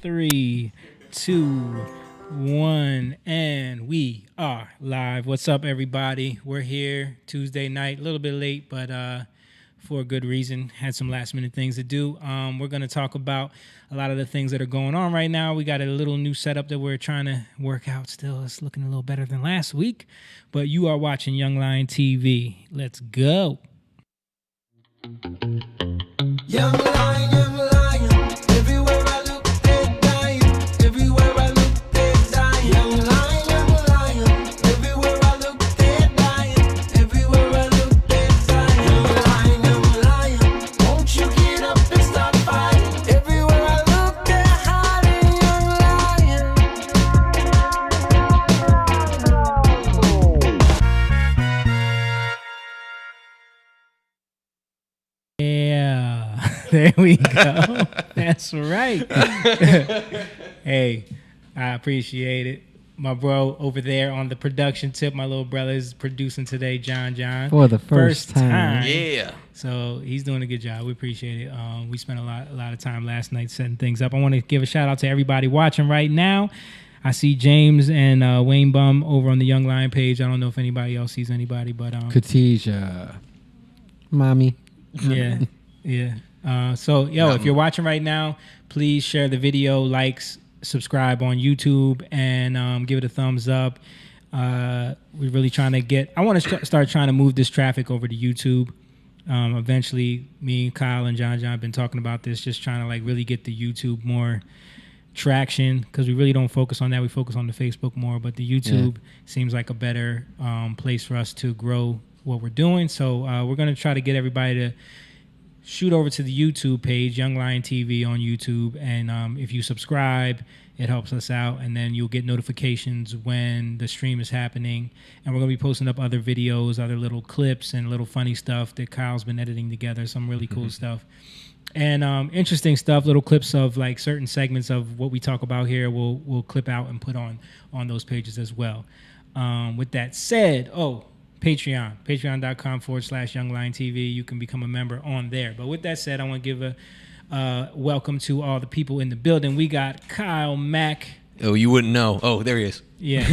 3, 2, 1, and we are live. What's up, everybody? We're here Tuesday night, a little bit late, but for a good reason. Had some last minute things to do. We're going to talk about a lot of the things that are going on right now. We got a little new setup that we're trying to work out still. It's looking a little better than last week, but you are watching youngliontv. Let's go. Young lion, everywhere I look, they're dying. Everywhere I look, they're dying. Young lion, everywhere I look, they're dying. Everywhere I look, they're dying. Young lion, won't you get up and start fighting? Everywhere I look, they're hiding. Yeah, there we go. That's right. Hey, I appreciate it. My bro over there on the production tip, my little brother is producing today, John. For the first time. Yeah. So he's doing a good job. We appreciate it. We spent a lot of time last night setting things up. I want to give a shout out to everybody watching right now. I see James and Wayne Bum over on the Young Lion page. I don't know if anybody else sees anybody, but Khadijah, mommy. yeah. If you're watching right now, please share the video, likes, subscribe on YouTube, and give it a thumbs up. We're really trying to I want to start trying to move this traffic over to YouTube. Eventually, me, Kyle, and John have been talking about this, just trying to really get the YouTube more traction, because we really don't focus on that. We focus on the Facebook more, but the YouTube seems like a better place for us to grow what we're doing. So we're going to try to get everybody to shoot over to the YouTube page, Young Lion TV on YouTube, and if you subscribe, it helps us out, and then you'll get notifications when the stream is happening. And we're going to be posting up other videos, other little clips, and little funny stuff that Kyle's been editing together, some really cool stuff. And interesting stuff, little clips of certain segments of what we talk about here, we'll clip out and put on those pages as well. With that said, patreon.com/youngliontv. You can become a member on there. But with that said, I want to give a welcome to all the people in the building. We got Kyle Mack. Oh, you wouldn't know. Oh, there he is. Yeah,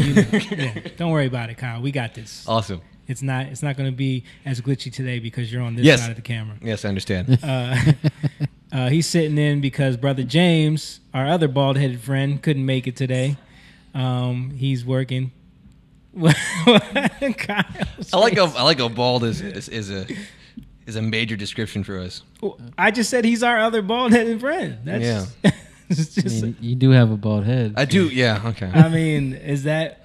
Don't worry about it, Kyle. We got this. Awesome. It's not going to be as glitchy today because you're on this side of the camera. Yes, I understand. He's sitting in because Brother James, our other bald-headed friend, couldn't make it today. He's working. I like how bald is a major description for us. I just said he's our other bald-headed friend. That's, it's just, you do have a bald head. I do. Yeah. Okay. I mean, is that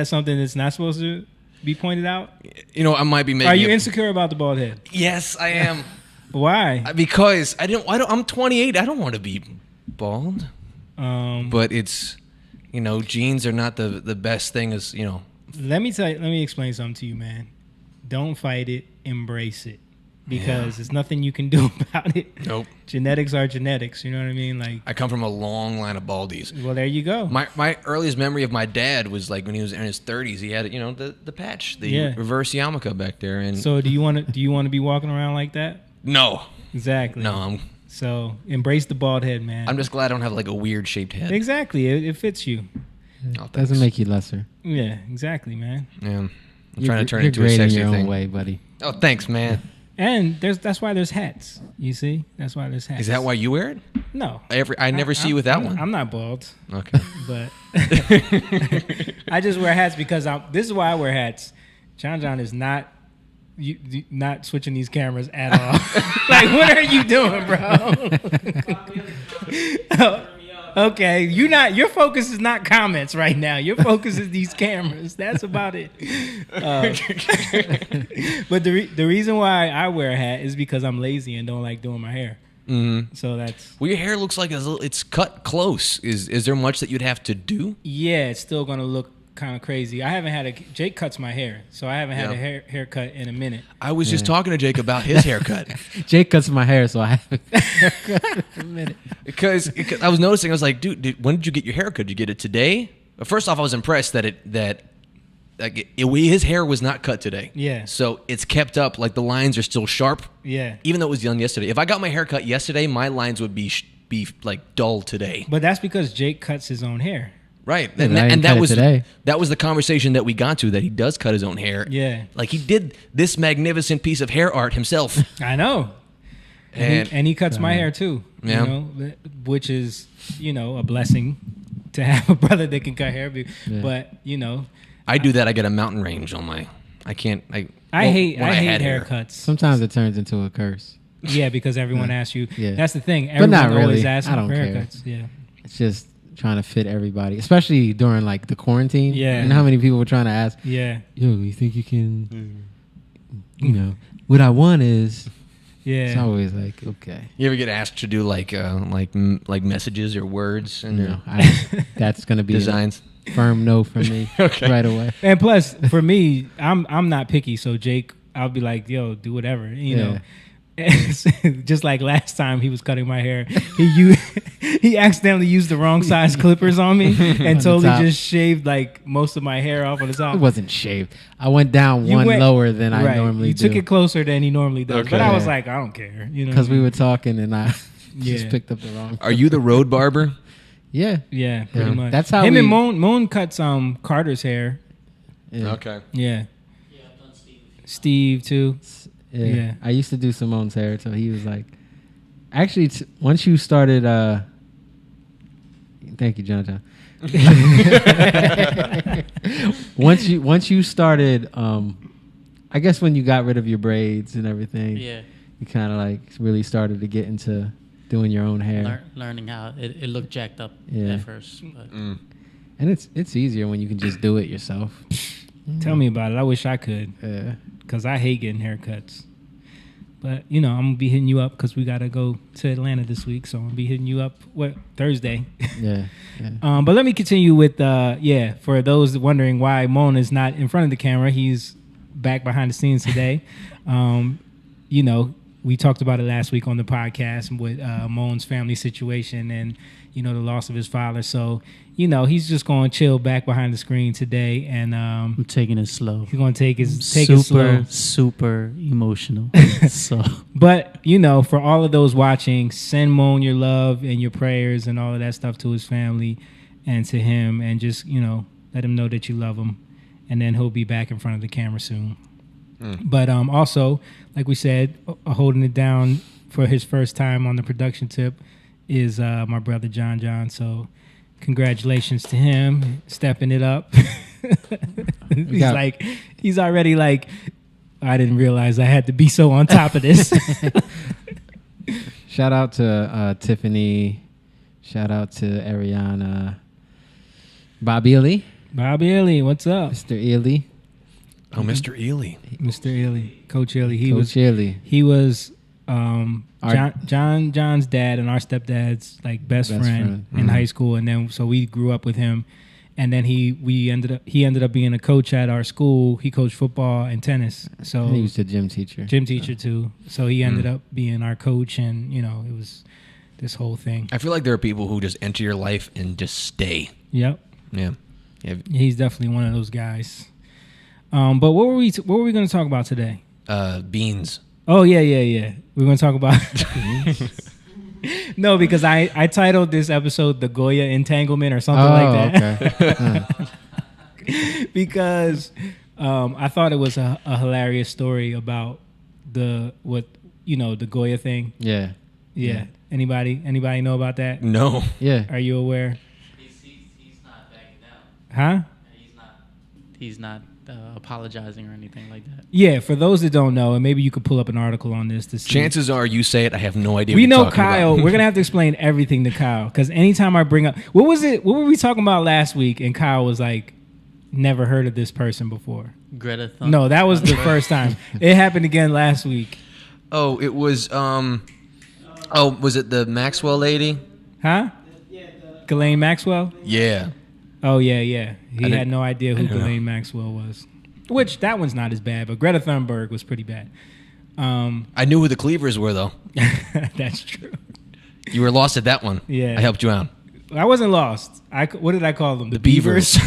something that's not supposed to be pointed out? I might be making. Are you insecure about the bald head? Yes, I am. Why? Because I'm 28. I don't want to be bald. But it's, genes are not the best thing. As Let me explain something to you, man. Don't fight it, embrace it. Because there's nothing you can do about it. Nope. Genetics are genetics, you know what I mean? I come from a long line of baldies. Well, there you go. My earliest memory of my dad was when he was in his 30s. He had the patch, the reverse yarmulke back there. And so do you want to be walking around like that? No. Exactly. No. So embrace the bald head, man. I'm just glad I don't have a weird shaped head. Exactly. It fits you. Oh, doesn't make you lesser. Yeah, exactly, man. Yeah. I'm trying to turn it into a sexy your thing. Own way, buddy. Oh, thanks, man. And that's why there's hats. You see? That's why there's hats. Is that why you wear it? No. I never see you with that one. I'm not bald. Okay. But I just wear hats because this is why I wear hats. John is not switching these cameras at all. What are you doing, bro? Okay, your focus is not comments right now. Your focus is these cameras. That's about it. But the reason why I wear a hat is because I'm lazy and don't like doing my hair. Mm-hmm. So that's... Well, your hair looks like it's cut close. Is there much that you'd have to do? Yeah, it's still going to look kind of crazy. I haven't had Jake cuts my hair, so I haven't had a haircut in a minute. I was just talking to Jake about his haircut. Jake cuts my hair, so I haven't haircut in a minute. Because I was noticing, I was like, dude, when did you get your haircut? Did you get it today? First off, I was impressed that his hair was not cut today. Yeah. So it's kept up, the lines are still sharp. Yeah. Even though it was done yesterday. If I got my hair cut yesterday, my lines would be be like dull today. But that's because Jake cuts his own hair. Right. Yeah, And, but I didn't and cut that it was today. that was the conversation that we got to, that he does cut his own hair. Yeah. Like he did this magnificent piece of hair art himself. I know. And he cuts my hair too. Yeah. You know, which is, a blessing to have a brother that can cut hair. But, I do that. I get a mountain range on my. I can't. I well, hate when had hair. haircuts. Sometimes it turns into a curse. Yeah, because everyone asks you. Yeah. That's the thing. But Everyone not always really. asks I don't for care. haircuts. Yeah. It's just trying to fit everybody, especially during like the quarantine. Yeah. You know how many people were trying to ask, Yeah. yo, you think you can, what I want is, it's Yeah. always like, okay. You ever get asked to do like messages or words and No, that's going to be designs? a firm no from me Okay. right away. And plus, for me, I'm not picky. So Jake, I'll be like, yo, do whatever, you know. Just like last time he was cutting my hair, he accidentally used the wrong size clippers on me and the totally top. just shaved like most of my hair off on the top. It wasn't shaved. I went down You one went- lower than I right. normally You do. took it closer than he normally does, but Okay. I was Yeah. like, I don't care, Because we were talking and I just Yeah. picked up the wrong. Are you the road barber? Yeah. Yeah, pretty Yeah. much. That's how him we- and Moon cuts Carter's hair. Yeah. Okay. Yeah. Steve too. Yeah. Yeah. I used to do Simone's hair, so he was like, actually, once you started, thank you, John. once you started, I guess when you got rid of your braids and everything, Yeah, you kind of like really started to get into doing your own hair. learning how it looked jacked up Yeah. at first. But And it's easier when you can just do it yourself. Tell me about it. I wish I could, Yeah. because I hate getting haircuts. But, I'm going to be hitting you up because we got to go to Atlanta this week. So I'm going to be hitting you up, Thursday. Yeah. Yeah. But let me continue with, for those wondering why Moan is not in front of the camera, he's back behind the scenes today. We talked about it last week on the podcast with Moan's family situation and, the loss of his father. So, he's just going to chill back behind the screen today. And I'm taking it slow. he's going to take it slow. Super emotional. So But, for all of those watching, send Moan your love and your prayers and all of that stuff to his family and to him. And just, let him know that you love him. And then he'll be back in front of the camera soon. But also, like we said, holding it down for his first time on the production tip is my brother John. So congratulations to him stepping it up. He's already like, I didn't realize I had to be so on top of this. Shout out to Tiffany. Shout out to Ariana. Bobby Ely. What's up? Mr. Ely. Oh, Mr. Ely. Mr. Ely, Coach Ely. Coach Ely. He was John's dad and our stepdad's like best friend in high school, and then so we grew up with him, and then he ended up being a coach at our school. He coached football and tennis, so He was the gym teacher. too. So he ended up being our coach, and it was this whole thing. I feel like there are people who just enter your life and just stay. Yep, Yeah. he's definitely one of those guys. But what were we going to talk about today? Beans. Oh yeah. We're gonna talk about no, because I titled this episode "The Goya Entanglement" or something like that. Okay. Because I thought it was a hilarious story about the Goya thing. Yeah. Yeah. Anybody know about that? No. Yeah. Are you aware? he's not backing down. Huh? He's not apologizing or anything like that. Yeah. For those that don't know, and maybe you could pull up an article on this to see. Chances are you say it. I have no idea. We what know you're talking Kyle. about. We're gonna have to explain everything to Kyle because anytime I bring up what were we talking about last week? And Kyle was like, "Never heard of this person before." Greta Thunberg. No, that was the first time. It happened again last week. Oh, it was. Was it the Maxwell lady? Huh? Ghislaine Maxwell? Yeah. Oh yeah. He I had didn't- no idea I who didn't know. Ghislaine Maxwell was. Which that one's not as bad, but Greta Thunberg was pretty bad. I knew who the Cleavers were, though. That's true. You were lost at that one. Yeah. I helped you out. I wasn't lost. What did I call them? The Beavers.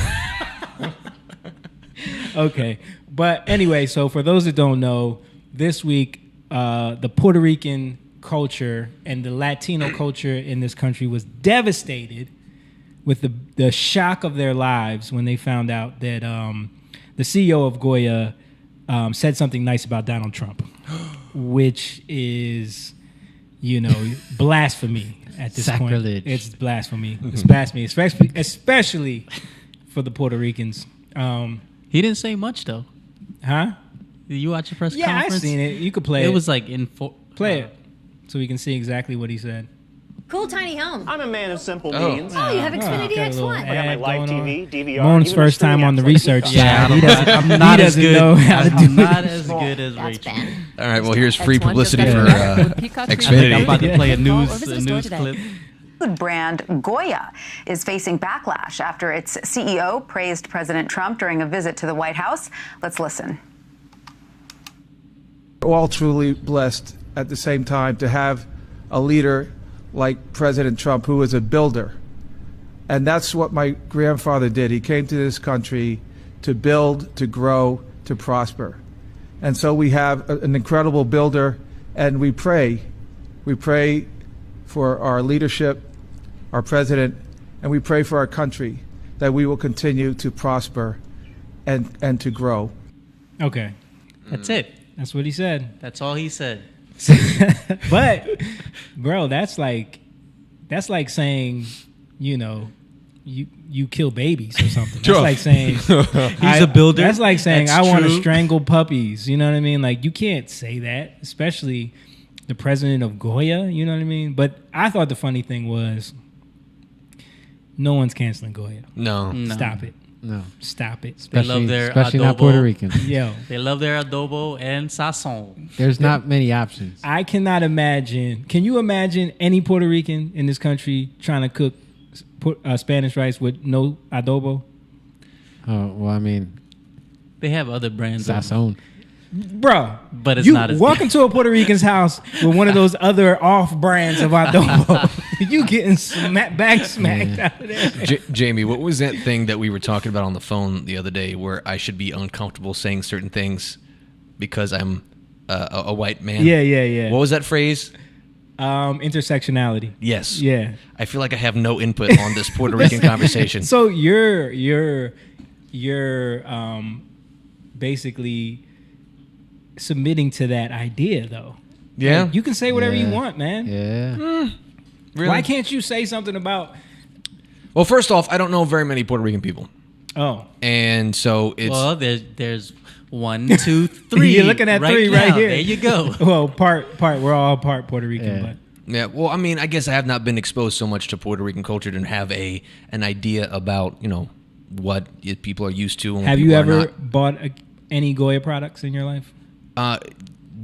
Okay. But anyway, so for those that don't know, this week the Puerto Rican culture and the Latino culture in this country was devastated with the shock of their lives when they found out that the CEO of Goya said something nice about Donald Trump, which is, blasphemy at this Sacrilege. point. It's blasphemy. It's blasphemy, especially for the Puerto Ricans. He didn't say much though. Huh? Did you watch the press Yeah, conference? I seen it. You could play it. It was like Play it so we can see exactly what he said. Cool tiny home. I'm a man of simple means. Oh, you have Xfinity got a little X1. I got my ad live going on. TV, DVR. Moan's even a first time streaming on the app like research Peacock. side. I'm not as good. know how to do I'm not it. as good as That's Rachel. bad. All right, well, here's free X1 just publicity got for it with Peacock I think I'm Xfinity. about to play a Call or news visit the store today. clip. Food brand Goya is facing backlash after its CEO praised President Trump during a visit to the White House. Let's listen. All truly blessed at the same time to have a leader like President Trump, who is a builder. And that's what my grandfather did. He came to this country to build, to grow, to prosper. And so we have an incredible builder, and we pray. We pray for our leadership, our president, and we pray for our country that we will continue to prosper and to grow. Okay, That's it. that's what he said. That's all he said. But, bro, that's like saying, you kill babies or something. That's like saying He's a builder. That's like saying That's I want to true. strangle puppies. You know what I mean? Like, you can't say that, especially the president of Goya. You know what I mean? But I thought the funny thing was, no one's canceling Goya. No. No. Stop it. No, Stop it. especially, their especially not adobo. Puerto Rican. Yo, They love their adobo and sazon. There's not many options. I cannot imagine. Can you imagine any Puerto Rican in this country trying to cook Spanish rice with no adobo? Oh well, I mean, They have other brands. sazon. Bro, But it's you not as walk good. into a Puerto Rican's house with one of those other off brands of adobo. You getting smacked out of there. Jamie, what was that thing that we were talking about on the phone the other day where I should be uncomfortable saying certain things because I'm a white man? Yeah. What was that phrase? Intersectionality. Yes. Yeah. I feel like I have no input on this Puerto Rican conversation. So you're basically submitting to that idea, though. Yeah? Like, you can say whatever you Yeah. want, man. Yeah. Really? Why can't you say something about? Well, first off, I don't know very many Puerto Rican people. Oh, And so it's... Well, there's 1, 2, 3. You're looking at three right now. here. There you go. well, part. We're all part Puerto Rican, Yeah. but. Yeah, well, I mean, I guess I have not been exposed so much to Puerto Rican culture to have an idea about, what people are used to. And what Have people you are ever not. bought any Goya products in your life?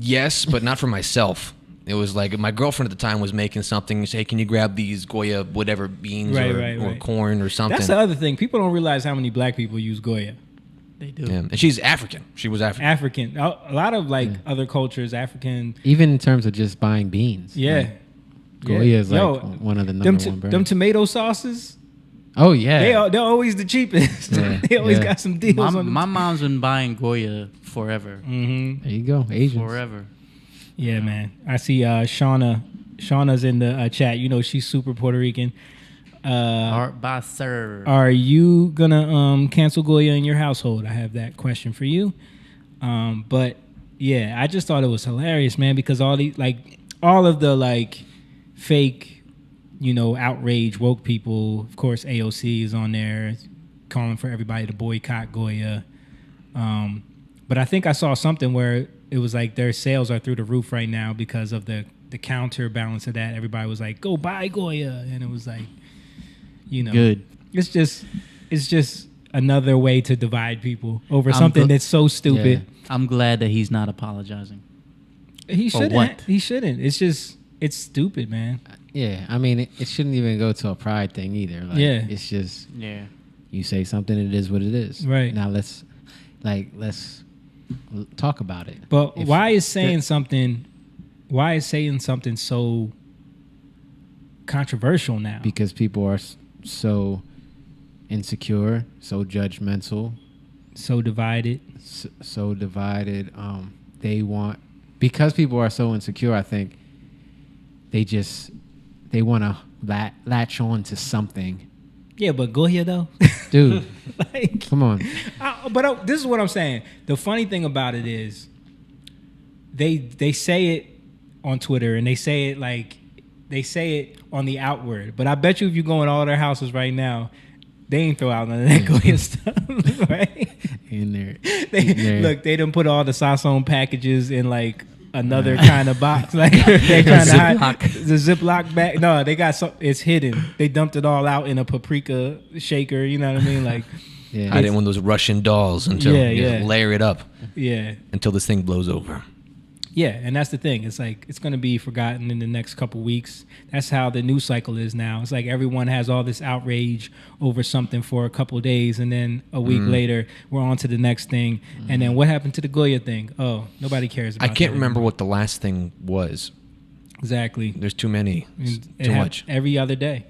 Yes, but not for myself. It was like my girlfriend at the time was making something. And say, hey, can you grab these Goya whatever beans or corn or something? That's the other thing. People don't realize how many black people use Goya. They do. Yeah. And she's African. She was African. African. A lot of other cultures, African. Even in terms of just buying beans. Yeah. Like, Goya is like Yo, one of the number them, one brands. them tomato sauces, Oh yeah. they're always the cheapest. Yeah. They always Yeah. got some deals My, on them. my mom's been buying Goya forever. Mm-hmm. There you go. Asians. Forever. Yeah, man. I see Shauna's in the chat. She's super Puerto Rican. Art by Sir. Are you gonna cancel Goya in your household? I have that question for you. But yeah, I just thought it was hilarious, man, because all of the fake, outrage woke people. Of course, AOC is on there calling for everybody to boycott Goya. But I think I saw something where it was like their sales are through the roof right now because of the counterbalance of that. Everybody was like, "Go buy Goya," and it was like, Good. It's just another way to divide people over something that's so stupid. Yeah. I'm glad that he's not apologizing. He For shouldn't. what? He shouldn't. It's stupid, man. Yeah. I mean, it shouldn't even go to a pride thing either. Like, Yeah. It's just Yeah. you say something, it is what it is. Right. Now let's talk about it. But If- why is saying something so controversial now? Because people are so insecure, so judgmental, So divided. so divided. They want, because people are so insecure, I think they want to latch on to something. Yeah, but Goya though, Dude, like, come on. But this is what I'm saying. The funny thing about it is, they say it on Twitter and they say it on the outward. But I bet you if you go in all their houses right now, they ain't throw out none of that Goya stuff, right? In there. Look, they done put all the Sasson packages in like another kind of box. Like they trying to hide the Ziploc bag. No, they got it's hidden. They dumped it all out in a paprika shaker. You know what I mean? Like, Yeah. I didn't want those Russian dolls until layer it up. Yeah. Until this thing blows over. Yeah, and that's the thing. It's like it's going to be forgotten in the next couple weeks. That's how the news cycle is now. It's like everyone has all this outrage over something for a couple of days, and then a week later, we're on to the next thing. And then what happened to the Goya thing? Oh, nobody cares about I can't that remember anymore. what the last thing was. Exactly. There's too many. It Too hap- much. Every other day.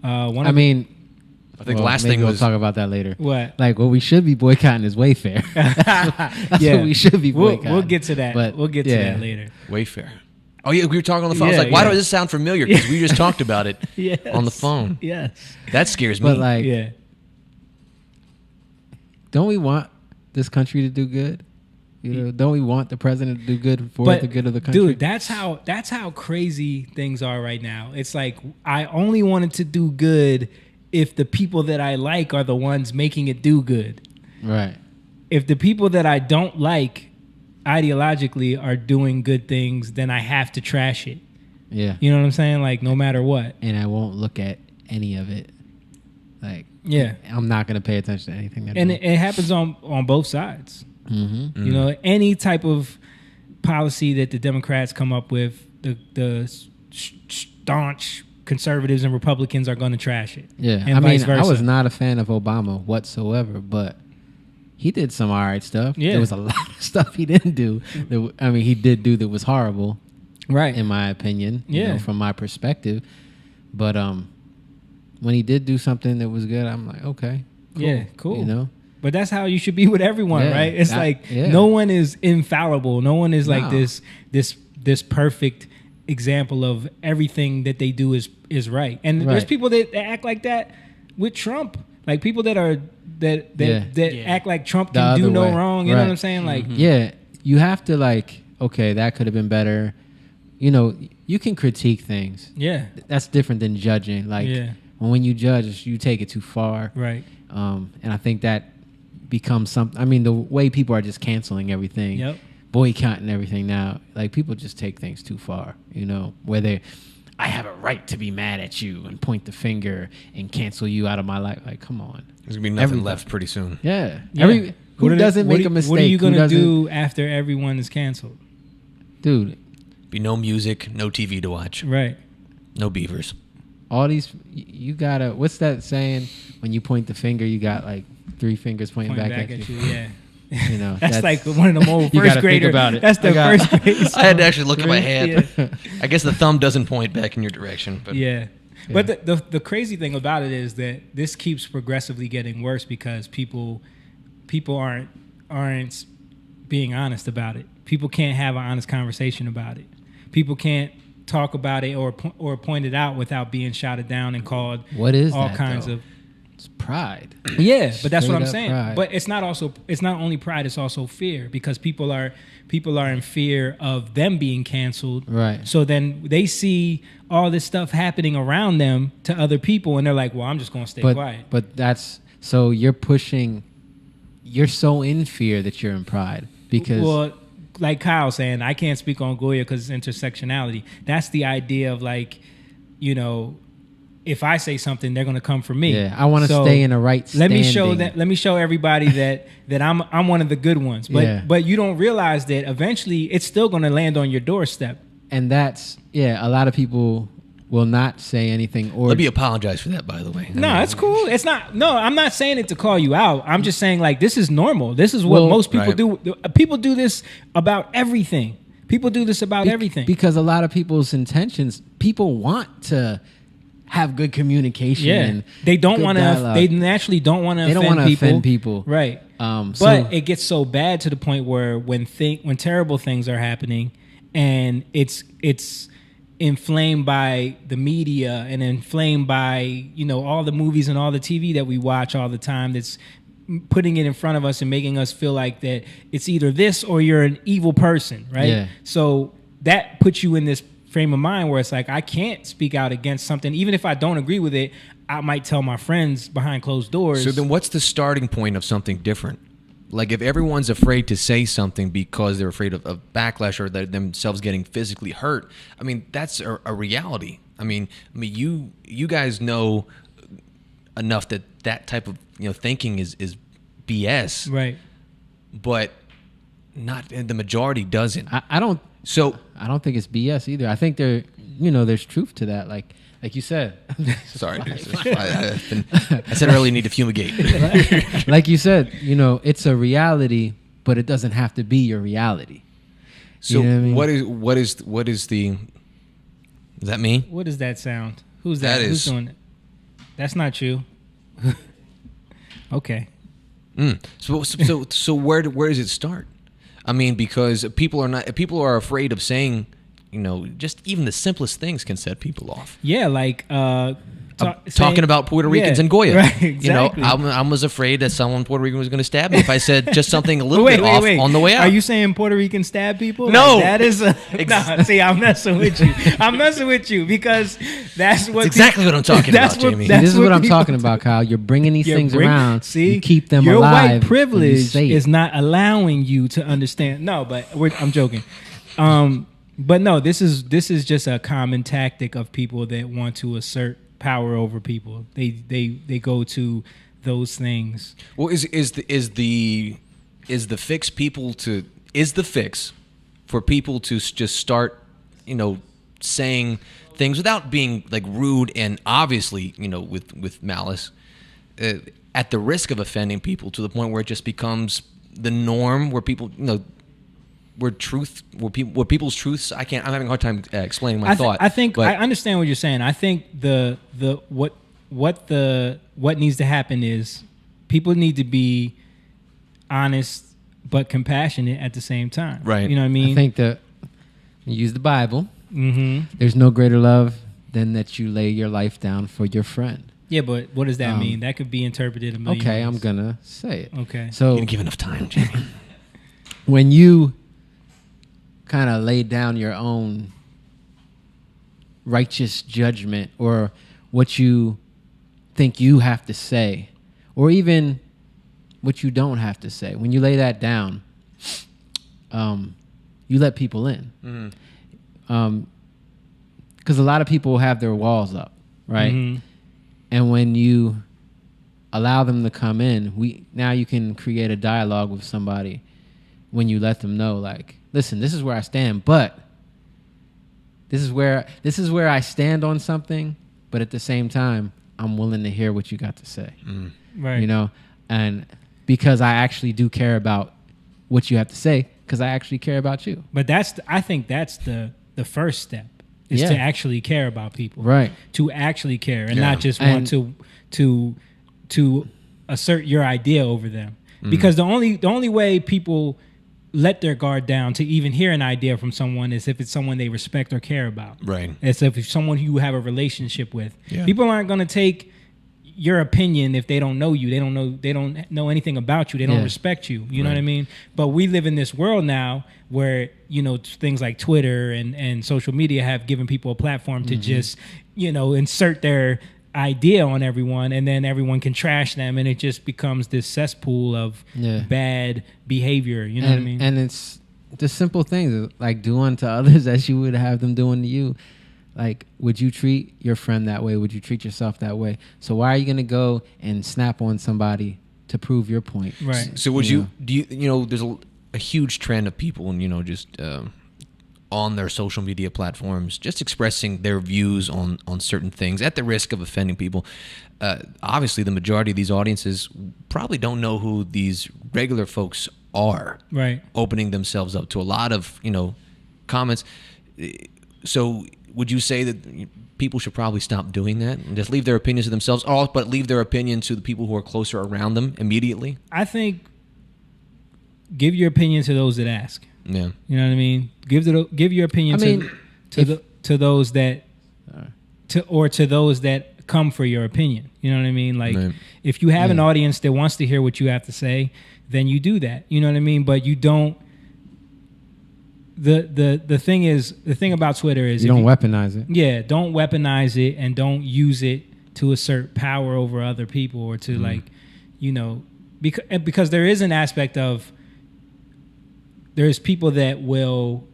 I mean, I think the last maybe thing we'll was talk about that later. What? Like, what we should be boycotting is Wayfair. That's what we should be boycotting. We'll get to that. But, We'll get to that later. Wayfair. Oh yeah, we were talking on the phone. I was Yeah, like, why yeah. does this sound familiar? Because we just talked about it Yes. on the phone. Yes. That scares me. But like, Yeah. don't we want this country to do good? You know, don't we want the president to do good for the good of the country? Dude, that's how crazy things are right now. It's like I only wanted to do good if the people that I like are the ones making it do good. Right. If the people that I don't like ideologically are doing good things, then I have to trash it. Yeah. You know what I'm saying? Like no matter what. And I won't look at any of it. Like, Yeah. I'm not going to pay attention to anything. And it happens on both sides. Mm-hmm. You know, any type of policy that the Democrats come up with, the staunch conservatives and Republicans are going to trash it. Yeah. And I vice mean, versa. I was not a fan of Obama whatsoever, but he did some all right stuff. Yeah. There was a lot of stuff he didn't do. He did do that was horrible, right, in my opinion, Yeah. from my perspective. But when he did do something that was good, I'm like, okay, cool. Yeah, cool. You know? But that's how you should be with everyone, Yeah, right? It's yeah. no one is infallible. No one is like No. this perfect example of everything that they do is right. And there's Right. people that act like that with Trump. Like people that Yeah. act like Trump The can do other no way. wrong. You know Right. what I'm saying? Like Yeah, you have to like, okay, that could have been better. You know, you can critique things. yeah, That's different than judging. Like Yeah. when you judge, you take it too far. right. And I think that becomes something. I mean, the way people are just canceling everything, Yep. boycotting everything now, like people just take things too far. You know, where I have a right to be mad at you and point the finger and cancel you out of my life. Like, come on. There's gonna be nothing Everybody. left pretty soon. Yeah. Yeah. Who What are- doesn't what make are- a mistake? What are you Who gonna doesn't- do after everyone is canceled? Dude, Be no music, no TV to watch, Right. no beavers. all these, you gotta, what's that saying? When you point the finger, you got like 3 fingers pointing Point back, at you. Yeah. You know, That's like one of the old You first gotta think grader. about it. That's the I got- first grade. I had to actually look at my hand. Yeah. I guess the thumb doesn't point back in your direction. But Yeah. But the crazy thing about it is that this keeps progressively getting worse because people aren't being honest about it. People can't have an honest conversation about it. People can't talk about it or point it out without being shouted down and called What is all that, kinds though? of It's pride. Yeah, but that's what Straight I'm up saying. pride. But it's not only pride, it's also fear because people are in fear of them being canceled. Right. So then they see all this stuff happening around them to other people and they're like, "Well, I'm just going to stay quiet." But that's, so you're so in fear that you're in pride because Well, like Kyle saying, I can't speak on Goya because it's intersectionality. That's the idea of like, you know, if I say something, they're going to come for me. yeah, I want to stay in the right Let standing. me show that. Let me show everybody that I'm one of the good ones. But Yeah. but you don't realize that eventually it's still going to land on your doorstep. And that's, a lot of people will not say anything or let me apologize for that, by the way. No, it's cool. It's not. No, I'm not saying it to call you out. I'm just saying like this is normal. This is what Well, most people right. do. People do this about everything. People do this about everything. because a lot of people's intentions, people want to have good communication. Yeah, and they don't good want to. dialogue. They naturally don't want to. They don't want wanna to offend people. right? So- But it gets so bad to the point where when terrible things are happening, and it's inflamed by the media and inflamed by, you know, all the movies and all the TV that we watch all the time, that's putting it in front of us and making us feel like that it's either this or you're an evil person, right? Yeah. So that puts you in this frame of mind where it's like, I can't speak out against something. Even if I don't agree with it, I might tell my friends behind closed doors. So then what's the starting point of something different? Like, if everyone's afraid to say something because they're afraid of backlash or themselves getting physically hurt, I mean, that's a reality. I mean, you guys know enough that type of, you know, thinking is BS, right? But not the majority doesn't. I don't think it's BS either. I think there's truth to that. Like you said. Sorry, I said earlier you need to fumigate. Like you said, you know, it's a reality, but it doesn't have to be your reality. So you know what I mean? what is the? Is that me? What does that sound? Who's that? That Who's is- doing it? That's not you. Okay. So where does it start? I mean, because people are afraid of saying, you know, just even the simplest things can set people off. Yeah, like Talking about Puerto Ricans and Goya. Right, exactly. You know, I was afraid that someone Puerto Rican was going to stab me if I said just something a little bit off on the way out. Are you saying Puerto Rican stab people? No. Like, that is no. See, I'm messing with you. I'm messing with you because that's what. That's exactly what I'm talking about, Jamie. that's This is what I'm people- talking about, Kyle. You're bringing these things bring- around. See, you keep them your alive. white when you privilege say it. is not allowing you to understand. No, but I'm joking. But no, this is just a common tactic of people that want to assert power over people. They go to those things. Well, is the fix for people to just start, you know, saying things without being like rude and obviously, you know, with malice, at the risk of offending people to the point where it just becomes the norm, where people, you know, where people's truths. I'm having a hard time explaining my thought. I think but I understand what you're saying. I think what needs to happen is people need to be honest but compassionate at the same time. Right. You know what I mean? I think that you use the Bible. Mm-hmm. There's no greater love than that you lay your life down for your friend. Yeah, but what does that mean? That could be interpreted a million Okay, ways. I'm gonna say it. Okay. So you didn't give enough time, Jamie. when you kind of lay down your own righteous judgment or what you think you have to say, or even what you don't have to say, when you lay that down, you let people in. Because a lot of people have their walls up, right? Mhm. And when you allow them to come in, now you can create a dialogue with somebody when you let them know, like, listen, this is where I stand, but this is where I stand on something, but at the same time, I'm willing to hear what you got to say. Right. You know, and because I actually do care about what you have to say, because I actually care about you. But I think that's the first step is Yeah. to actually care about people. Right. To actually care and Yeah. not just want to assert your idea over them. Because the only way people let their guard down to even hear an idea from someone is if it's someone they respect or care about. Right. It's if it's someone you have a relationship with. Yeah. People aren't going to take your opinion if they don't know you. They don't know anything about you. They don't Yeah. respect you. You know Right. what I mean? But we live in this world now where, you know, things like Twitter and social media have given people a platform to just, you know, insert their idea on everyone, and then everyone can trash them, and it just becomes this cesspool of Yeah. bad behavior. You know what I mean? And it's the simple things, like do unto others as you would have them do unto you. Like, would you treat your friend that way? Would you treat yourself that way? So why are you going to go and snap on somebody to prove your point? Right. So would you know, there's a huge trend of people, and, you know, just on their social media platforms, just expressing their views on certain things at the risk of offending people. Obviously, the majority of these audiences probably don't know who these regular folks are. Right. Opening themselves up to a lot of, you know, comments. So would you say that people should probably stop doing that and just leave their opinions to themselves, but leave their opinion to the people who are closer around them immediately? I think give your opinion to those that ask. Yeah. You know what I mean? Give your opinion I mean, to the to those that to those that come for your opinion. You know what I mean? Like Right. if you have an audience that wants to hear what you have to say, then you do that. You know what I mean? But you don't. The thing is, the thing about Twitter is You don't weaponize it. Yeah, don't weaponize it and don't use it to assert power over other people or to like, you know, because there is an aspect of there's people that will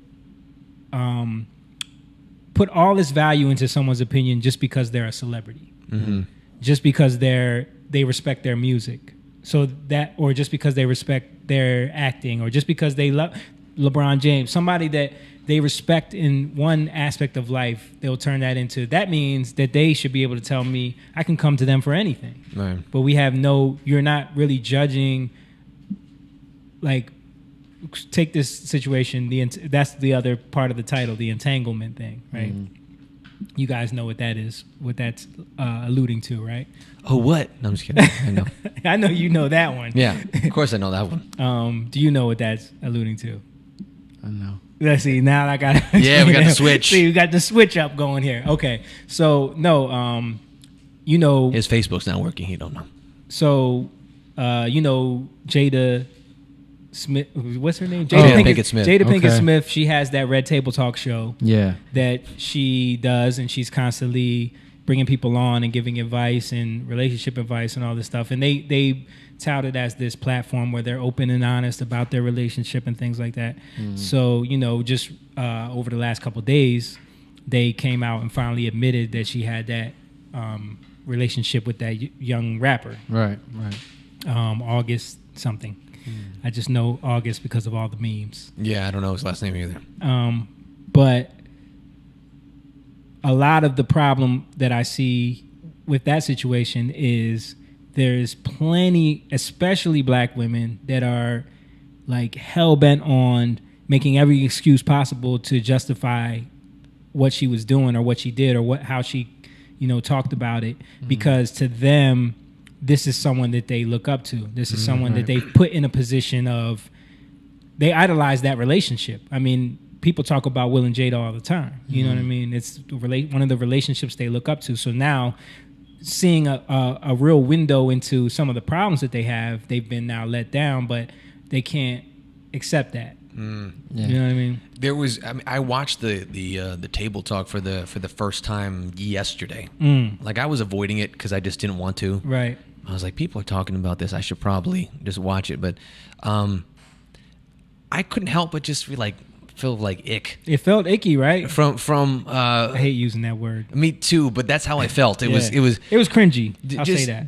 put all this value into someone's opinion just because they're a celebrity, just because they respect their music, so that, or just because they respect their acting, or just because they love LeBron James, somebody that they respect in one aspect of life, they'll turn that into, that means that they should be able to tell me I can come to them for anything. Right. But we have you're not really judging, like, take this situation, that's the other part of the title, the entanglement thing, right? You guys know what that is, what that's alluding to, right? Oh, what? No, I'm just kidding. I know. I know you know that one. Yeah, of course I know that one. Do you know what that's alluding to? I know. Let's see. Now I got. Yeah, we got the switch. See, we got the switch up going here. Okay, so no, you know, His Facebook's not working. He don't know. so you know, Jada Smith. What's her name? Jada Pinkett Smith. Jada Pinkett Okay. Smith. She has that Red Table Talk show Yeah. that she does, and she's constantly bringing people on and giving advice and relationship advice and all this stuff. And they tout it as this platform where they're open and honest about their relationship and things like that. So, you know, just over the last couple of days, they came out and finally admitted that she had that relationship with that young rapper, Right. August something. I just know August because of all the memes. Yeah, I don't know his last name either. But a lot of the problem that I see with that situation is there's plenty, especially black women, that are like hell-bent on making every excuse possible to justify what she was doing or what she did or how she, you know, talked about it, because to them, this is someone that they look up to. This is someone that they've put in a position of, they idolize that relationship. I mean, people talk about Will and Jada all the time. You know what I mean? It's one of the relationships they look up to. So now, seeing a real window into some of the problems that they have, they've been now let down, but they can't accept that. You know what I mean? There was. I watched the table talk for the first time yesterday. Like I was avoiding it because I just didn't want to. Right. I was like, people are talking about this. I should probably just watch it. But I couldn't help but just feel like ick. It felt icky, right? From I hate using that word. me too, but that's how I felt. It was cringy. I'll just, say that.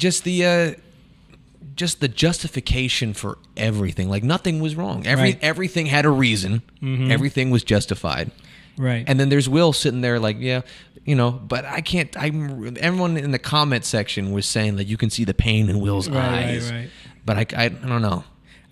Just the justification for everything. Like nothing was wrong. Right. Everything had a reason. Everything was justified. Right. And then there's Will sitting there like, yeah, you know, but I can't. Everyone in the comment section was saying that you can see the pain in Will's eyes. Right. But I don't know.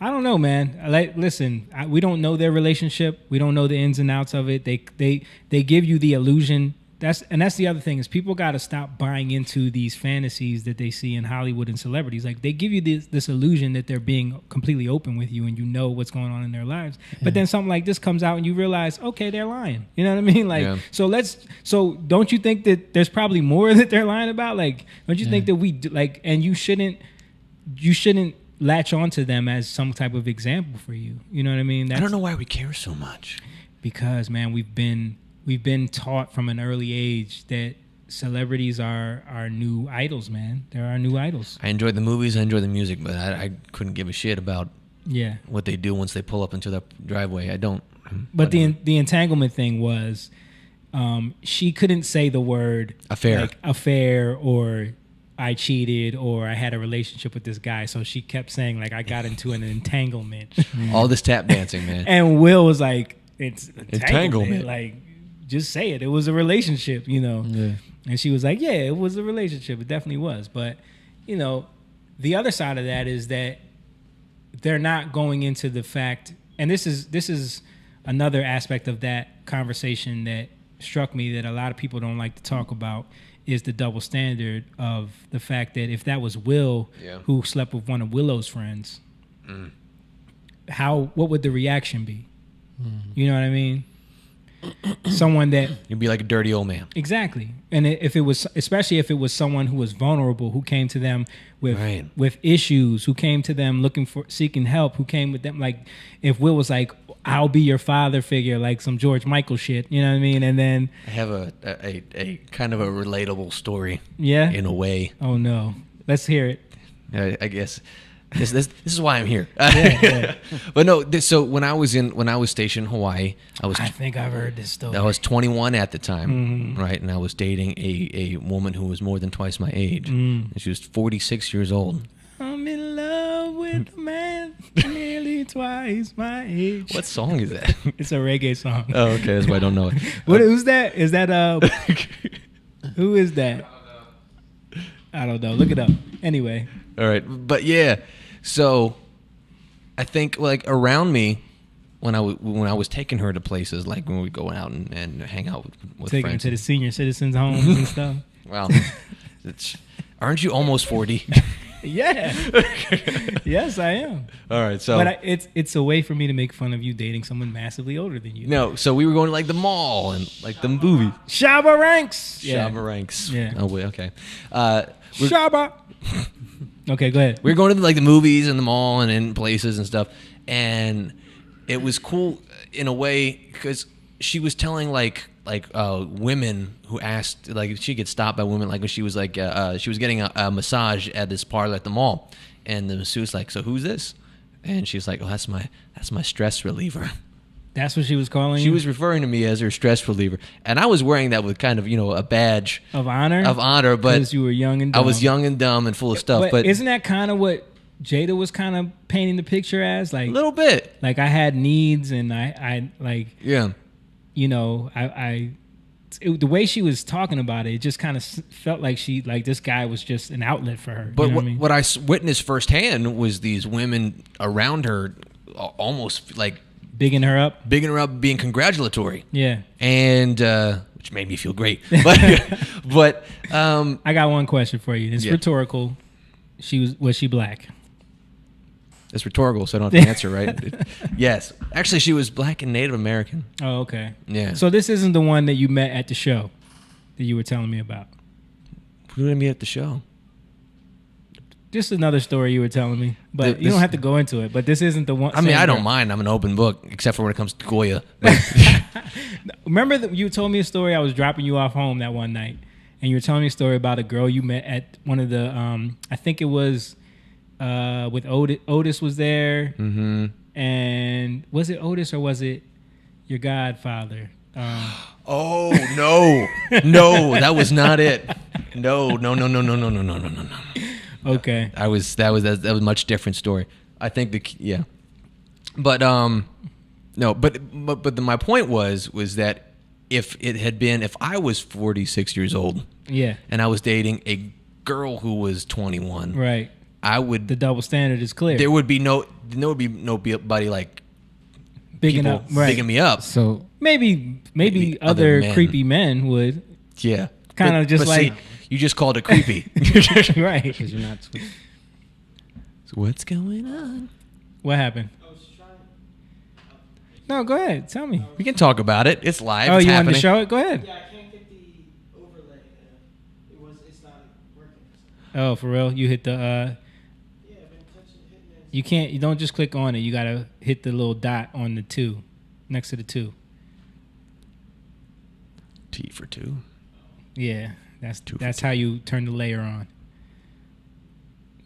I don't know, man. Listen, we don't know their relationship. We don't know the ins and outs of it. They give you the illusion. That's the other thing is people got to stop buying into these fantasies that they see in Hollywood and celebrities. Like they give you this illusion that they're being completely open with you and you know what's going on in their lives. But then something like this comes out and you realize, okay, they're lying. You know what I mean? Like, so don't you think that there's probably more that they're lying about? Like, don't you think that we do, like, and you shouldn't latch onto them as some type of example for you. You know what I mean? I don't know why we care so much. Because, man, we've been taught from an early age that celebrities are our new idols, man. They're our new idols. I enjoy the movies, I enjoy the music, but I couldn't give a shit about what they do once they pull up into the driveway. I don't. But the entanglement thing was, she couldn't say the word affair, like affair or I cheated or I had a relationship with this guy. So she kept saying like I got into an entanglement. All this tap dancing, man. And Will was like, it's entanglement. Like, just say it. It was a relationship, you know. Yeah. And she was like, yeah, it was a relationship. It definitely was. But, you know, the other side of that is that they're not going into the fact, and this is another aspect of that conversation that struck me that a lot of people don't like to talk about, is the double standard of the fact that if that was Will who slept with one of Willow's friends, what would the reaction be? You know what I mean? someone that You'd be like a dirty old man. exactly, and if it was, especially if it was someone who was vulnerable, who came to them with Right. with issues, who came to them seeking help, who came with them like if Will was like, I'll be your father figure, like some George Michael shit, you know what I mean? And then I have a kind of a relatable story. yeah, In a way, oh no, let's hear it. I guess this is why I'm here. Yeah. But no, so when I was stationed in Hawaii, I think I've heard this story. I was 21 at the time, Mm-hmm. right? And I was dating a woman who was more than twice my age. Mm. And she was 46 years old. I'm in love with a man nearly twice my age. What song is that? It's a reggae song. Oh, okay, that's why I don't know it. Who's that? Is that who is that? I don't know. Look it up. Anyway, All right, but yeah, so I think like around me when I was taking her to places like when we go out and hang out with taking her friends. to the senior citizens homes and stuff. Wow, aren't you almost 40? Yeah. Yes, I am. All right, so But it's a way for me to make fun of you dating someone massively older than you. no, so we were going to like the mall and like the movie. Shabba ranks. Yeah. Shabba ranks. Yeah. Oh wait, okay. Shabba. Okay, go ahead. We were going to like the movies and the mall and in places and stuff, and it was cool in a way because she was telling like women who asked, like she gets stopped by women like when she was like she was getting a massage at this parlor at the mall, and the masseuse like, so who's this? And she's like, oh, that's my stress reliever. That's what she was calling She you? was referring to me as her stress reliever, and I was wearing that with kind of a badge Of honor? but Because you were young and dumb. I was young and dumb and full of stuff. But isn't that kind of what Jada was kind of painting the picture as? Like a little bit, like I had needs and I like, yeah. the way she was talking about it just kind of felt like this guy was just an outlet for her. But you know what I mean? what I witnessed firsthand was these women around her almost like bigging her up. being congratulatory. Yeah. And which made me feel great. But I got one question for you. It's Yeah. rhetorical. Was she black? it's rhetorical, so I don't have to answer, right? Yes. Actually, she was black and Native American. Oh, okay. Yeah. So this isn't the one that you met at the show that you were telling me about. Who did I meet at the show? Just another story you were telling me, but you don't have to go into it. But this isn't the one. I mean, same I don't girl. mind. I'm an open book, except for when it comes to Goya. But Remember that you told me a story. I was dropping you off home that one night, and you were telling me a story about a girl you met at one of the. I think it was with Otis. Otis was there, and was it Otis or was it your godfather? oh no, that was not it. No. Okay. That was a much different story. I think but no, but my point was that if I was 46 years old, Yeah. and I was dating a girl who was 21, Right. I would The double standard is clear. there would be nobody like Bigging people up. Right. bigging me up. So Maybe Maybe other other men. creepy men would. Yeah, Kinda But- just but see, like- you just called it creepy. Right. because you're not. So what's going on? What happened? No, go ahead. Tell me. We can talk about it. It's live. Oh, it's you happening. wanted to show it? Go ahead. Yeah, I can't get the overlay. It's not working. Oh, for real? You hit the. Yeah, I've been hitting it. You can't. You don't just click on it. You gotta hit the little dot on the 2, next to the 2. T for 2. Yeah, that's 2 for that's 2. how you turn the layer on.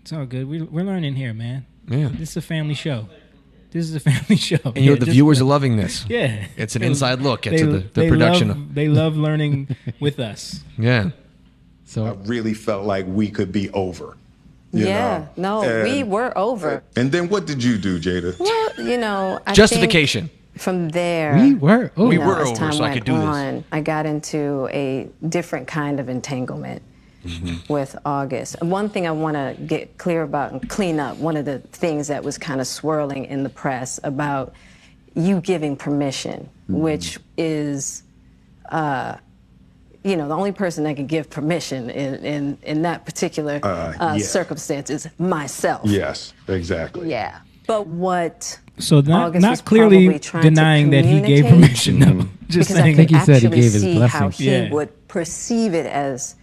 It's all good. We're learning here, man. Yeah. This is a family show. This is a family show. And Yeah, the just- viewers are loving this. Yeah, It's an inside look into the production. They love learning with us. Yeah. I So really felt like we could be over. you Yeah, know? no, we And- were over. And then what did you do, Jada? Well, I Justification. think from there, we were. Oh, We you know, were as over, time so I went could do this. on, I got into a different kind of entanglement with August. And one thing I want to get clear about and clean up, one of the things that was kind of swirling in the press about you giving permission, which is, the only person that can give permission in that particular Yeah. circumstance is myself. Yes, exactly. Yeah. But what So August was not clearly probably trying to denying that he gave communicate permission. No. because saying. I think could he said he actually gave his see how blessing. he Yeah. would perceive it as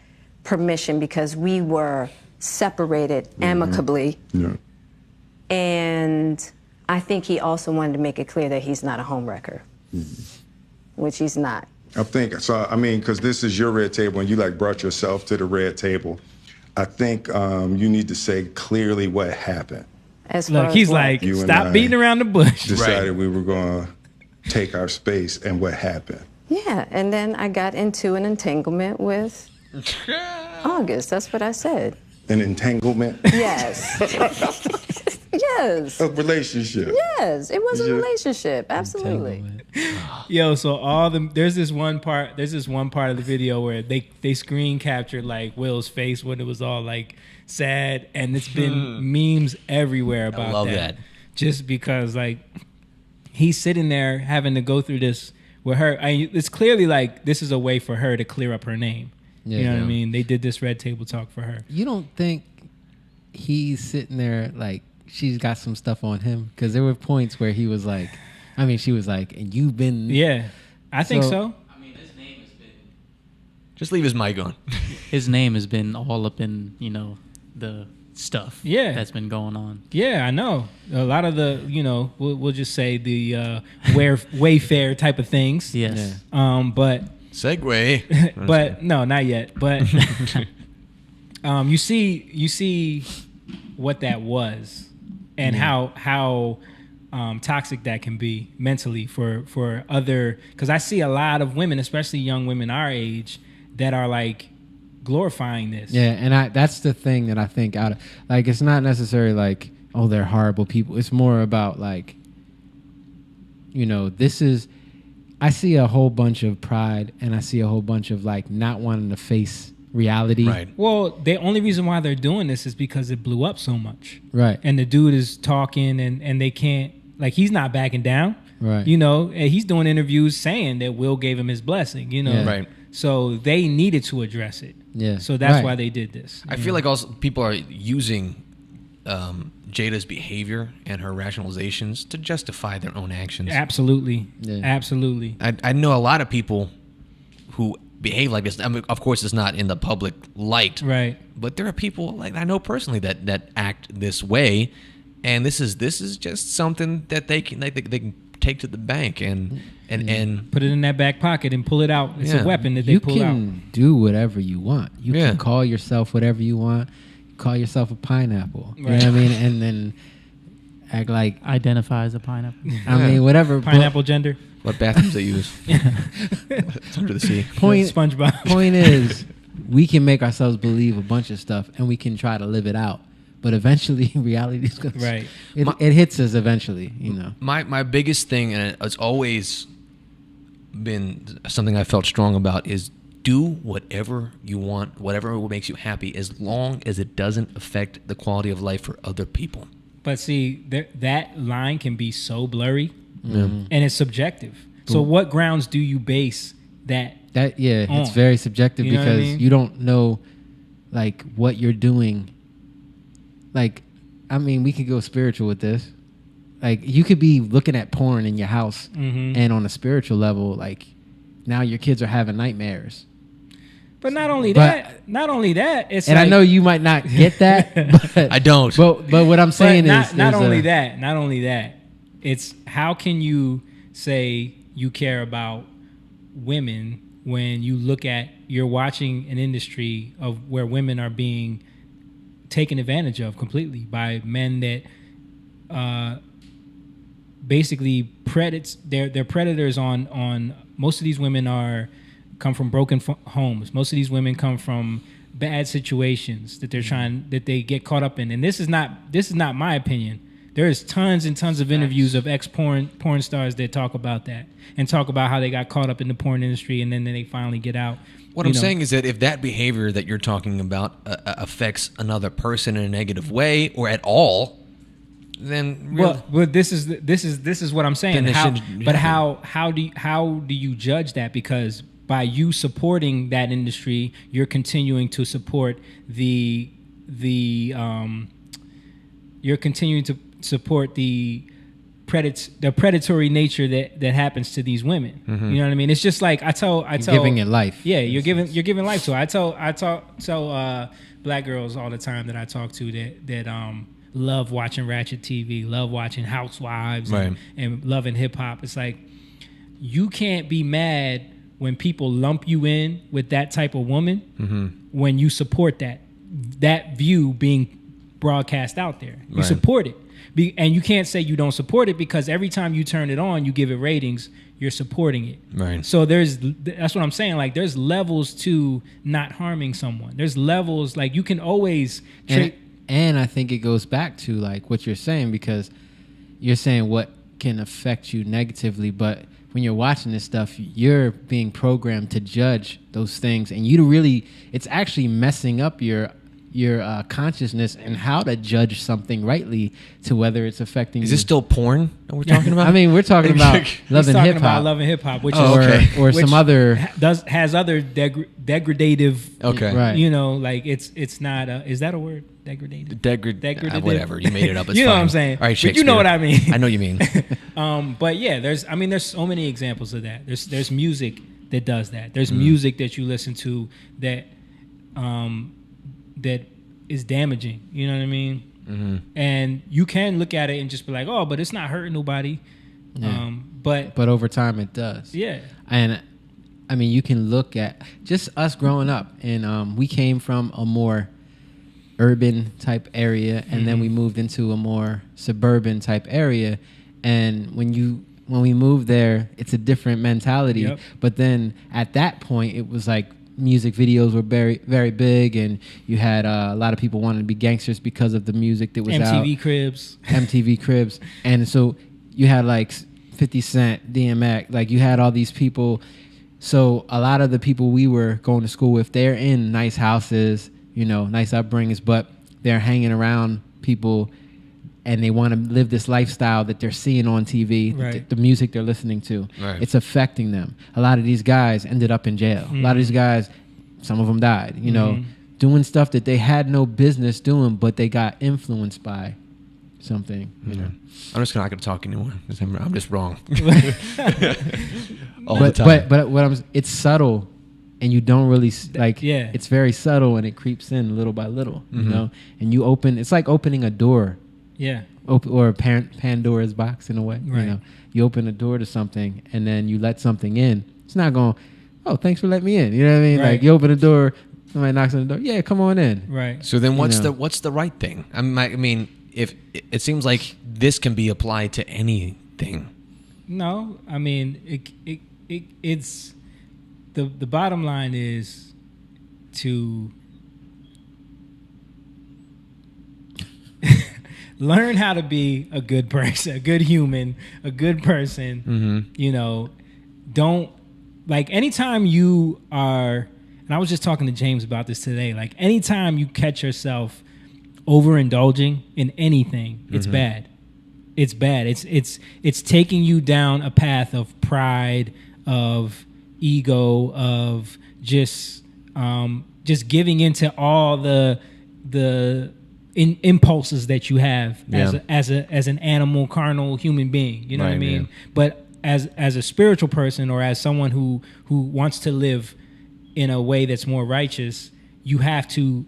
permission because we were separated amicably. Yeah. And I think he also wanted to make it clear that he's not a homewrecker, which he's not. I think so. I mean, because this is your red table, and you like brought yourself to the red table. I think you need to say clearly what happened. As far Look, as he's what? like, You and stop I beating around the bush. Decided we were going to take our space, and what happened? Yeah, and then I got into an entanglement with August. That's what I said. An entanglement, Yes. Yes. a relationship. Yes. It was a Yeah. relationship. Absolutely. Yo, so there's this one part of the video where they screen captured like Will's face when it was all like sad, and it's been memes everywhere about love that. Just because like he's sitting there having to go through this with her. It's clearly like this is a way for her to clear up her name. Yeah, you know what yeah. I mean? They did this red table talk for her. You don't think he's sitting there like she's got some stuff on him? Because there were points where he was like, I mean, she was like, and you've been. Yeah, I think So- so. I mean, his name has been Just leave his mic on. his name has been all up in the stuff. Yeah. that's been going on. Yeah, I know. A lot of the, we'll just say the Wayfair type of things. Yes. But Segue. but no, not yet. But you see what that was and how toxic that can be mentally for other, because I see a lot of women, especially young women our age, that are like glorifying this. Yeah, and that's the thing that I think like it's not necessarily like, oh, they're horrible people. It's more about like, this is, I see a whole bunch of pride and I see a whole bunch of like not wanting to face reality. Right. Well, the only reason why they're doing this is because it blew up so much. Right. And the dude is talking and they can't, like, he's not backing down. Right. And he's doing interviews saying that Will gave him his blessing, Yeah. Right. So they needed to address it. Yeah. So that's Right. why they did this. I feel like also people are using Jada's behavior and her rationalizations to justify their own actions. Absolutely. Yeah. Absolutely. I know a lot of people who behave like this. I mean, of course, it's not in the public light, Right. but there are people like I know personally that act this way, and this is just something that they can take to the bank and Put it in that back pocket and pull it out. It's Yeah. a weapon that they You pull out. can do whatever you want. You Yeah. can call yourself whatever you want. Call yourself a pineapple. You know Right. what I mean? And then act like, Identify as a pineapple. I mean, whatever. Pineapple gender. what bathrooms they use. It's under the sea. Point, SpongeBob. point is, we can make ourselves believe a bunch of stuff and we can try to live it out. But eventually, reality is going to... Right. It hits us eventually, My biggest thing, and it's always been something I felt strong about, is do whatever you want, whatever makes you happy, as long as it doesn't affect the quality of life for other people. But see, that line can be so blurry and it's subjective. So what grounds do you base that? It's very subjective You know what I because mean? you don't know, like, what you're doing. Like, I mean, we could go spiritual with this. Like, you could be looking at porn in your house, and on a spiritual level, like, now your kids are having nightmares. But not only But- that, it's And like, I know you might not get that, but I don't. But what I'm saying is, not there's only a- not only that, it's how can you say you care about women when you look at, you're watching an industry of where women are being taken advantage of completely by men that basically they're predators on most of these women come from broken homes. Most of these women come from bad situations that they get caught up in. And this is not my opinion. There's tons and tons of interviews of porn stars that talk about that and talk about how they got caught up in the porn industry and then they finally get out. What I'm saying is that if that behavior that you're talking about affects another person in a negative way or at all, then well, this is what I'm saying. Then it How, shouldn't but happen. how do you judge that? Because by you supporting that industry, you're continuing to support you're continuing to support the predatory nature that happens to these women. Mm-hmm. You know what I mean? It's just like I tell giving it life. Yeah, you're giving life to it. I tell black girls all the time that I talk to that love watching Ratchet TV, love watching Housewives, right. and loving hip hop. It's like you can't be mad when people lump you in with that type of woman Mm-hmm. when you support that view being broadcast out there. You Right. support it. And you can't say you don't support it because every time you turn it on, you give it ratings, you're supporting it. Right. So that's what I'm saying. Like there's levels to not harming someone. There's levels, like you can always and I think it goes back to like what you're saying, because you're saying what can affect you negatively, but when you're watching this stuff, you're being programmed to judge those things, and it's actually messing up your consciousness and how to judge something rightly to whether it's affecting Is you. this still porn that we're talking about? I mean, we're talking about Love and Hip Hop, Love and Hip Hop, which or some other has other degradative. Okay. Right. You know, like it's not. Is that a word? Degradative. Degradative. Whatever. You made it up. It's You know fine. what I'm saying? All right, But you know what I mean. I know what you mean. But yeah, there's so many examples of that. There's music that does that. There's music that you listen to that is damaging. You know what I mean? Mm-hmm. And you can look at it and just be like, oh, but it's not hurting nobody. Yeah. But over time it does. Yeah. And I mean, you can look at just us growing up, and we came from a more urban type area, and then we moved into a more suburban type area. And when we moved there, it's a different mentality. Yep. But then at that point, it was like music videos were very, very big, and you had a lot of people wanting to be gangsters because of the music that was MTV out. Cribs. Cribs. And so you had like 50 Cent, DMX, like you had all these people. So a lot of the people we were going to school with, they're in nice houses, nice upbringings, but they're hanging around people and they want to live this lifestyle that they're seeing on TV, Right. the music they're listening to. Right. It's affecting them. A lot of these guys ended up in jail. A lot of these guys, some of them died, doing stuff that they had no business doing, but they got influenced by something. I'm just not going to talk anymore. I'm just wrong. But it's subtle, and you don't really like. Yeah. It's very subtle, and it creeps in little by little. And it's like opening a door. Yeah. Or Pandora's box in a way. Right. You open a door to something, and then you let something in. It's not going, oh, thanks for letting me in. You know what I mean? Right. Like you open a door, somebody knocks on the door. Yeah, come on in. Right. So then what's the right thing? I mean, if it seems like this can be applied to anything. No, I mean it's the bottom line is to learn how to be a good person, a good human, a good person. Mm-hmm. Don't like anytime you are, and I was just talking to James about this today, like anytime you catch yourself overindulging in anything, it's bad. It's bad. It's taking you down a path of pride, of ego, of just giving into all the impulses that you have as an animal, carnal human being. You know what I mean? Yeah. But as a spiritual person, or as someone who wants to live in a way that's more righteous, you have to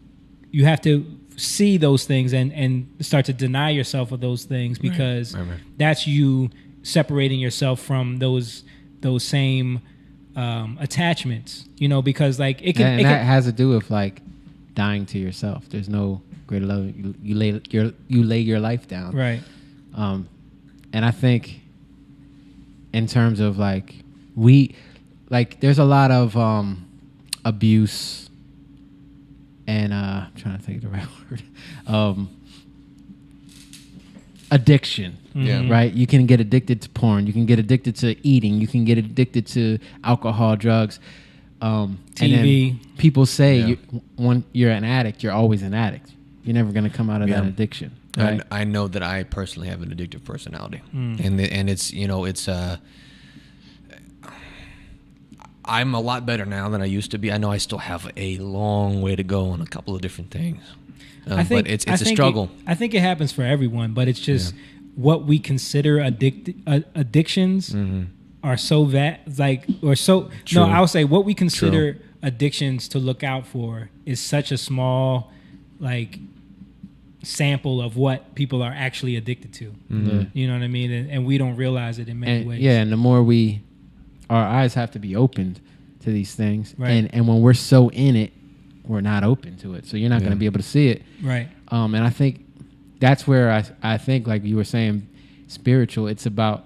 see those things and start to deny yourself of those things, because that's you separating yourself from those same attachments, because like it can, that has to do with like dying to yourself. There's no greater love. You lay your life down. Right. And I think in terms of like there's a lot of abuse. And I'm trying to think of the right word. Addiction. Yeah. Right? You can get addicted to porn. You can get addicted to eating. You can get addicted to alcohol, drugs. TV. And then people say when you're an addict, you're always an addict. You're never going to come out of that addiction. Right? I know that I personally have an addictive personality. And it's, I'm a lot better now than I used to be. I know I still have a long way to go on a couple of different things. But it's a struggle. I think it happens for everyone, but it's just what we consider addictions are so True. no, I would say what we consider addictions to look out for is such a small like sample of what people are actually addicted to. You know what I mean? And we don't realize it in many ways. Yeah, and the more our eyes have to be opened to these things, Right. and when we're so in it, we're not open to it. So you're not going to be able to see it. Right. And I think that's where I think, like you were saying, spiritual. It's about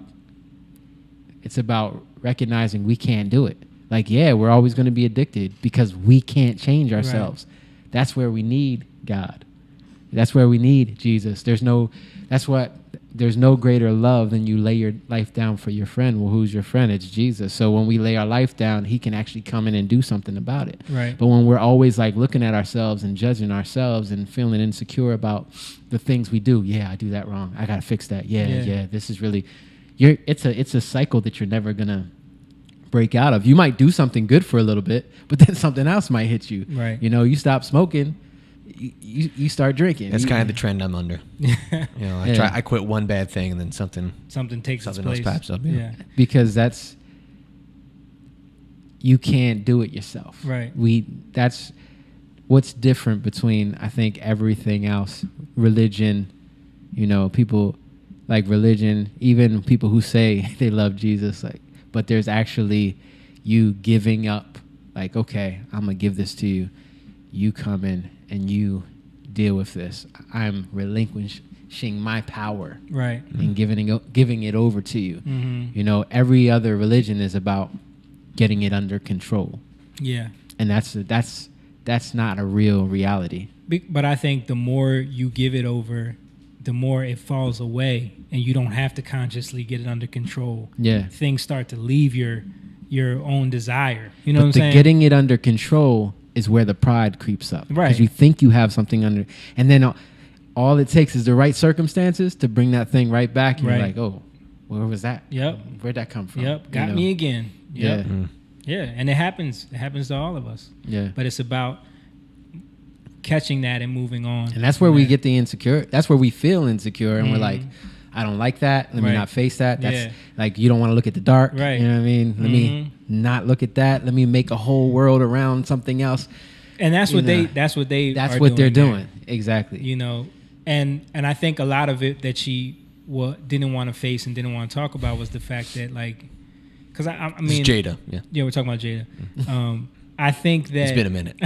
recognizing we can't do it. Like, yeah, we're always going to be addicted because we can't change ourselves. Right. That's where we need God. That's where we need Jesus. There's no greater love than you lay your life down for your friend. Well, who's your friend? It's Jesus. So when we lay our life down, he can actually come in and do something about it. Right. But when we're always like looking at ourselves and judging ourselves and feeling insecure about the things we do, yeah, I do that wrong. I got to fix that. Yeah. This is really, it's a cycle that you're never going to break out of. You might do something good for a little bit, but then something else might hit you. Right. You know, you stop smoking, you start drinking. That's kind of the trend I'm under. I quit one bad thing and then something takes its else place. pops up. Yeah. Because you can't do it yourself. Right. That's what's different between, I think, everything else. Religion, people like religion, even people who say they love Jesus, but there's actually you giving up, like, okay, I'm going to give this to you. You come in and you deal with this. I'm relinquishing my power, right, and giving it over to you. Mm-hmm. Every other religion is about getting it under control. Yeah, and that's not a real reality. But I think the more you give it over, the more it falls away, and you don't have to consciously get it under control. Yeah, things start to leave your own desire. You know what I'm saying? Getting it under control is where the pride creeps up. Right. Because you think you have something under, and then all it takes is the right circumstances to bring that thing right back. And you're like, oh, where was that? Yep. Where'd that come from? Yep. Got me again. Yep. Yeah. Yeah. And it happens. It happens to all of us. Yeah. But it's about catching that and moving on. And that's where we get the insecure. That's where we feel insecure, and we're like, I don't like that. Let me not face that. That's like, you don't want to look at the dark. Right. You know what I mean? Let me not look at that. Let me make a whole world around something else. And that's what they're doing. Exactly. And I think a lot of it that she didn't want to face and didn't want to talk about was the fact that, like, because I mean, it's Jada. Yeah, we're talking about Jada. I think that it's been a minute.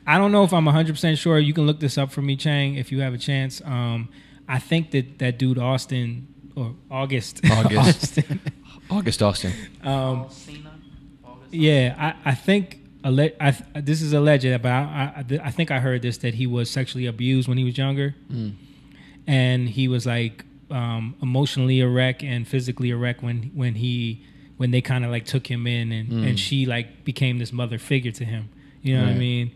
I don't know if I'm 100% sure. You can look this up for me, Chang, if you have a chance. I think that dude Austin or August Austin. August Austin. Yeah, I think this is alleged, but I think I heard this, that he was sexually abused when he was younger, and he was like emotionally erect and physically erect when they kind of like took him in, and she like became this mother figure to him. You know what I mean?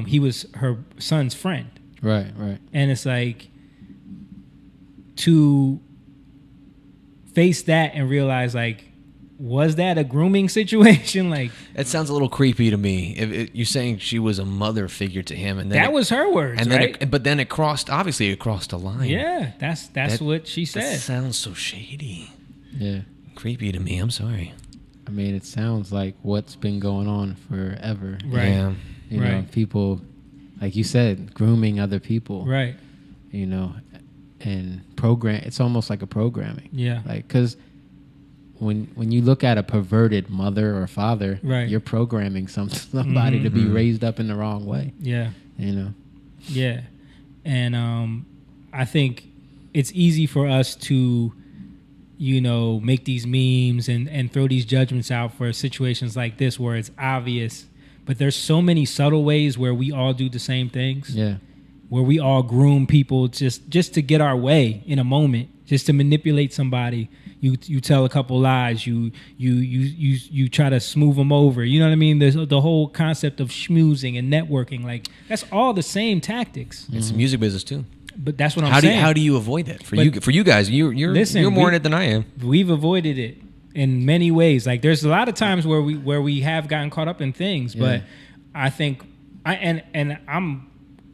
He was her son's friend. Right. And it's like, to face that and realize, like, was that a grooming situation? Like, that sounds a little creepy to me. You're saying she was a mother figure to him, and then that was her words, and right? But then it crossed a line. Yeah, that's what she said. That sounds so shady. Yeah, creepy to me. I'm sorry. I mean, it sounds like what's been going on forever. Right. Yeah. You know, people, like you said, grooming other people. Right. And it's almost like a programming. Yeah. Like, because when you look at a perverted mother or father, you're programming somebody to be raised up in the wrong way. Yeah. Yeah. And I think it's easy for us to, make these memes and throw these judgments out for situations like this where it's obvious, but there's so many subtle ways where we all do the same things. Yeah. Where we all groom people just to get our way in a moment, just to manipulate somebody. You tell a couple lies. You try to smooth them over. You know what I mean? There's the whole concept of schmoozing and networking. Like, that's all the same tactics. It's the music business too. But that's what I'm saying. How do you avoid that? For you guys, you're more in it than I am. We've avoided it in many ways. Like, there's a lot of times where we have gotten caught up in things, but I think I'm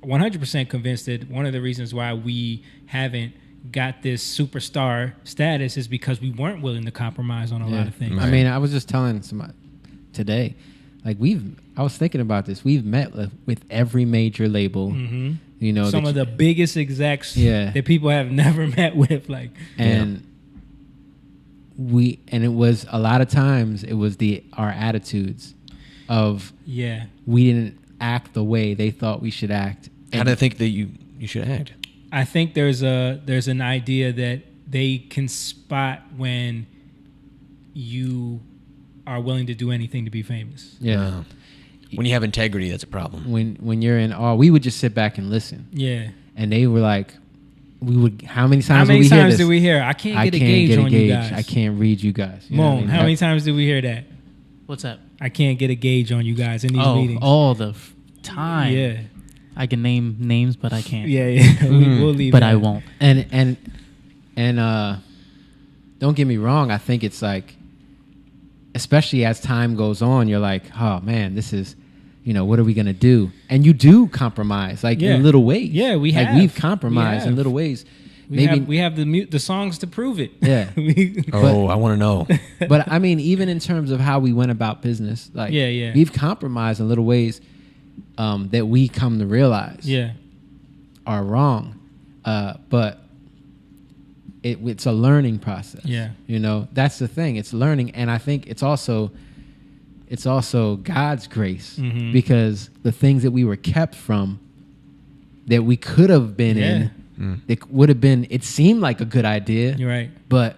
100% convinced that one of the reasons why we haven't got this superstar status is because we weren't willing to compromise on a lot of things. I mean, I was just telling somebody today, like I was thinking about this. We've met with every major label. Mm-hmm. You know, some of the biggest execs that people have never met with, like, and it was a lot of times it was our attitudes of we didn't act the way they thought we should act. How do they think that you should act? I think there's an idea that they can spot when you are willing to do anything to be famous. Yeah. When you have integrity, that's a problem. When you're in awe, we would just sit back and listen. Yeah. And they were like, how many times did we hear this? Did we hear? I can't get a gauge on you guys. I can't read you guys. You Moan, how many times did we hear that? What's that? I can't get a gauge on you guys in these meetings. All the time. Yeah. I can name names, but I can't. Yeah. We'll leave but that. I won't. And don't get me wrong. I think it's like, especially as time goes on, you're like, oh man, this is, what are we gonna do? And you do compromise, like in little ways. Yeah, we've compromised in little ways. We have the songs to prove it. Yeah. I want to know. But I mean, even in terms of how we went about business, like we've compromised in little ways that we come to realize are wrong. But it's a learning process. Yeah. That's the thing. It's learning, and I think it's also God's grace because the things that we were kept from that we could have been in, it would have been. It seemed like a good idea. You're right. But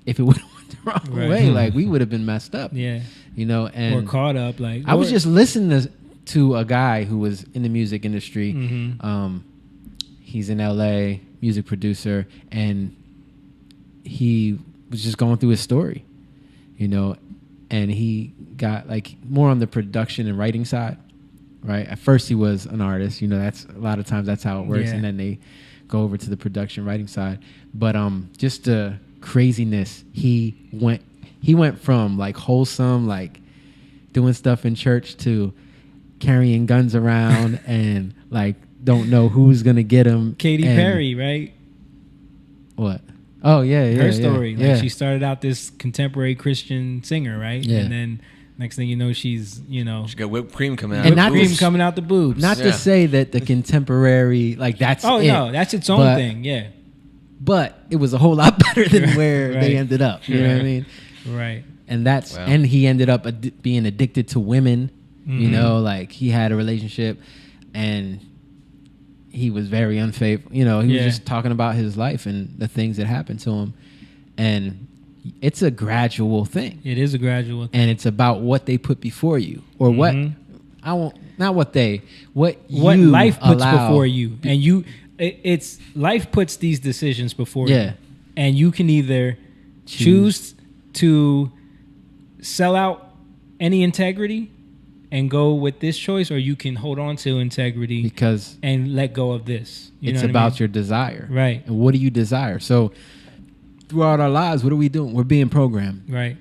if it would have went the wrong way, like we would have been messed up. Yeah. And or caught up. Like I was just listening to a guy who was in the music industry. He's in LA, music producer, and he was just going through his story, and he got like more on the production and writing side, right? At first he was an artist, that's a lot of times that's how it works. And then they go over to the production writing side. But just the craziness, he went from like wholesome, like doing stuff in church to carrying guns around and like don't know who's gonna get him. Katy Perry, right? What? Oh yeah, her story. Yeah. Like she started out this contemporary Christian singer, right? Yeah. And then next thing you know, she's She got whipped cream coming out. And whipped cream coming out the boobs. Not to say that the contemporary, like that's no, that's its own thing. Yeah. But it was a whole lot better than where they ended up. You know what I mean? Right. And and he ended up being addicted to women. Like he had a relationship and he was very unfaithful. He was just talking about his life and the things that happened to him. And it's a gradual thing. It is a gradual thing. And it's about what they put before you or what what life puts before you. And it's life puts these decisions before you. And you can either choose to sell out any integrity and go with this choice, or you can hold on to integrity and let go of this. It's about your desire. Right. And what do you desire? So throughout our lives, what are we doing? We're being programmed. Right.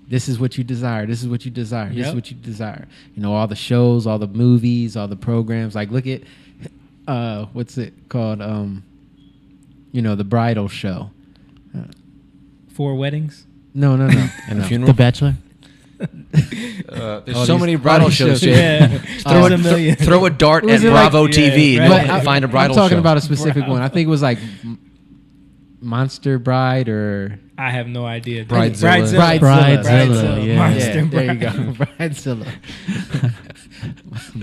This is what you desire. This is what you desire. This is what you desire. All the shows, all the movies, all the programs. Like look at what's it called? The bridal show. 4 weddings? No. Funeral? The Bachelor? There's so many bridal shows. Throw a dart at Bravo TV and find a bridal show. I'm talking about a specific one. I think it was like Monster Bride or... I have no idea. Bridezilla. Yeah. Monster Bride. There you go. Bridezilla.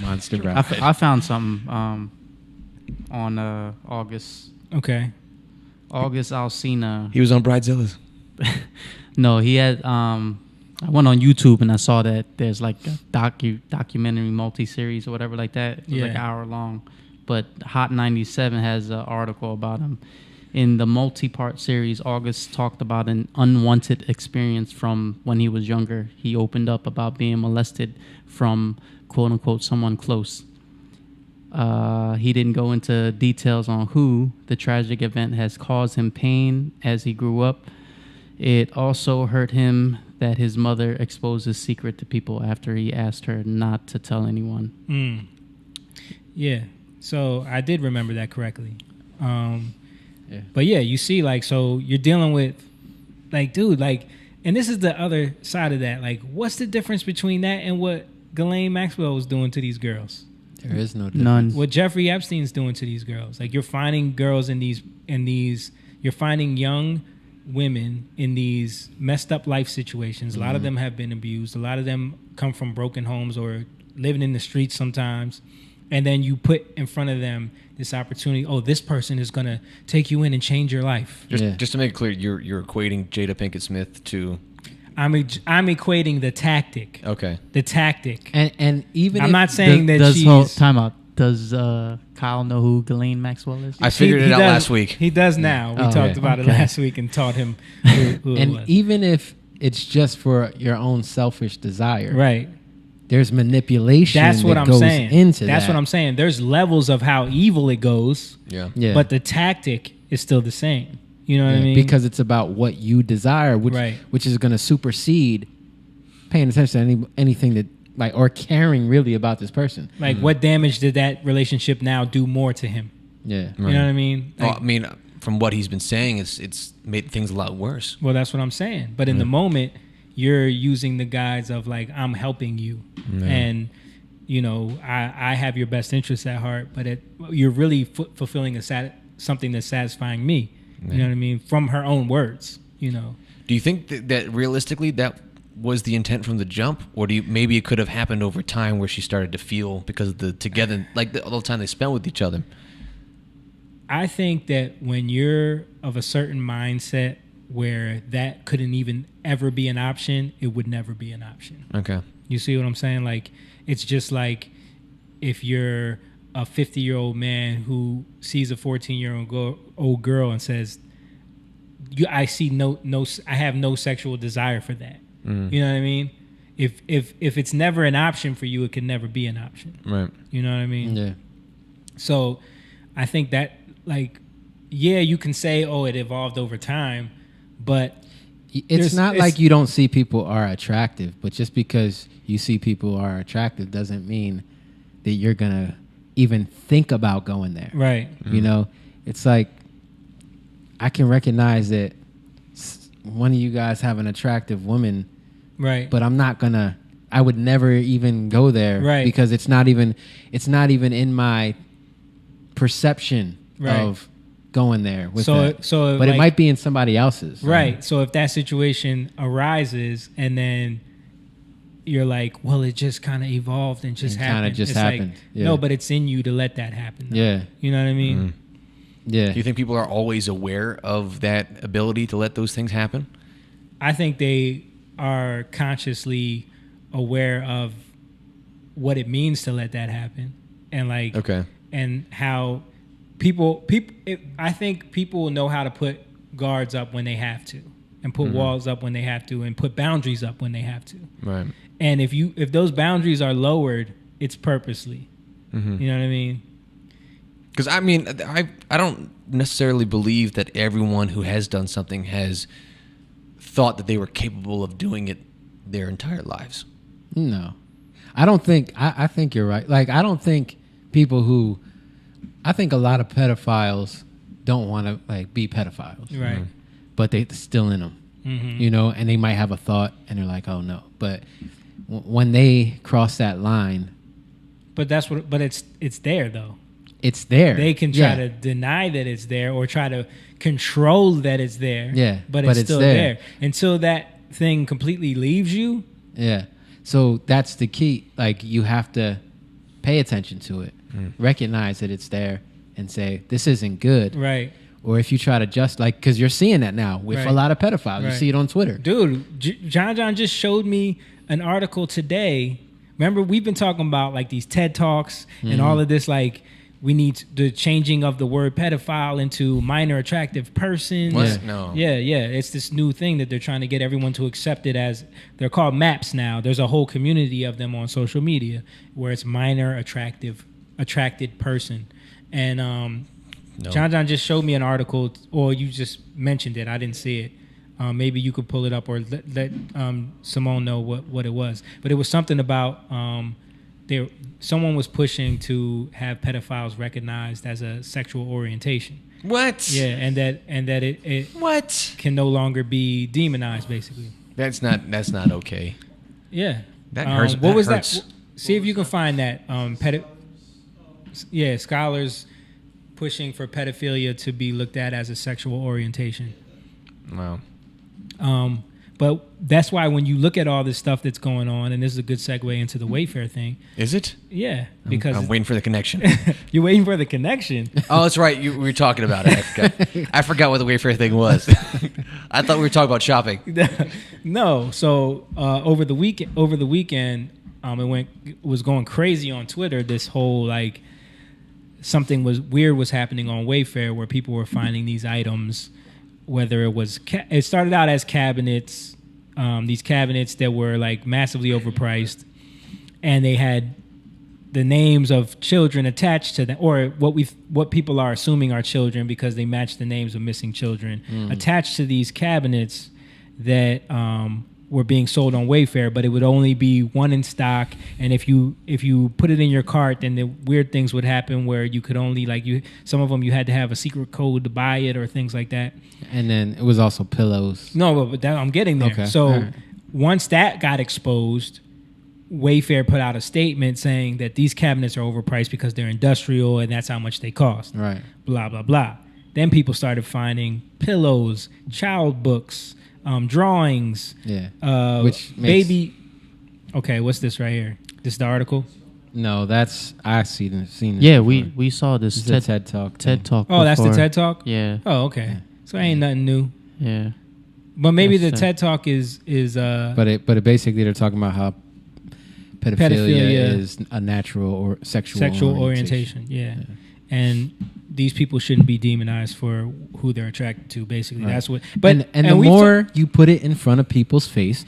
Monster Bride. I found something on August. Okay. August Alsina. He was on Bridezilla's. No, he had... I went on YouTube and I saw that there's like a documentary multi-series or whatever like that. It was like an hour long. But Hot 97 has an article about him. In the multi-part series, August talked about an unwanted experience from when he was younger. He opened up about being molested from, quote-unquote, someone close. He didn't go into details on who. The tragic event has caused him pain as he grew up. It also hurt him that his mother exposed his secret to people after he asked her not to tell anyone. Yeah. So I did remember that correctly. Yeah. But yeah, you see, like, so you're dealing with, like, dude, like, and this is the other side of that. Like, what's the difference between that and what Ghislaine Maxwell was doing to these girls? There is no difference. None. What Jeffrey Epstein's doing to these girls? Like, you're finding girls in these, you're finding young women in these messed up life situations. A lot of them have been abused. A lot of them come from broken homes or living in the streets sometimes. And then you put in front of them this opportunity. Oh, this person is going to take you in and change your life. Just to make it clear, you're equating Jada Pinkett Smith to. I'm equating the tactic. Okay. The tactic. And even I'm not saying that does she's. time out. Does Kyle know who Ghislaine Maxwell is? I figured it out does, last week. He does now. We talked about it last week and taught him who it and was. even if it's just for your own selfish desire, Right. there's manipulation. That's what that I'm goes saying. Into That's that. what I'm saying. There's levels of how evil it goes. Yeah. Yeah. But the tactic is still the same. You know what I mean? Because it's about what you desire, which is going to supersede paying attention to anything that, like, or caring really about this person. like, what damage did that relationship now do more to him? Yeah. You know what I mean? Well, Like, I mean, from what he's been saying, it's made things a lot worse. well, that's what I'm saying. But in the moment, you're using the guise of, like, I'm helping you. And, you know, I have your best interests at heart. But you're really fulfilling something that's satisfying me. You know what I mean? From her own words, you know. Do you think that realistically that was the intent from the jump, or maybe it could have happened over time where she started to feel because of the together, like all the time they spent with each other? I think that when you're of a certain mindset where that couldn't even ever be an option, it would never be an option. Okay. You see what I'm saying? Like, it's just like if you're a 50-year-old man who sees a 14-year-old girl and says, I have no sexual desire for that. You know what I mean? If it's never an option for you, it can never be an option. Right. You know what I mean? Yeah. So I think that, like, yeah, you can say, oh, it evolved over time, but It's not like you don't see people are attractive, but just because you see people are attractive doesn't mean that you're going to even think about going there. Right. You know, it's like I can recognize that one of you guys have an attractive woman, right? But I would never even go there, right? Because it's not even in my perception of going there with that. But like, it might be in somebody else's. Right. So if that situation arises and then you're like, well, it just kind of evolved and just happened. Kind of just it's happened. Like, yeah. No, but it's in you to let that happen. Though. Yeah. You know what I mean? Yeah. Do you think people are always aware of that ability to let those things happen? I think they are consciously aware of what it means to let that happen, and like, and how people. I think people know how to put guards up when they have to, and put walls up when they have to, and put boundaries up when they have to. Right. And if those boundaries are lowered, it's purposely. You know what I mean? Because I mean, I don't necessarily believe that everyone who has done something has thought that they were capable of doing it their entire lives. No, I don't think. I think you're right. Like, I don't think people who. I think a lot of pedophiles don't want to like be pedophiles, right? But they're still in them, you know, and they might have a thought and they're like, oh no, but when they cross that line, but it's there though. It's there. They can try to deny that it's there or try to control that it's there. Yeah, but it's still there until that thing completely leaves you. Yeah. So that's the key. Like, you have to pay attention to it, recognize that it's there, and say, this isn't good. Right. Or if you try to because you're seeing that now with a lot of pedophiles. You see it on Twitter. Dude, John just showed me an article today. Remember, we've been talking about like these TED Talks and all of this, like, we need the changing of the word pedophile into minor attractive person. What? No. Yeah. It's this new thing that they're trying to get everyone to accept it as. They're called MAPs now. There's a whole community of them on social media where it's minor attracted person. And John just showed me an article, or you just mentioned it. I didn't see it. Maybe you could pull it up or let Simone know what it was. But it was something about someone was pushing to have pedophiles recognized as a sexual orientation. What? Yeah, and that it What? can no longer be demonized, basically. That's not okay. Yeah. That hurts. What that was hurts. that? See if you can find that. Scholars pushing for pedophilia to be looked at as a sexual orientation. Wow. But that's why when you look at all this stuff that's going on, and this is a good segue into the Wayfair thing. Is it? Yeah, because I'm waiting for the connection. you're waiting for the connection. Oh, that's right. We were talking about it. I forgot what the Wayfair thing was. I thought we were talking about shopping. No. So over the weekend, it was going crazy on Twitter. This whole like something was happening on Wayfair where people were finding these items. Whether it was, it started out as cabinets, these cabinets that were like massively overpriced, and they had the names of children attached to them, or what people are assuming are children because they match the names of missing children attached to these cabinets that were being sold on Wayfair, but it would only be one in stock. And if you put it in your cart, then the weird things would happen where you could only some of them you had to have a secret code to buy it or things like that. And then it was also pillows. No, but I'm getting there. Okay. So All right. Once that got exposed, Wayfair put out a statement saying that these cabinets are overpriced because they're industrial and that's how much they cost. Right. Blah, blah, blah. Then people started finding pillows, child books, drawings. Yeah. Which makes, baby. Okay, what's this right here? This is the article? No, I've seen this. Yeah, before. we saw this It's a TED Talk. TED Talk. Oh, that's the before. TED Talk? Yeah. Oh, okay. So ain't nothing new. Yeah. But maybe That's the TED Talk is But it basically they're talking about how pedophilia is a natural or sexual orientation. Yeah. And these people shouldn't be demonized for who they're attracted to. Basically, Right. that's what. But and the more you put it in front of people's face,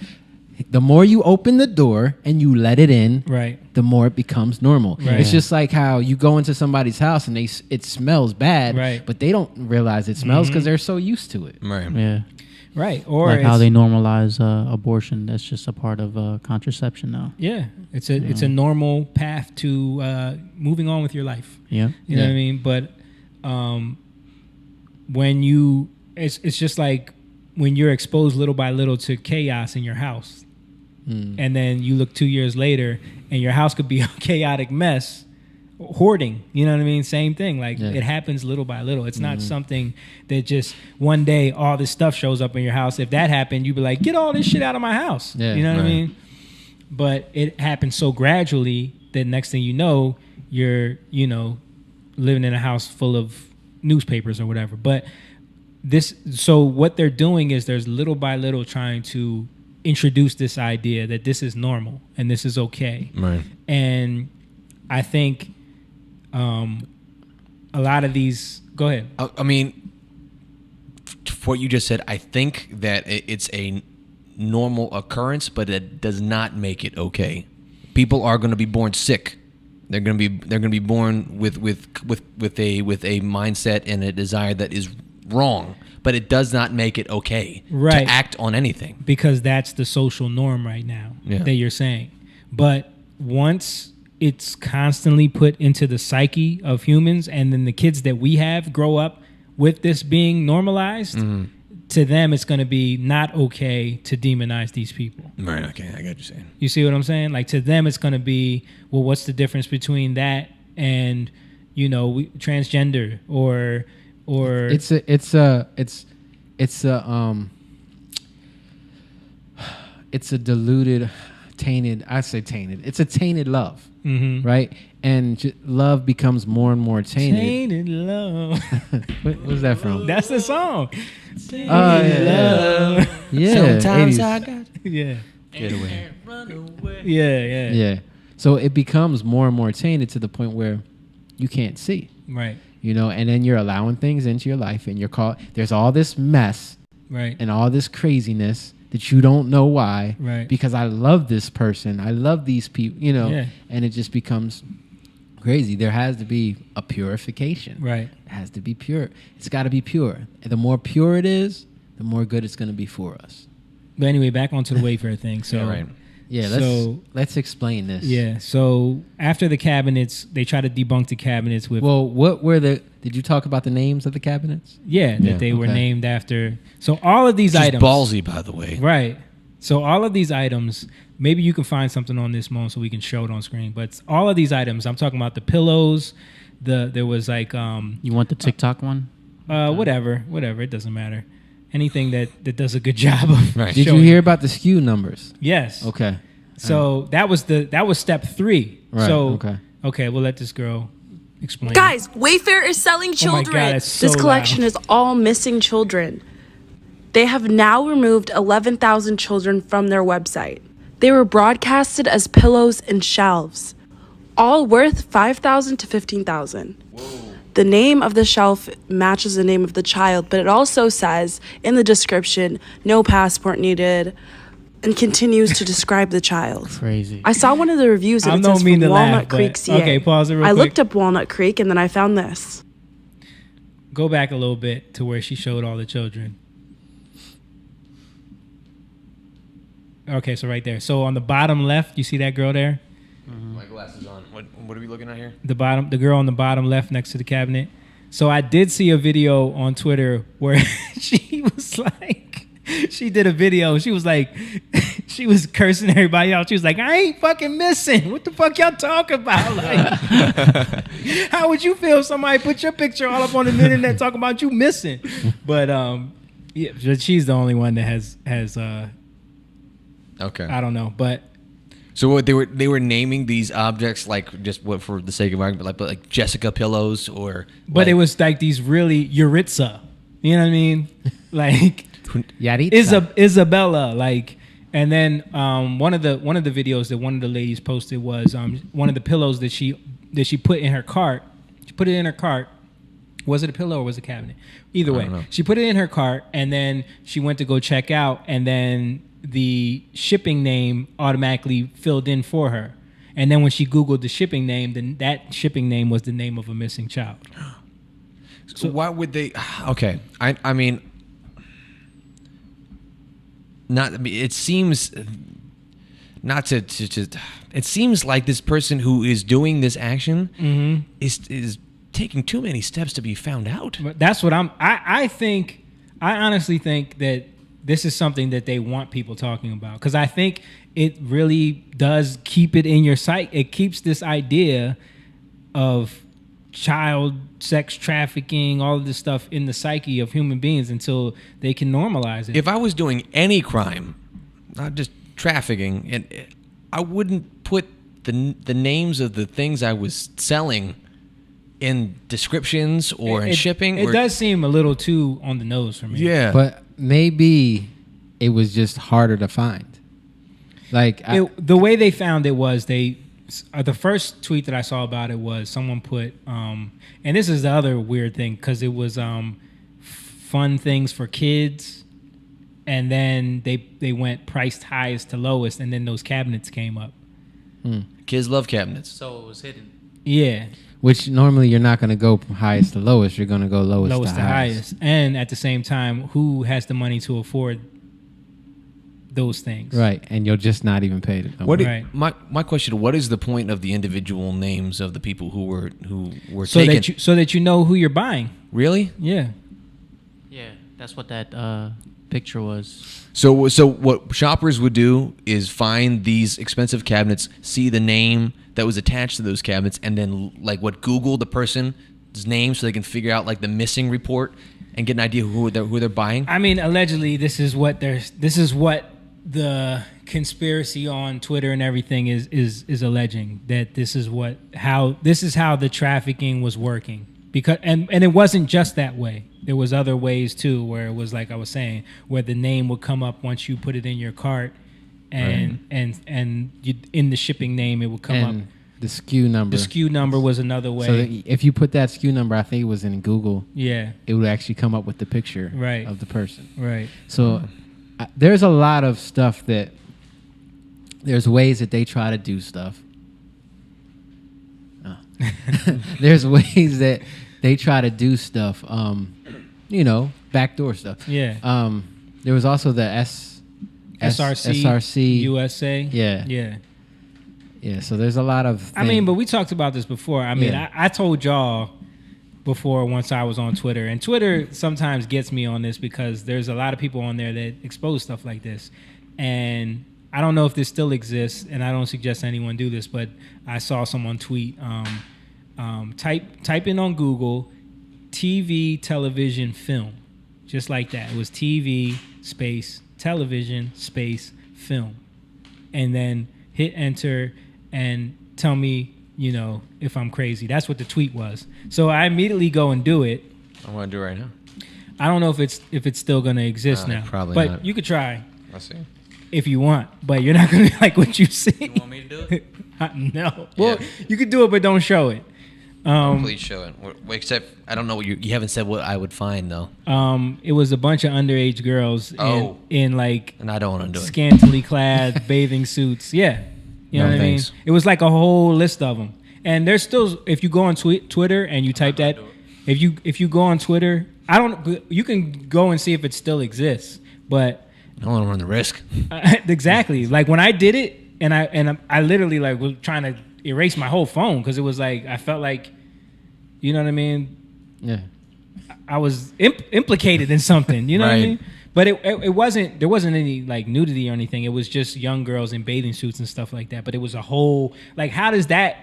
the more you open the door and you let it in, right, the more it becomes normal. Right. It's just like how you go into somebody's house and it smells bad, right, but they don't realize it smells because they're so used to it. Right. Yeah. Right. Or like how they normalize abortion. That's just a part of contraception now. Yeah. It's a normal path to moving on with your life. Yeah. You know what I mean? But when it's just like when you're exposed little by little to chaos in your house, and then you look 2 years later and your house could be a chaotic mess, hoarding, you know what I mean? Same thing. Like it happens little by little. It's not something that just one day all this stuff shows up in your house. If that happened, you'd be like, get all this shit out of my house. Yeah, you know what I mean? But it happens so gradually that next thing you know, you're, living in a house full of newspapers or whatever. But so what they're doing is there's little by little trying to introduce this idea that this is normal and this is okay. Right. And I think a lot of these. Go ahead. I mean, for what you just said, I think that it's a normal occurrence, but it does not make it okay. People are going to be born sick. They're going to be born with a mindset and a desire that is wrong, but it does not make it okay to act on anything, because that's the social norm right now that you're saying. But once it's constantly put into the psyche of humans, and then the kids that we have grow up with this being normalized, to them it's going to be not okay to demonize these people. Right. Okay, I got what you're saying. You see what I'm saying? Like, to them it's going to be, well, what's the difference between that and transgender or it's a diluted, tainted. I say tainted. It's a tainted love, right? And love becomes more and more tainted. Tainted love. What was that from? That's the song. Tainted love. Yeah. Sometimes 80s. I got Get away. Yeah. So it becomes more and more tainted to the point where you can't see. Right. And then you're allowing things into your life, and there's all this mess, right, and all this craziness that you don't know why, right? Because I love this person, I love these people, and it just becomes crazy. There has to be a purification, right? It has to be pure. It's got to be pure. And the more pure it is, the more good it's going to be for us. But anyway, back onto the Wayfair thing. So, Yeah, let's explain this. Yeah. So after the cabinets, they try to debunk the cabinets with. Well, what were did you talk about the names of the cabinets? Yeah, that they were named after. So all of these items. Ballsy, by the way. Right. So all of these items, maybe you can find something on this moment so we can show it on screen. But all of these items, I'm talking about the pillows. There was like. You want the TikTok one? Whatever. It doesn't matter. Anything that does a good job of. Right. Did you hear about the SKU numbers? Yes. Okay. So that was step 3. Right. So okay, we'll let this girl explain. Guys, Wayfair is selling children. Oh my God, that's so this collection loud. is all missing children. They have now removed 11,000 children from their website. They were broadcasted as pillows and shelves, all worth $5,000 to $15,000. The name of the shelf matches the name of the child, but it also says in the description, no passport needed, and continues to describe the child. Crazy. I saw one of the reviews and I it don't says mean from to Walnut laugh, but- Creek, CA. okay, pause it real I quick. looked up Walnut Creek and then I found this. Go back a little bit to where she showed all the children. Okay, so right there. So on the bottom left, you see that girl there? My glasses on. What are we looking at here? The girl on the bottom left next to the cabinet. So I did see a video on Twitter where she was like, she did a video. She was like, she was cursing everybody out. She was like, I ain't fucking missing. What the fuck y'all talking about? Like, how would you feel if somebody put your picture all up on the internet talking about you missing? But yeah, but she's the only one that has Okay. I don't know, but. So what they were naming these objects like just what for the sake of argument, like Jessica pillows or. But it was like these really Yuritsa, you know what I mean? Like Isabella, like, and then one of the videos that one of the ladies posted was one of the pillows that she put in her cart. She put it in her cart. Was it a pillow or was it a cabinet? Either way, she put it in her cart and then she went to go check out and then the shipping name automatically filled in for her. And then when she Googled the shipping name, then that shipping name was the name of a missing child. So why would they? Okay, I mean, not. I mean, it seems not to. It seems like this person who is doing this action is taking too many steps to be found out. But that's what I honestly think that this is something that they want people talking about because I think it really does keep it in your sight. It keeps this idea of child sex trafficking, all of this stuff in the psyche of human beings until they can normalize it. If I was doing any crime, not just trafficking, I wouldn't put the names of the things I was selling in descriptions or in shipping. It does seem a little too on the nose for me. Yeah. But maybe it was just harder to find. Like the way they found it was the first tweet that I saw about it was someone put, and this is the other weird thing because it was fun things for kids, and then they went priced highest to lowest, and then those cabinets came up. Kids love cabinets. So it was hidden. Yeah. Which normally you're not going to go from highest to lowest. You're going to go lowest to highest. And at the same time, who has the money to afford those things? Right. And you'll just not even pay it. Right. My question: what is the point of the individual names of the people who were so taken? so that you know who you're buying? Really? Yeah. Yeah, that's what that picture was. So what shoppers would do is find these expensive cabinets, see the name that was attached to those cabinets, and then Google the person's name so they can figure out like the missing report and get an idea who they're buying. I mean, allegedly, this is what the conspiracy on Twitter and everything is alleging, that this is how the trafficking was working. Because and it wasn't just that way. There was other ways too, where it was like I was saying, where the name would come up once you put it in your cart, and you, in the shipping name it would come up. The SKU number. The SKU number was another way. So if you put that SKU number, I think it was in Google. Yeah. It would actually come up with the picture right. of the person. Right. So there's a lot of stuff there's ways that they try to do stuff. There's ways that they try to do stuff, backdoor stuff. Yeah. There was also the SRC USA. Yeah. Yeah. Yeah, so there's a lot of I mean, but we talked about this before. I mean, I told y'all before once I was on Twitter, and Twitter sometimes gets me on this because there's a lot of people on there that expose stuff like this. And I don't know if this still exists, and I don't suggest anyone do this, but I saw someone tweet, type in on Google, TV, television, film. Just like that. It was TV, space, television, space, film. And then hit enter and tell me, you know, if I'm crazy. That's what the tweet was. So I immediately go and do it. I want to do it right now. I don't know if it's still going to exist now. Probably but not. You could try. I'll see. If you want, but you're not going to like what you see. You want me to do it? No. Well, you could do it, but don't show it. Please show it. Except I don't know what you haven't said what I would find though. It was a bunch of underage girls in like, and I don't want to do it. Scantily clad bathing suits. Yeah, you know what I mean. It was like a whole list of them. And there's still, if you go on Twitter and you type that, if you go on Twitter, you can go and see if it still exists, but I don't want to run the risk. Exactly. Like when I did it, and I literally like was trying to erase my whole phone because it was like I felt like, you know what I mean? Yeah. I was implicated in something. You know what I mean? But it wasn't. There wasn't any like nudity or anything. It was just young girls in bathing suits and stuff like that. But it was a whole like, how does that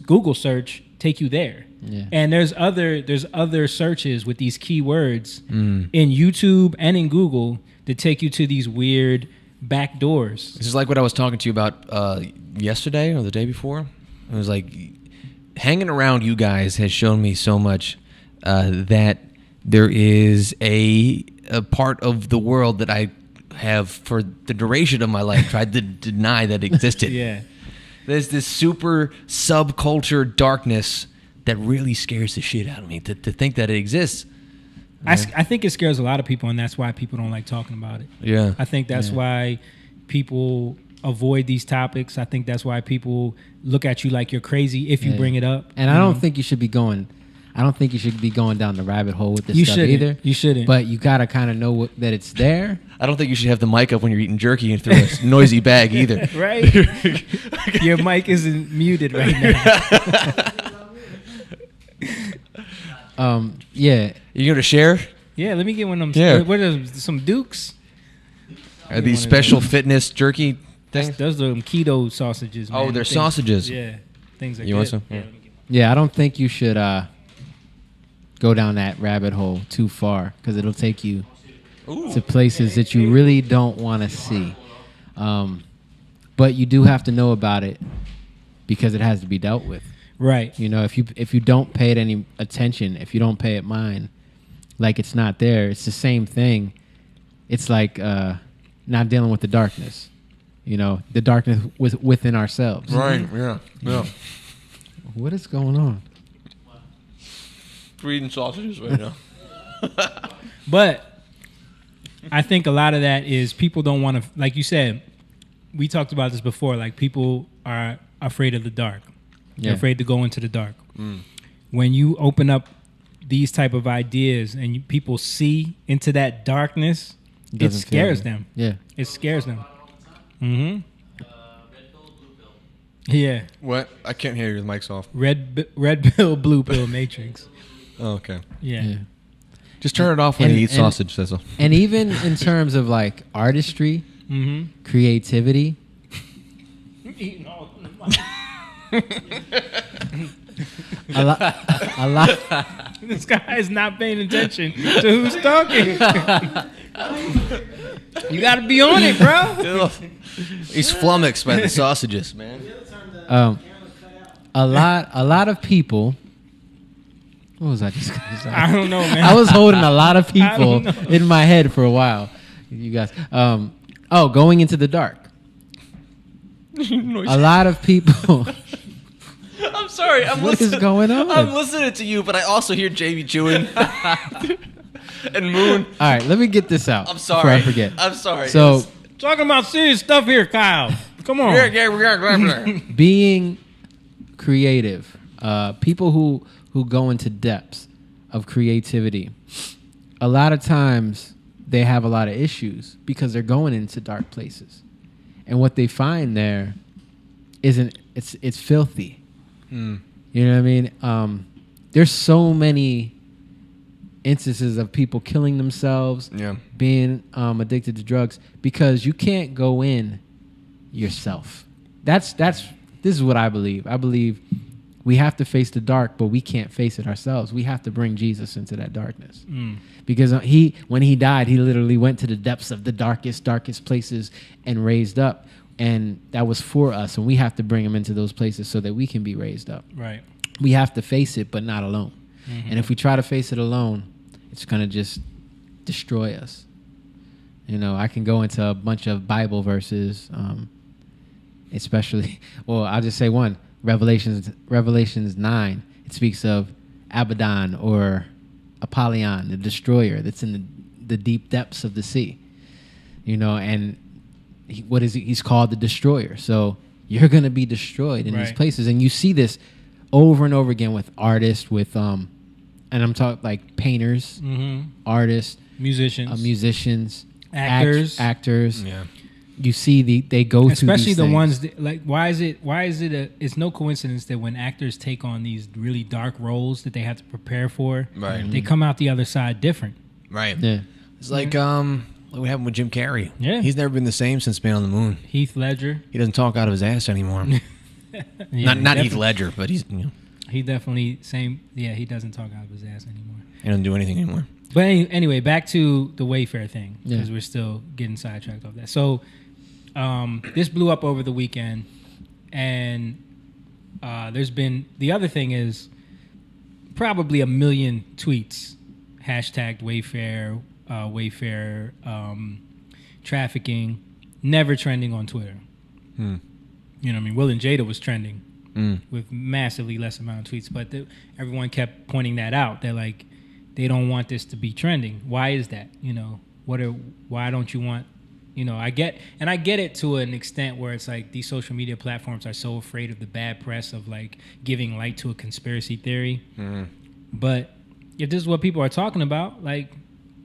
Google search take you there? Yeah. And there's other searches with these keywords in YouTube and in Google that take you to these weird back doors. This is like what I was talking to you about yesterday or the day before. It was like hanging around you guys has shown me so much that there is a part of the world that I have for the duration of my life tried to deny that existed. Yeah. There's this super subculture darkness that really scares the shit out of me to think that it exists. I think it scares a lot of people, and that's why people don't like talking about it. Yeah. I think that's why people avoid these topics. I think that's why people look at you like you're crazy if you bring it up. And I don't think you should be going down the rabbit hole with this stuff either. You shouldn't. But you got to kind of know that it's there. I don't think you should have the mic up when you're eating jerky and through a noisy bag either. Right? Your mic isn't muted right now. Yeah. You going to share? Yeah, let me get one of them. Yeah. What are some Dukes? Are these special fitness jerky things? Those are keto sausages, man. Oh, they're sausages. Yeah. Things like that. You want some? Yeah. Yeah, I don't think you should go down that rabbit hole too far because it'll take you to places that you really don't want to see. But you do have to know about it because it has to be dealt with. Right. You know, if you don't pay it any attention, if you don't pay it mind, like it's not there, it's the same thing. It's like not dealing with the darkness. You know, the darkness within ourselves. Right, yeah. What is going on? We're eating sausages right now. But I think a lot of that is people don't want to, like you said, we talked about this before, like people are afraid of the dark. They're afraid to go into the dark. When you open up these type of ideas and people see into that darkness, it scares them. Yeah. It scares them. Mm-hmm. Yeah. What? I can't hear you. The mic's off. Red pill, blue pill matrix. Oh, okay. Yeah. Just turn it off when you eat sausage. That's all. And even in terms of like artistry, creativity. Eating all a lot. This guy is not paying attention to who's talking. You got to be on it, bro. He's flummoxed by the sausages, man. A lot of people. What was I just going to say? I don't know, man. I was holding a lot of people in my head for a while. You guys. Going into the dark. A lot of people. I'm sorry. What is going on? I'm listening to you, but I also hear Jamie chewing. And Moon. All right, let me get this out. I'm sorry. Before I forget. I'm sorry. So, talking about serious stuff here, Kyle. Come on. Yeah. Being creative, people who go into depths of creativity, a lot of times they have a lot of issues because they're going into dark places, and what they find there isn't it's filthy. You know what I mean? There's so many instances of people killing themselves, being addicted to drugs because you can't go in yourself. This is what I believe. I believe we have to face the dark, but we can't face it ourselves. We have to bring Jesus into that darkness. Because when he died, he literally went to the depths of the darkest places and raised up. And that was for us. And we have to bring him into those places so that we can be raised up. Right. We have to face it, but not alone. And if we try to face it alone, it's going to just destroy us. You know, I can go into a bunch of Bible verses, especially, well, I'll just say one. Revelations 9, it speaks of Abaddon or Apollyon, the destroyer that's in the deep depths of the sea. You know, and he's called the destroyer. So you're going to be destroyed in these places. And you see this over and over again with artists, with and I'm talking like painters, artists, musicians, actors. Yeah. You see they go to especially these the things. ones that, like why is it it's no coincidence that when actors take on these really dark roles that they have to prepare for, they come out the other side different. Right. Yeah. It's like what happened with Jim Carrey. Yeah. He's never been the same since being on the moon. Heath Ledger. He doesn't talk out of his ass anymore. Not Heath Ledger, but he's he definitely he doesn't talk out of his ass anymore. He doesn't do anything anymore. But anyway, back to the Wayfair thing because we're still getting sidetracked off that. So this blew up over the weekend, and there's been the other thing is probably 1 million tweets hashtagged Wayfair, Wayfair trafficking, never trending on Twitter. You know what I mean? Will and Jada was trending with massively less amount of tweets, but everyone kept pointing that out. They're like, they don't want this to be trending. Why is that? You know, why don't you want? You know, I get it to an extent where it's like these social media platforms are so afraid of the bad press of like giving light to a conspiracy theory. But if this is what people are talking about, like,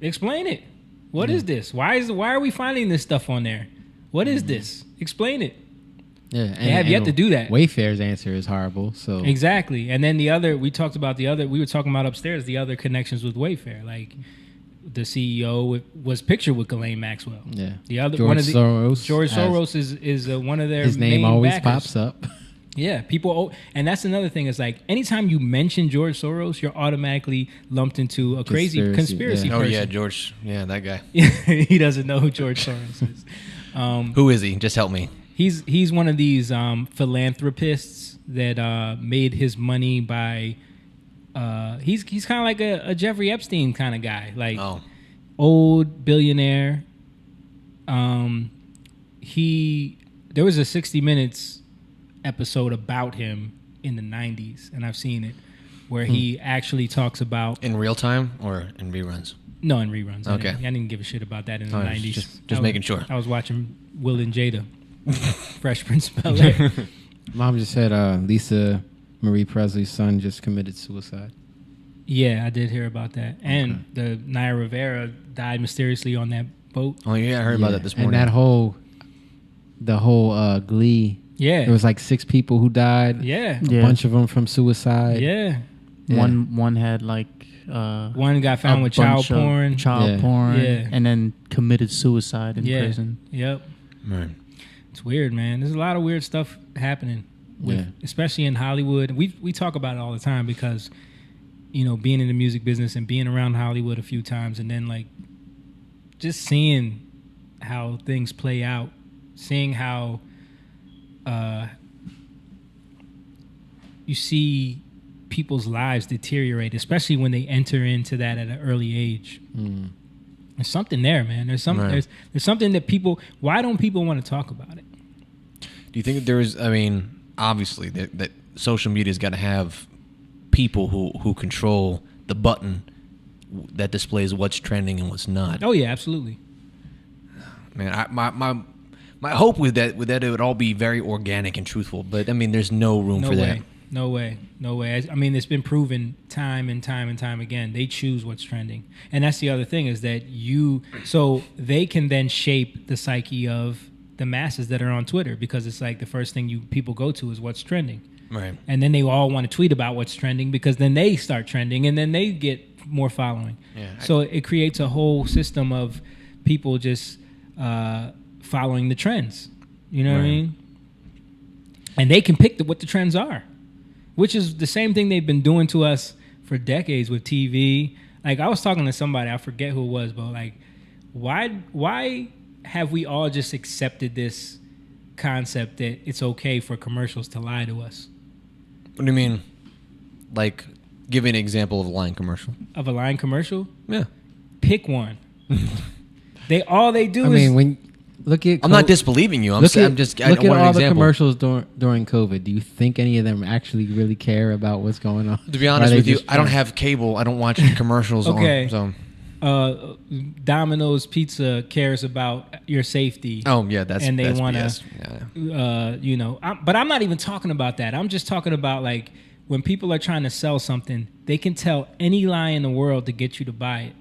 explain it. What is this? Why are we finding this stuff on there? What is this? Explain it. Yeah, they have yet to do that. Wayfair's answer is horrible. So exactly, and then we were talking about upstairs the other connections with Wayfair, like. The CEO was pictured with Ghislaine Maxwell. Yeah, the other George Soros. George Soros is one of their his name main always backers. pops up. Yeah, people, and that's another thing. Is like anytime you mention George Soros, you're automatically lumped into a crazy conspiracy. Yeah. person. Oh yeah, George. Yeah, that guy. He doesn't know who George Soros is. Who is he? Just help me. He's one of these philanthropists that made his money by. He's kind of like a Jeffrey Epstein kind of guy, like old billionaire. There was a 60 Minutes episode about him in the 90s, and I've seen it, where he actually talks about in real time or in reruns. No, in reruns. Okay, I didn't give a shit about that in the 90s. Just making sure. I was watching Will and Jada, Fresh Prince of Bel-Air. Mom just said Lisa Marie Presley's son just committed suicide. Yeah, I did hear about that. And the Naya Rivera died mysteriously on that boat. Oh yeah, I heard about that this morning. And the whole Glee. Yeah, there was like 6 people who died. Yeah, a bunch of them from suicide. Yeah, one had like one got found with child porn, and then committed suicide in prison. Yep. Right. It's weird, man. There's a lot of weird stuff happening. Especially in Hollywood. We talk about it all the time because, you know, being in the music business and being around Hollywood a few times and then like just seeing how things play out, seeing how you see people's lives deteriorate, especially when they enter into that at an early age. There's something there, man. There's something there's something that why don't people want to talk about it? Do you think that obviously that social media's got to have people who control the button that displays what's trending and what's not. Oh yeah, absolutely. Man, my hope was that it would all be very organic and truthful, but I mean, there's no room for that. No way. I mean, it's been proven time and time and time again. They choose what's trending. And that's the other thing is that so they can then shape the psyche of the masses that are on Twitter because it's like the first thing people go to is what's trending. Right. And then they all want to tweet about what's trending because then they start trending and then they get more following. Yeah. So it creates a whole system of people just following the trends. You know what I mean? And they can pick what the trends are, which is the same thing they've been doing to us for decades with TV. Like I was talking to somebody, I forget who it was, but like, why have we all just accepted this concept that it's okay for commercials to lie to us? What do you mean? Like, give me an example of a lying commercial. Of a lying commercial? Yeah. Pick one. All they do I is... mean, when look at... I'm not disbelieving you. I'm just... Look at all the commercials during COVID. Do you think any of them actually really care about what's going on? To be honest with you, I don't have cable. I don't watch commercials okay. on... So. Domino's Pizza cares about your safety. Oh, yeah, and they want BS. Yeah. But I'm not even talking about that. I'm just talking about like when people are trying to sell something, they can tell any lie in the world to get you to buy it.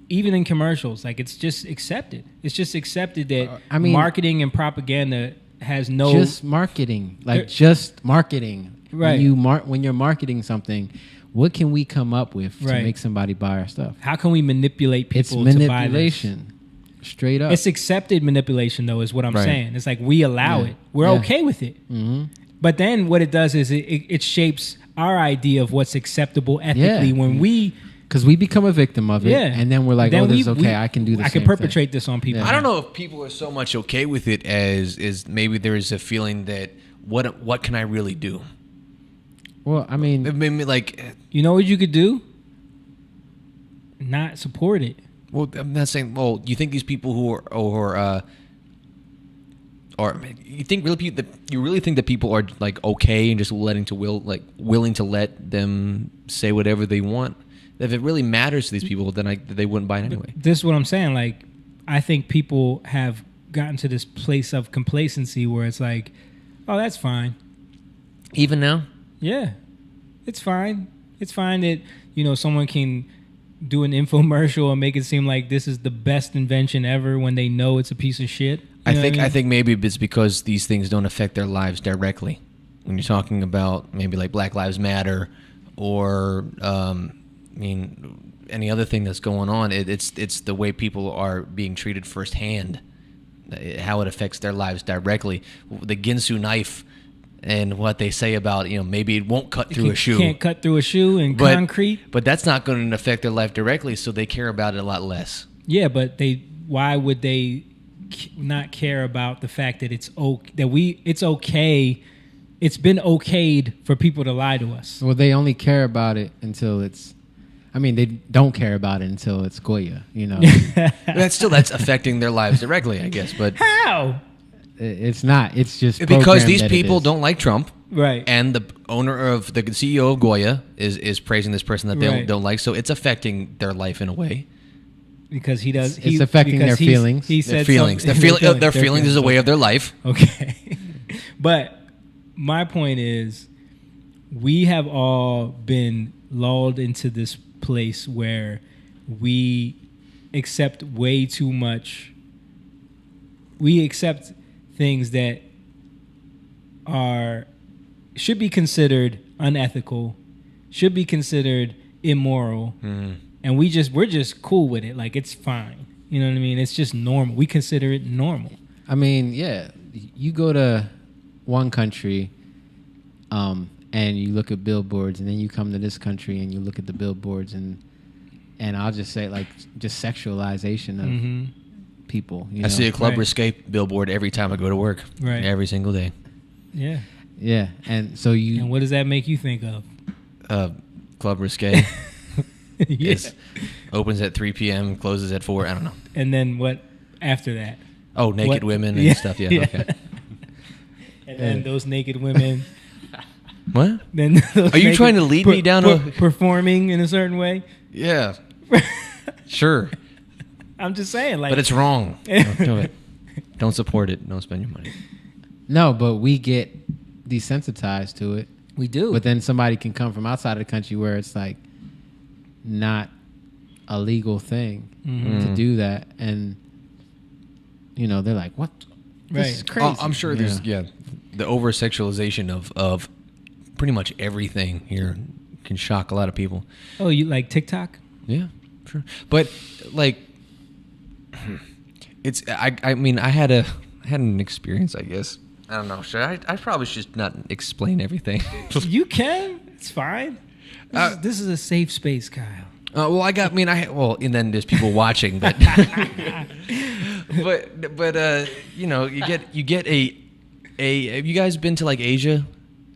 Even in commercials, like it's just accepted. It's just accepted that marketing and propaganda has no... Just marketing. Just marketing. Right. When you're marketing something... What can we come up with to make somebody buy our stuff? How can we manipulate people to buy this? It's manipulation. Straight up. It's accepted manipulation, though, is what I'm saying. It's like we allow it. We're okay with it. Mm-hmm. But then what it does is it shapes our idea of what's acceptable ethically when we... Because we become a victim of it, and then we're like, this is okay, I can do this. I can perpetrate this on people. I don't know if people are so much okay with it as maybe there is a feeling that what can I really do? Well, I mean... like... You know what you could do? Not support it. Well, I'm not saying... Well, you think these people who are you really think that people are like okay and just willing to let them say whatever they want? If it really matters to these people, then they wouldn't buy it anyway. This is what I'm saying. Like, I think people have gotten to this place of complacency where it's like, oh, that's fine. Even now? Yeah, it's fine. It's fine that, someone can do an infomercial and make it seem like this is the best invention ever when they know it's a piece of shit. I think maybe it's because these things don't affect their lives directly. When you're talking about maybe like Black Lives Matter or any other thing that's going on, it's the way people are being treated firsthand, how it affects their lives directly. The Ginsu knife. And what they say about, maybe it won't cut through a shoe. Can't cut through a shoe in concrete. But that's not going to affect their life directly, so they care about it a lot less. Yeah, but why would they not care about the fact that it's okay? It's been okayed for people to lie to us. Well, they only care about it until it's... they don't care about it until it's Goya, That's affecting their lives directly, I guess. But how? It's not. It's just because these people don't like Trump, right? And the owner of the CEO of Goya is praising this person that they don't like. So it's affecting their life in a way. Because he does. It's affecting their feelings. He said their feelings. Their feelings is a way of their life. Okay, but my point is, we have all been lulled into this place where we accept way too much. We accept things that should be considered unethical, should be considered immoral, and we're just cool with it. Like, it's fine. You know what I mean? It's just normal. We consider it normal. Yeah. You go to one country, and you look at billboards, and then you come to this country and you look at the billboards, and I'll just say just sexualization of people. I see a Club Risque billboard every time I go to work. Right. Every single day. Yeah. Yeah. And so And what does that make you think of? Club Risque. Yeah. Opens at 3 p.m., closes at 4. I don't know. And then what after that? Oh, naked women and stuff. Yeah. Okay. And then those naked women. What? Then are you trying to lead me down performing in a certain way? Yeah. Sure. I'm just saying, but it's wrong. Don't do it. Don't support it. Don't spend your money. No, but we get desensitized to it. We do. But then somebody can come from outside of the country where it's like not a legal thing to do that, and they're like, "What? This is crazy." I'm sure there's the over sexualization of pretty much everything here can shock a lot of people. Oh, you like TikTok? Yeah, sure. But like, it's I mean I had an experience. I guess I don't know. I probably should not explain everything. You can. It's fine. This is a safe space, Kyle. Well, and then there's people watching, but but you get a. Have you guys been to like Asia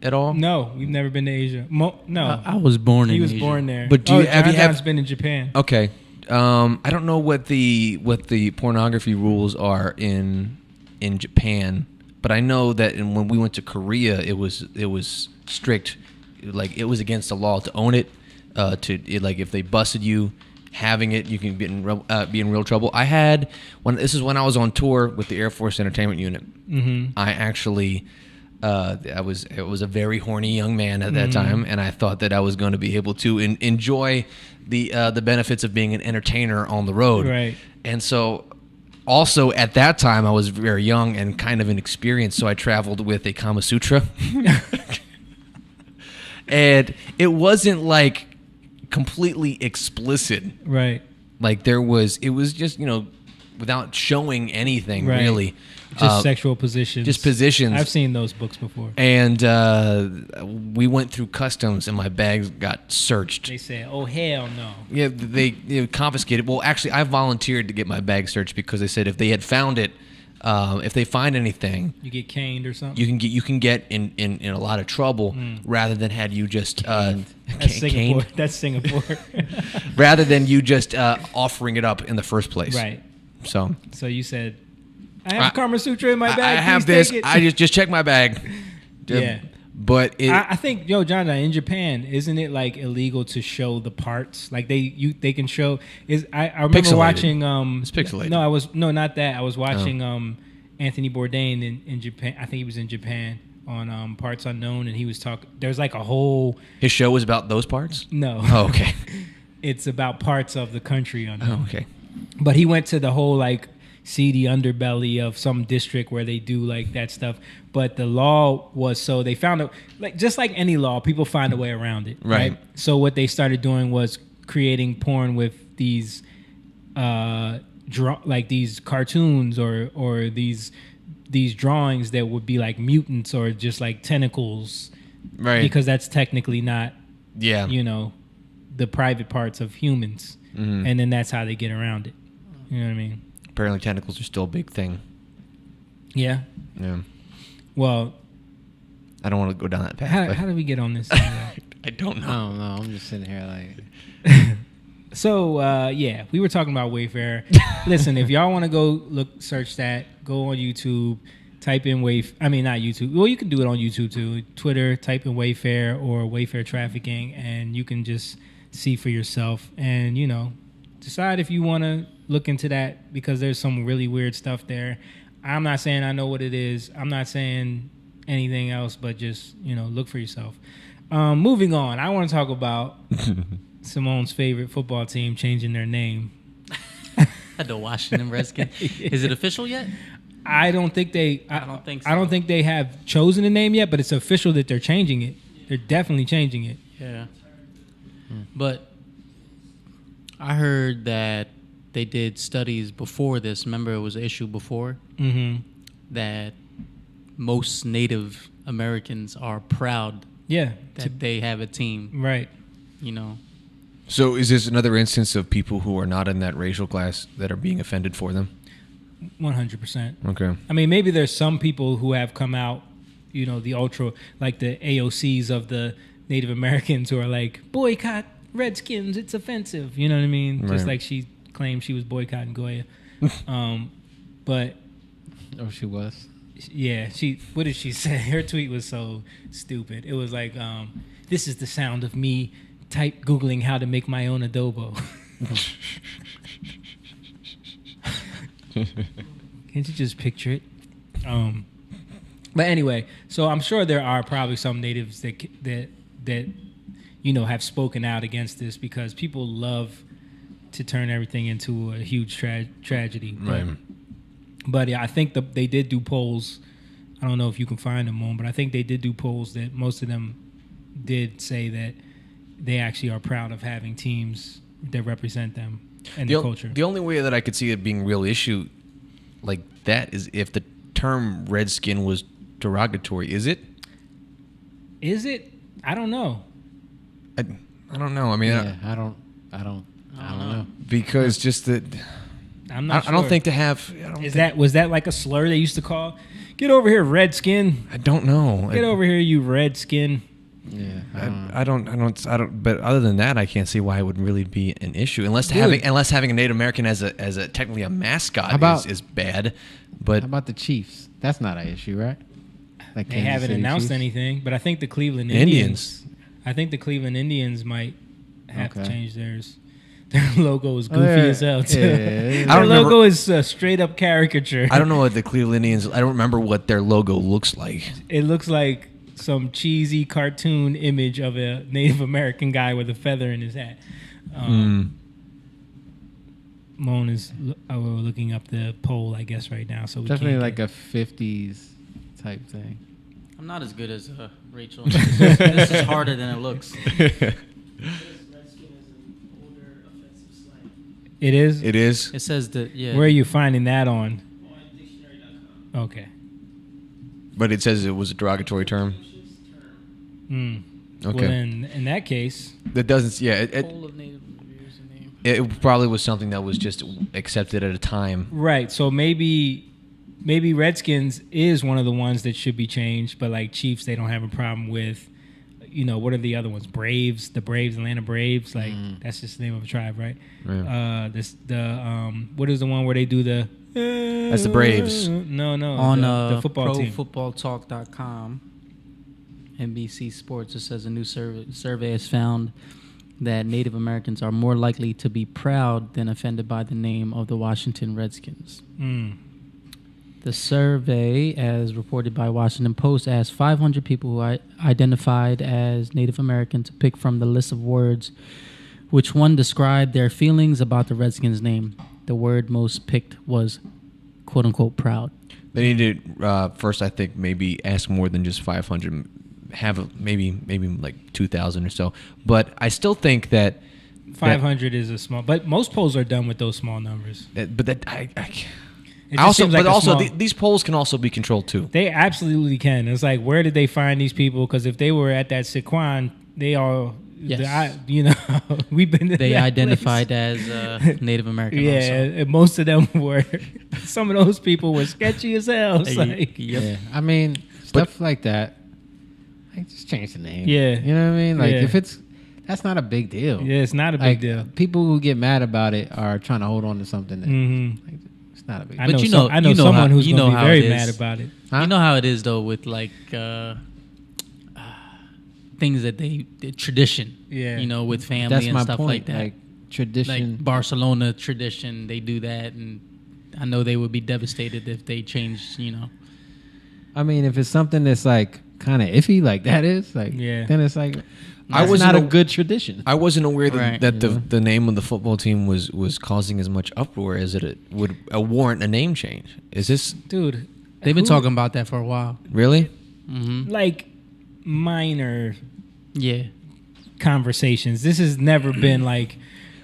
at all? No, we've never been to Asia. No, I was born in Asia. He was born there. But have you been in Japan? Okay, I don't know what the pornography rules are in Japan, but I know that when we went to Korea, it was strict. Like it was against the law to own it. If they busted you having it, you can be in real trouble. This is when I was on tour with the Air Force Entertainment Unit. Mm-hmm. I actually, I was a very horny young man at that time, and I thought that I was going to be able to enjoy the benefits of being an entertainer on the road. Right. And so, also at that time, I was very young and kind of inexperienced, so I traveled with a Kama Sutra, and it wasn't like completely explicit, right? Like it was just without showing anything, right. Really, just sexual positions. Just positions. I've seen those books before. And we went through customs, and my bags got searched. They said, "Oh hell no!" Yeah, they confiscated. Well, actually, I volunteered to get my bag searched because they said if they had found it. If they find anything, you get caned or something. You can get in a lot of trouble rather than had you just Singapore. That's Singapore. Rather than you just offering it up in the first place. Right. So you said, I have Kama Sutra in my bag. I have this. I just check my bag. Yeah. But I think, John, in Japan, isn't it like illegal to show the parts? Like they can show. I remember pixelated. Watching. It's pixelated. No, not that. I was watching Anthony Bourdain in Japan. I think he was in Japan on Parts Unknown, and he was talking. There's like a whole. His show was about those parts. No. Oh, okay. It's about parts of the country unknown. Oh, okay. But he went to the whole like seedy underbelly of some district where they do like that stuff. But the law was so they found a just like any law, people find a way around it. Right. So what they started doing was creating porn with these these cartoons or these drawings that would be like mutants or just like tentacles. Right. Because that's technically not the private parts of humans. Mm-hmm. And then that's how they get around it. You know what I mean? Apparently tentacles are still a big thing. Yeah. Yeah. Well, I don't want to go down that path. How did we get on this? I don't know. I don't know. I'm just sitting here like. So we were talking about Wayfair. Listen, if y'all want to go search that, go on YouTube, type in not YouTube. Well, you can do it on YouTube too. Twitter, type in Wayfair or Wayfair trafficking, and you can just see for yourself and decide if you want to look into that because there's some really weird stuff there. I'm not saying I know what it is. I'm not saying anything else, but just, look for yourself. Moving on, I want to talk about Simone's favorite football team changing their name. The Washington Redskins. Is it official yet? I don't think they. I don't think so. I don't think they have chosen a name yet, but it's official that they're changing it. They're definitely changing it. Yeah. But I heard that they did studies before this. Remember, it was an issue before that most Native Americans are proud that they have a team. Right. So is this another instance of people who are not in that racial class that are being offended for them? 100%. Okay. I mean, maybe there's some people who have come out, the ultra, like the AOCs of the Native Americans who are like, boycott Redskins, it's offensive. You know what I mean? Right. Just like she claimed she was boycotting Goya. But... Oh, she was? Yeah. What did she say? Her tweet was so stupid. It was like, this is the sound of me Googling how to make my own adobo. Can't you just picture it? But anyway, so I'm sure there are probably some natives that have spoken out against this because people love to turn everything into a huge tragedy. Right. But yeah, I think they did do polls. I don't know if you can find them on, but I think they did do polls that most of them did say that they actually are proud of having teams that represent them and the culture. The only way that I could see it being a real issue like that is if the term Redskin was derogatory. Is it? Is it? I don't know. I don't know. I mean, I don't know. Because just that. I'm not sure. I don't think to have. Was that like a slur they used to call? Get over here, Redskin. I don't know. Get over here, you Redskin. Yeah, I don't. But other than that, I can't see why it would really be an issue, unless having a Native American as a technically a mascot is bad. But how about the Chiefs? That's not an issue, right? Like they haven't announced Chiefs? anything, but I think the Cleveland Indians. I think the Cleveland Indians might have to change theirs. Their logo is goofy as hell, too. Yeah. Their logo is a straight up caricature. I don't know what the Cleveland Indians. I don't remember what their logo looks like. It looks like some cheesy cartoon image of a Native American guy with a feather in his hat. Moan is looking up the poll, I guess, right now. So we definitely like a 50s type thing. I'm not as good as Rachel. This is harder than it looks. It is? It is. It says that, yeah. Where are you finding that on? Okay. But it says it was a derogatory term. Okay. Well, then in that case, that doesn't. Yeah. It probably was something that was just accepted at a time. Right. So maybe Redskins is one of the ones that should be changed, but like Chiefs, they don't have a problem with. What are the other ones? Braves, Atlanta Braves. Like that's just the name of a tribe, right? Right. What is the one where they do the? That's the Braves. No, on the football team. ProFootballTalk.com, NBC Sports. It says a new survey has found that Native Americans are more likely to be proud than offended by the name of the Washington Redskins. The survey, as reported by Washington Post, asked 500 people who identified as Native American to pick from the list of words which one described their feelings about the Redskins name. The word most picked was quote-unquote proud. They need to first, I think, maybe ask more than just 500. Have maybe like 2,000 or so. But I still think that 500 is a small. But most polls are done with those small numbers. These polls can also be controlled too. They absolutely can. It's like, where did they find these people? Because if they were at that Sequan, they all, we've been. They identified as Native American. Yeah, also. And most of them were. Some of those people were sketchy as hell. It's like, yeah, I mean stuff like that. Like, just change the name. Yeah, you know what I mean. Like if that's not a big deal. Yeah, it's not a big deal. People who get mad about it are trying to hold on to something that. It's not a big deal. I know someone who's going to be very mad about it. Huh? You know how it is though with like things that they tradition. Yeah, with family and stuff point. like that. Like tradition, like Barcelona tradition, they do that, and I know they would be devastated if they changed. I mean, if it's something that's like kind of iffy, like that is like, then it's like. That's not a good tradition. I wasn't aware that the name of the football team was causing as much uproar as it would warrant a name change. Is this... Dude, they've been talking about that for a while. Really? Mm-hmm. Like minor conversations. This has never been like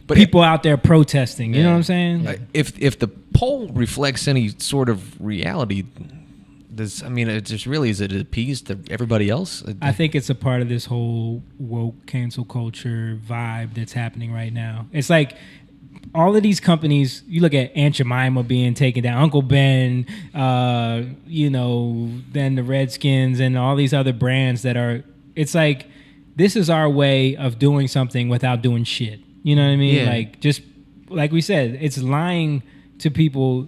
people out there protesting. You know what I'm saying? If the poll reflects any sort of reality... it just really is it appeased to everybody else? I think it's a part of this whole woke cancel culture vibe that's happening right now. It's like all of these companies. You look at Aunt Jemima being taken down, Uncle Ben, then the Redskins and all these other brands that are. It's like this is our way of doing something without doing shit. You know what I mean? Yeah. Like just like we said, it's lying to people.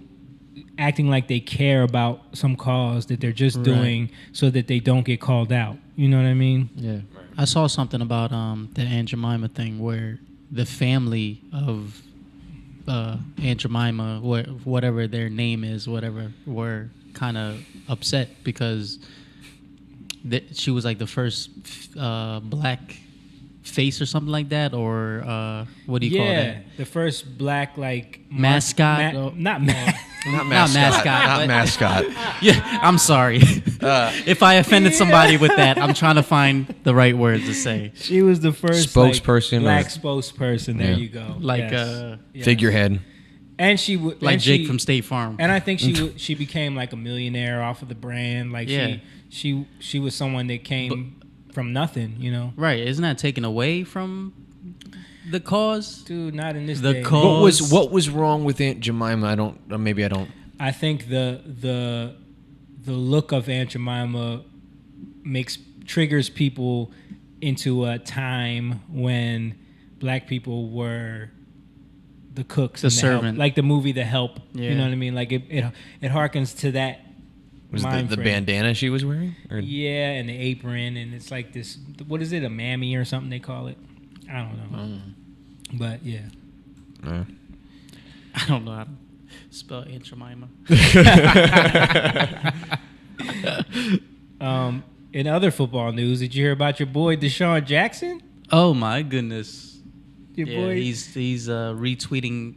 Acting like they care about some cause that they're just doing so that they don't get called out. You know what I mean? Yeah. I saw something about the Aunt Jemima thing where the family of Aunt Jemima, whatever their name is, whatever, were kind of upset because she was like the first black face or something like that, or what do you call that? The first black like mascot, not mascot. Yeah, I'm sorry if I offended somebody with that. I'm trying to find the right words to say. She was the first spokesperson, black spokesperson. There you go. Like figurehead. And she would like Jake from State Farm. And I think she became like a millionaire off of the brand. Like she was someone that came from nothing, you know. Right? Isn't that taken away from the cause? Dude, not in this the day. cause. What was wrong with Aunt Jemima? I don't. I think the look of Aunt Jemima triggers people into a time when black people were the cooks, the and servant, help. Like the movie The Help. Yeah. You know what I mean? Like it harkens to that. Was the bandana she was wearing? Or? Yeah, and the apron, and it's like this. What is it? A mammy or something they call it? I don't know. But yeah, I don't know how to spell Aunt Jemima. In other football news, did you hear about your boy Deshaun Jackson? Oh my goodness! Your boy, he's retweeting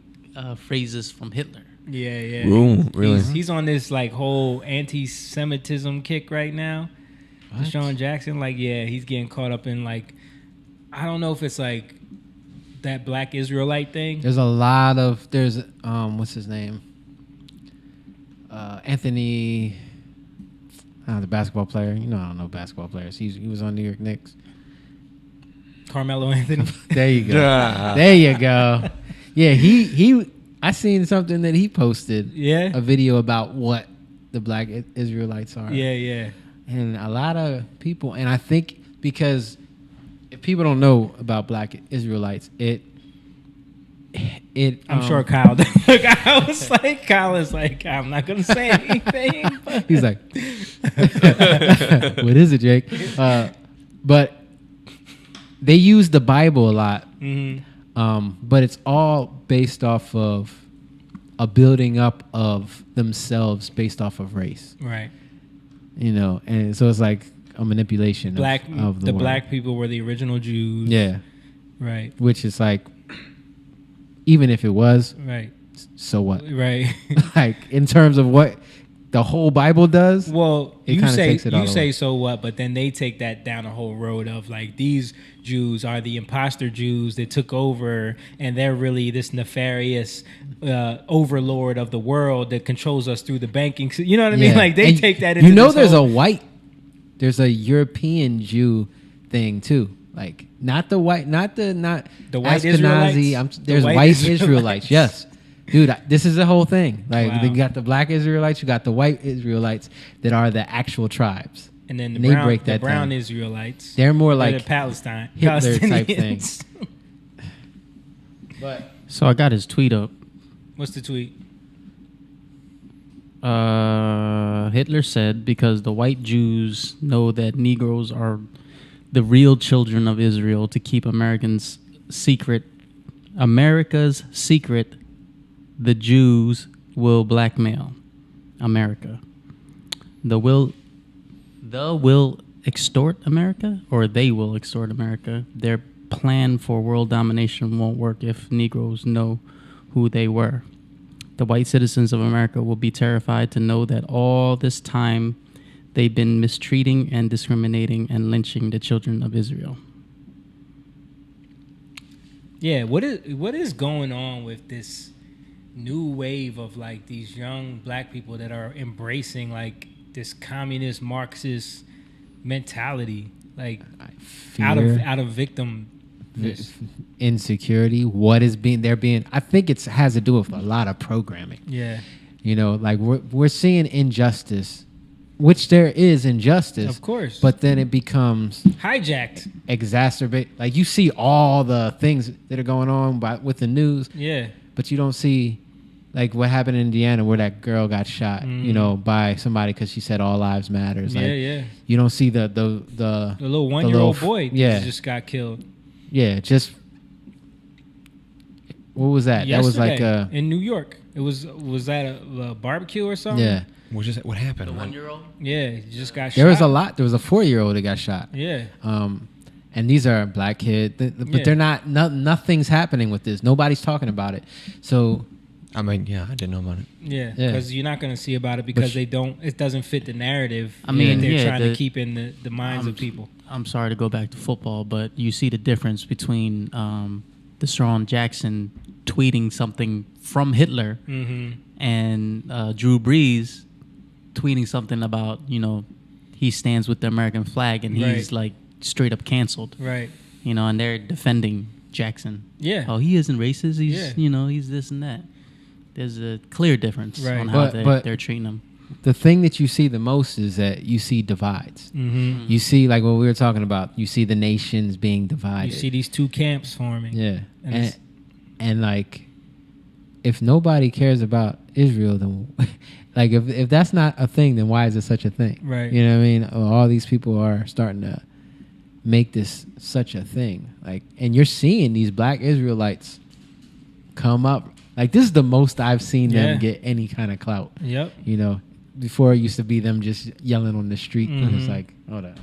phrases from Hitler. Yeah. Ooh, really? He's on this like whole anti-Semitism kick right now. What? Deshaun Jackson, like, he's getting caught up in like, I don't know if it's like that black Israelite thing. There's a lot of what's his name? Anthony, the basketball player. You know, I don't know basketball players. He was on New York Knicks. Carmelo Anthony. There you go. There you go. Yeah, he. I seen something that he posted. Yeah. A video about what the black Israelites are. Yeah. And a lot of people, and I think because if people don't know about black Israelites, I'm sure Kyle. Look, I was like, Kyle is like, I'm not gonna say anything. He's like, what is it, Jake? But they use the Bible a lot. Mm-hmm. But it's all based off of a building up of themselves based off of race. Right. You know, and so it's like a manipulation of the word. Black people were the original Jews. Yeah. Right. Which is like, even if it was, right. So what? Right. Like in terms of what the whole Bible does. Well, you say so what, but then they take that down a whole road of like these Jews are the imposter Jews that took over, and they're really this nefarious overlord of the world that controls us through the banking. You know what I mean? Like they take that. Into there's a European Jew thing too. Like not the white Israelites. There's white Israelites. Yes. Dude, this is the whole thing. Like, you got the black Israelites, you got the white Israelites that are the actual tribes. And then they break that brown down. Israelites. They're more like the Palestine Hitler type things. So I got his tweet up. What's the tweet? Hitler said, because the white Jews know that Negroes are the real children of Israel, to keep America's secret, the Jews will blackmail America. The will extort America, or they will extort America. Their plan for world domination won't work if Negroes know who they were. The white citizens of America will be terrified to know that all this time they've been mistreating and discriminating and lynching the children of Israel. Yeah, what is going on with this new wave of like these young black people that are embracing like this communist Marxist mentality, like out of victim insecurity? What is they're being? I think it has to do with a lot of programming. Yeah, you know, like we're seeing injustice, which there is injustice, of course, but then it becomes hijacked, exacerbate. Like you see all the things that are going on with the news, yeah, but you don't see like what happened in Indiana where that girl got shot, you know, by somebody because she said all lives matters. Like, yeah. You don't see the little 1-year-old boy, that just got killed. Yeah, just What was that? That was like Yesterday in New York. It was that a barbecue or something? yeah. What happened? The 1-year-old. Yeah, he just got shot. There was a lot. There was a 4-year-old that got shot. Yeah. And these are black kids, but they're not. Nothing's happening with this. Nobody's talking about it. So, I mean, yeah, I didn't know about it. Yeah, because you're not going to see about it because they don't. It doesn't fit the narrative. I mean, that they're yeah, trying to keep in the minds of people. I'm sorry to go back to football, but you see the difference between Deshaun Jackson tweeting something from Hitler and Drew Brees tweeting something about, he stands with the American flag and he's like straight up canceled. Right. And they're defending Jackson. Yeah. Oh, he isn't racist. He's, he's this and that. There's a clear difference on how they're treating him. The thing that you see the most is that you see divides. Mm-hmm. You see, like what we were talking about, you see the nations being divided. You see these two camps forming. Yeah. And like, if nobody cares about Israel, then like if that's not a thing, then why is it such a thing? Right. You know what I mean? All these people are starting to make this such a thing. Like, and you're seeing these black Israelites come up. Like, this is the most I've seen them get any kind of clout. Yep. Before it used to be them just yelling on the street. And it's like, hold on.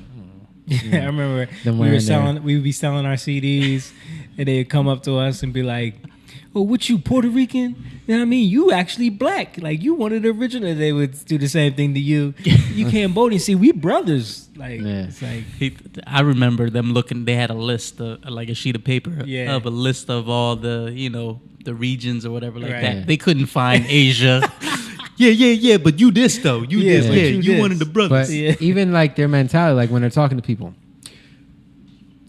I remember we would be selling our CDs and they'd come up to us and be like, "Oh, what you, Puerto Rican? You know what I mean? You actually black. Like, you one of the original." They would do the same thing to you. You Cambodian. See, we brothers. Like, it's like. I remember them looking, they had a list, like a sheet of paper of a list of all the, the regions or whatever like that. They couldn't find Asia. Yeah, but you this though. You this. Yeah, you one of the brothers. But even like their mentality, like when they're talking to people,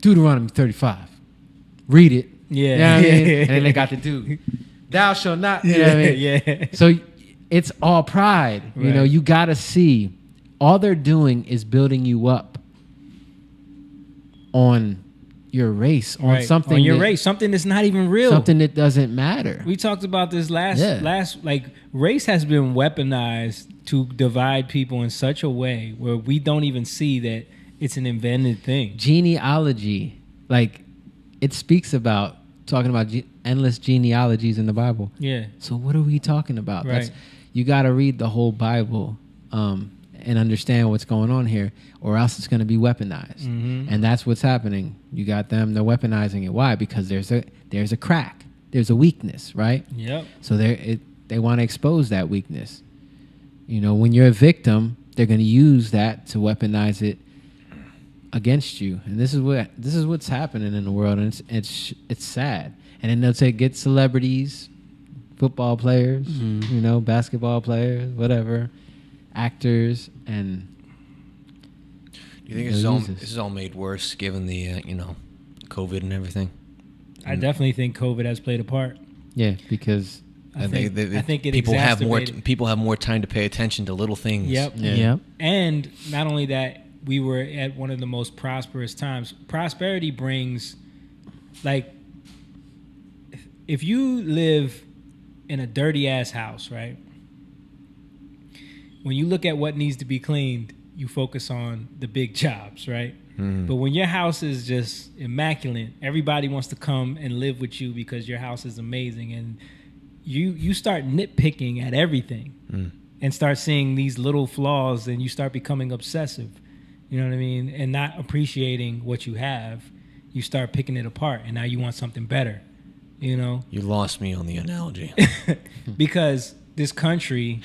Deuteronomy 35, read it. Yeah. You know what I mean? And then they got to do, thou shalt not. You know what I mean? Yeah. So it's all pride. Right. You got to see, all they're doing is building you up on your race, on something. On your race, something that's not even real. Something that doesn't matter. We talked about this last, like, race has been weaponized to divide people in such a way where we don't even see that it's an invented thing. Genealogy, like, it speaks about talking about endless genealogies in the Bible. Yeah. So what are we talking about? Right. You got to read the whole Bible and understand what's going on here, or else it's going to be weaponized. And that's what's happening. You got them, they're weaponizing it. Why? Because there's a crack. There's a weakness, right? Yep. So they want to expose that weakness. When you're a victim, they're going to use that to weaponize it against you. And this is what's happening in the world, and it's sad. And then they'll get celebrities, football players, basketball players, whatever, actors, and do you think this is all made worse given the COVID and everything? I definitely think COVID has played a part. Yeah, because I think it people have more exacerbated. time to pay attention to little things. Yep. Yeah. Yep. And not only that, we were at one of the most prosperous times. Prosperity brings, like, if you live in a dirty ass house, right? When you look at what needs to be cleaned, you focus on the big jobs, right? But when your house is just immaculate, everybody wants to come and live with you because your house is amazing, and you start nitpicking at everything and start seeing these little flaws, and you start becoming obsessive. You know what I mean? And not appreciating what you have. You start picking it apart, and now you want something better. You lost me on the analogy. Because this country...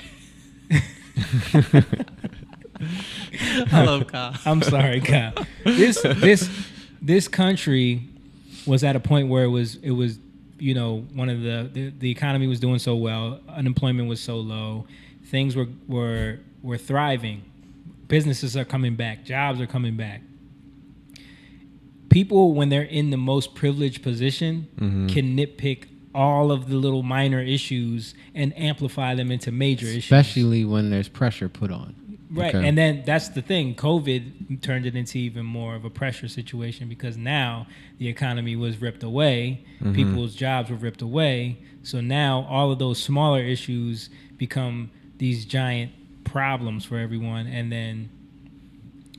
I love Kyle. I'm sorry, Kyle. This country was at a point where it was one of the economy was doing so well, unemployment was so low, things were thriving, businesses are coming back, jobs are coming back. People, when they're in the most privileged position, can nitpick all of the little minor issues and amplify them into major issues. Especially when there's pressure put on. Right. Okay. And then that's the thing. COVID turned it into even more of a pressure situation because now the economy was ripped away. People's jobs were ripped away. So now all of those smaller issues become these giant problems for everyone. And then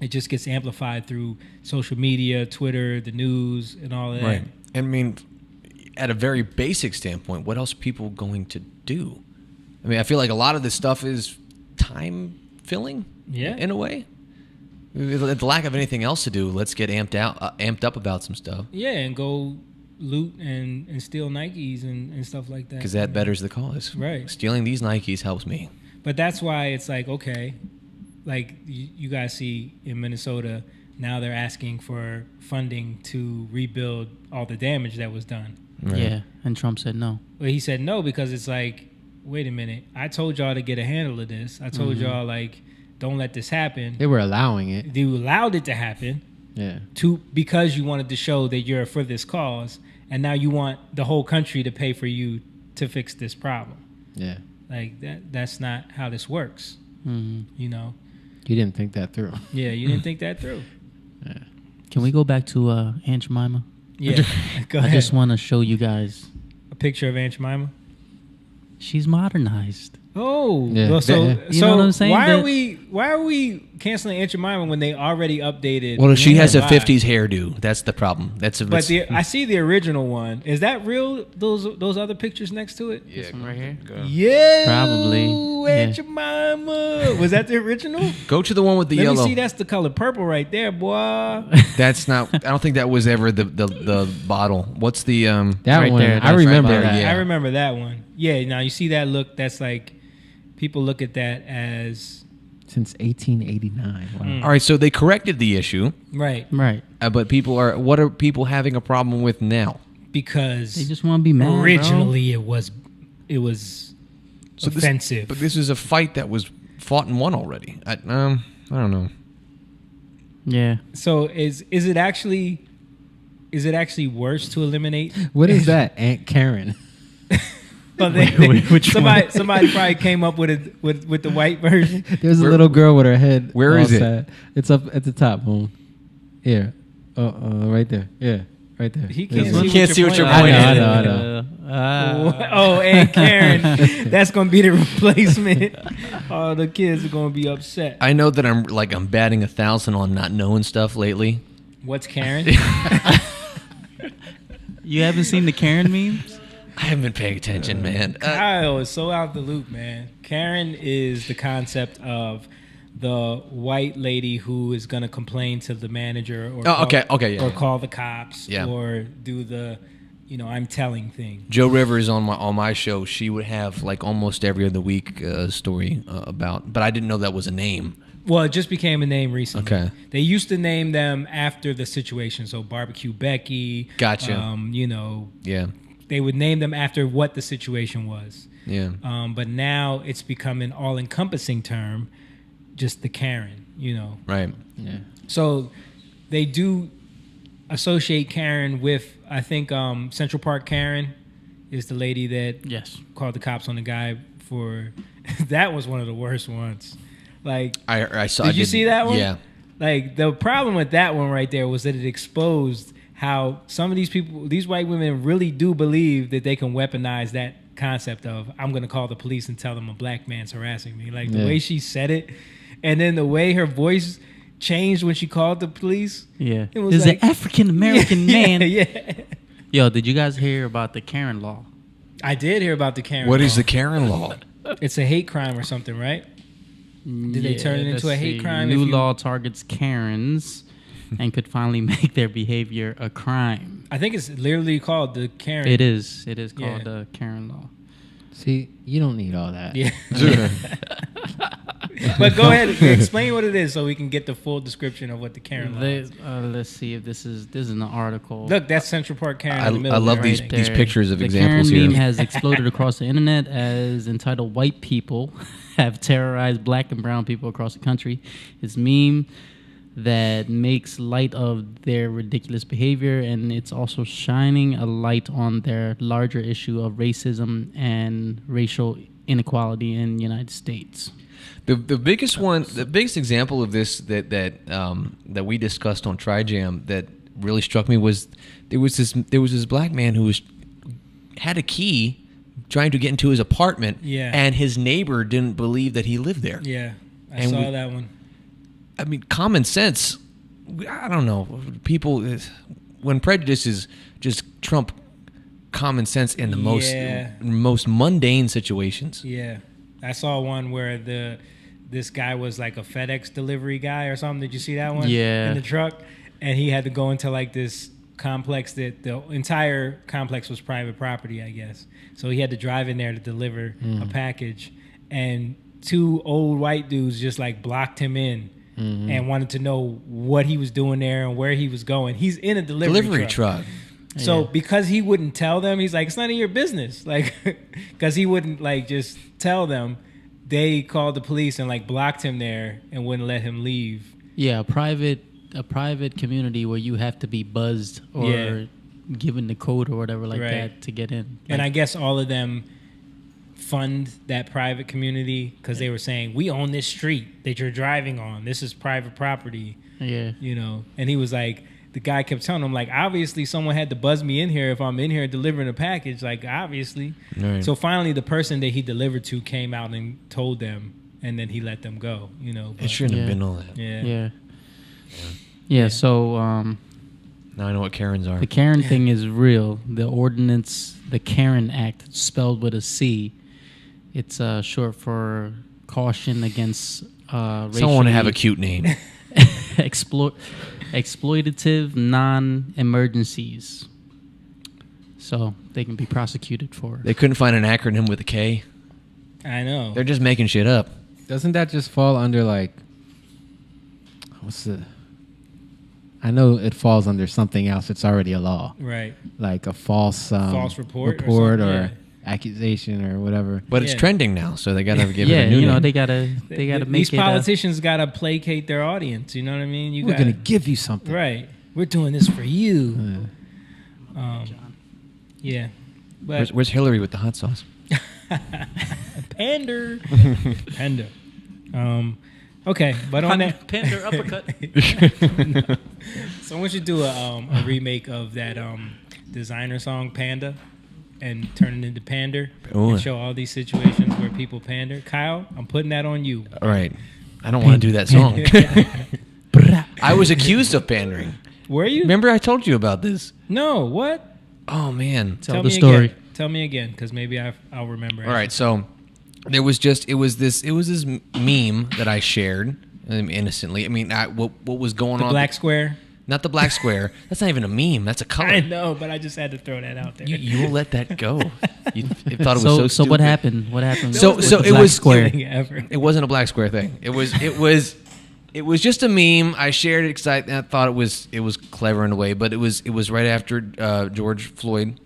it just gets amplified through social media, Twitter, the news, and all of that. Right. I mean, at a very basic standpoint, what else are people going to do? I mean, I feel like a lot of this stuff is time filling. Yeah. In a way. The lack of anything else to do, let's get amped up about some stuff. Yeah, and go loot and steal Nikes and stuff like that. Because that betters the cause. Right. Stealing these Nikes helps me. But that's why it's like, okay, like you guys see in Minnesota, now they're asking for funding to rebuild all the damage that was done. Right. Yeah, and Trump said no. Well, he said no because it's like, wait a minute, I told y'all to get a handle of this. I told y'all, like, don't let this happen. They were allowing it. They allowed it to happen. Yeah. Because you wanted to show that you're for this cause, and now you want the whole country to pay for you to fix this problem. Yeah. Like that's not how this works. You know. You didn't think that through. Yeah, you didn't think that through. Yeah. Can we go back to Aunt Jemima? Yeah. Go ahead. I just want to show you guys a picture of Aunt Jemima. She's modernized. Oh, Yeah. well, so You know what I'm saying? Why are we canceling Aunt Jemima when they already updated? Well, she has a Live? 50s hairdo. That's the problem. But I see the original one. Is that real? Those other pictures next to it? This one right here? Yeah, Probably. Aunt Yeah. Jemima. Was that the original? Go to the one with the Let yellow. me see. That's the color purple right there, boy. That's not. I don't think that was ever the bottle. What's the That Right one, there, I that's remember right that. Yeah. I remember that one. Yeah. Now you see that look. That's like people look at that as Since 1889. Wow. All right, so they corrected the issue, right Right. but what are people having a problem with now? because They just want to be mad. originally it was offensive. But this is a fight that was fought and won already. I don't know. Bro. Yeah. So is it actually worse to eliminate? What is that? Aunt Karen. Well, Which somebody probably came up with it with the white version. There's a little girl with her head. Where all is it? sad. It's up at the top, home. Here. Right there. Yeah, right there. He This can't one. see, Can't see what you're I pointing know, at. I know. Oh, and Karen, that's gonna be the replacement. Oh, the kids are gonna be upset. I know that I'm batting 1,000 on not knowing stuff lately. What's Karen? You haven't seen the Karen memes? I haven't been paying attention, man. Kyle is so out the loop, man. Karen is the concept of the white lady who is gonna complain to the manager or yeah. call the cops Yeah. or do the I'm telling thing. Joe Rivers on my show, she would have like almost every other week story about, but I didn't know that was a name. Well, it just became a name recently. Okay. They used to name them after the situation. So Barbecue Becky. Gotcha. Yeah. They would name them after what the situation was. Yeah. But now it's become an all-encompassing term, just the Karen, Right. Yeah. So they do associate Karen with, I think, Central Park Karen is the lady that Yes. called the cops on the guy for... That was one of the worst ones. Like, I saw. did you see that one? Yeah. Like, the problem with that one right there was that it exposed how some of these people, these white women really do believe that they can weaponize that concept of, I'm going to call the police and tell them a black man's harassing me. Like, the way she said it, and then the way her voice changed when she called the police. Yeah. It was There's like- an African American man. Yeah. Yo, did you guys hear about the Karen law? I did hear about the Karen What law. is the Karen law? It's a hate crime or something, right? Did they turn it into a hate crime? New if you- law targets Karens and could finally make their behavior a crime. I think it's literally called the Karen. It is. It is called Yeah. the Karen law. See, you don't need all that. Yeah. But go ahead, explain what it is so we can get the full description of what the Karen law is. Let's see if this is an article. Look, that's Central Park Karen in the middle. I love there, these right? these there. pictures of The examples Karen here. meme has exploded across the internet as entitled "White People Have Terrorized Black and Brown People Across the Country." It's a meme that makes light of their ridiculous behavior, and it's also shining a light on their larger issue of racism and racial inequality in the United States. The biggest one, the biggest example of this that we discussed on TriJam that really struck me was there was this black man who had a key trying to get into his apartment, Yeah. and his neighbor didn't believe that he lived there. Yeah, I And saw that one. I mean, common sense. I don't know. People, when prejudice is just trump common sense in the Yeah. most mundane situations. Yeah, I saw one where this guy was like a FedEx delivery guy or something. Did you see that one? Yeah. In the truck, and he had to go into like this complex that the entire complex was private property, I guess. So he had to drive in there to deliver a package, and two old white dudes just like blocked him in and wanted to know what he was doing there and where he was going. He's in a delivery truck. So because he wouldn't tell them, he's like, it's none of your business. Like, because he wouldn't like just tell them, they called the police and like blocked him there and wouldn't let him leave. Yeah, a private community where you have to be buzzed or given the code or whatever like that to get in. And I guess all of them fund that private community because they were saying, we own this street that you're driving on. This is private property. Yeah. You know, and he was like, the guy kept telling him, like, obviously someone had to buzz me in here if I'm in here delivering a package. Like, obviously. Right. So finally, the person that he delivered to came out and told them, and then he let them go, you know. It shouldn't have been all that. Yeah. So now I know what Karens are. the Karen thing is real. The ordinance, the Karen Act, spelled with a C. It's short for caution against Someone have a cute name. exploitative non-emergencies. So they can be prosecuted for. They couldn't find an acronym with a K. I know. They're just making shit up. Doesn't that just fall under like I know it falls under something else. It's already a law, Right. like a false report or or something, yeah. accusation or whatever. But it's trending now, so they gotta give it Yeah, a new you know name. they gotta make These it. politicians gotta placate their audience. You know what I mean? We're gonna give you something. Right. We're doing this for you. Yeah. But Where's Hillary with the hot sauce? pander. Panda. Okay, but on that Panda uppercut. No. Someone should do a remake of that designer song Panda and turn it into Pander Ooh. and show all these situations where people pander. Kyle, I'm putting that on you. All right. I don't want to do that song. I was accused of pandering. Were you? Remember I told you about this? No, what? Oh, man. Tell the story. Again. Tell me again, because maybe I'll remember. All right, so there was this meme that I shared innocently. I mean, what was going The on? black square? Not the black square. That's not even a meme. That's a color. I know, but I just had to throw that out there. You will let that go. You thought it was so stupid. So what happened? What happened? So with the it black was square. It wasn't a black square thing. It was just a meme. I shared it because I thought it was clever in a way, but it was right after George Floyd.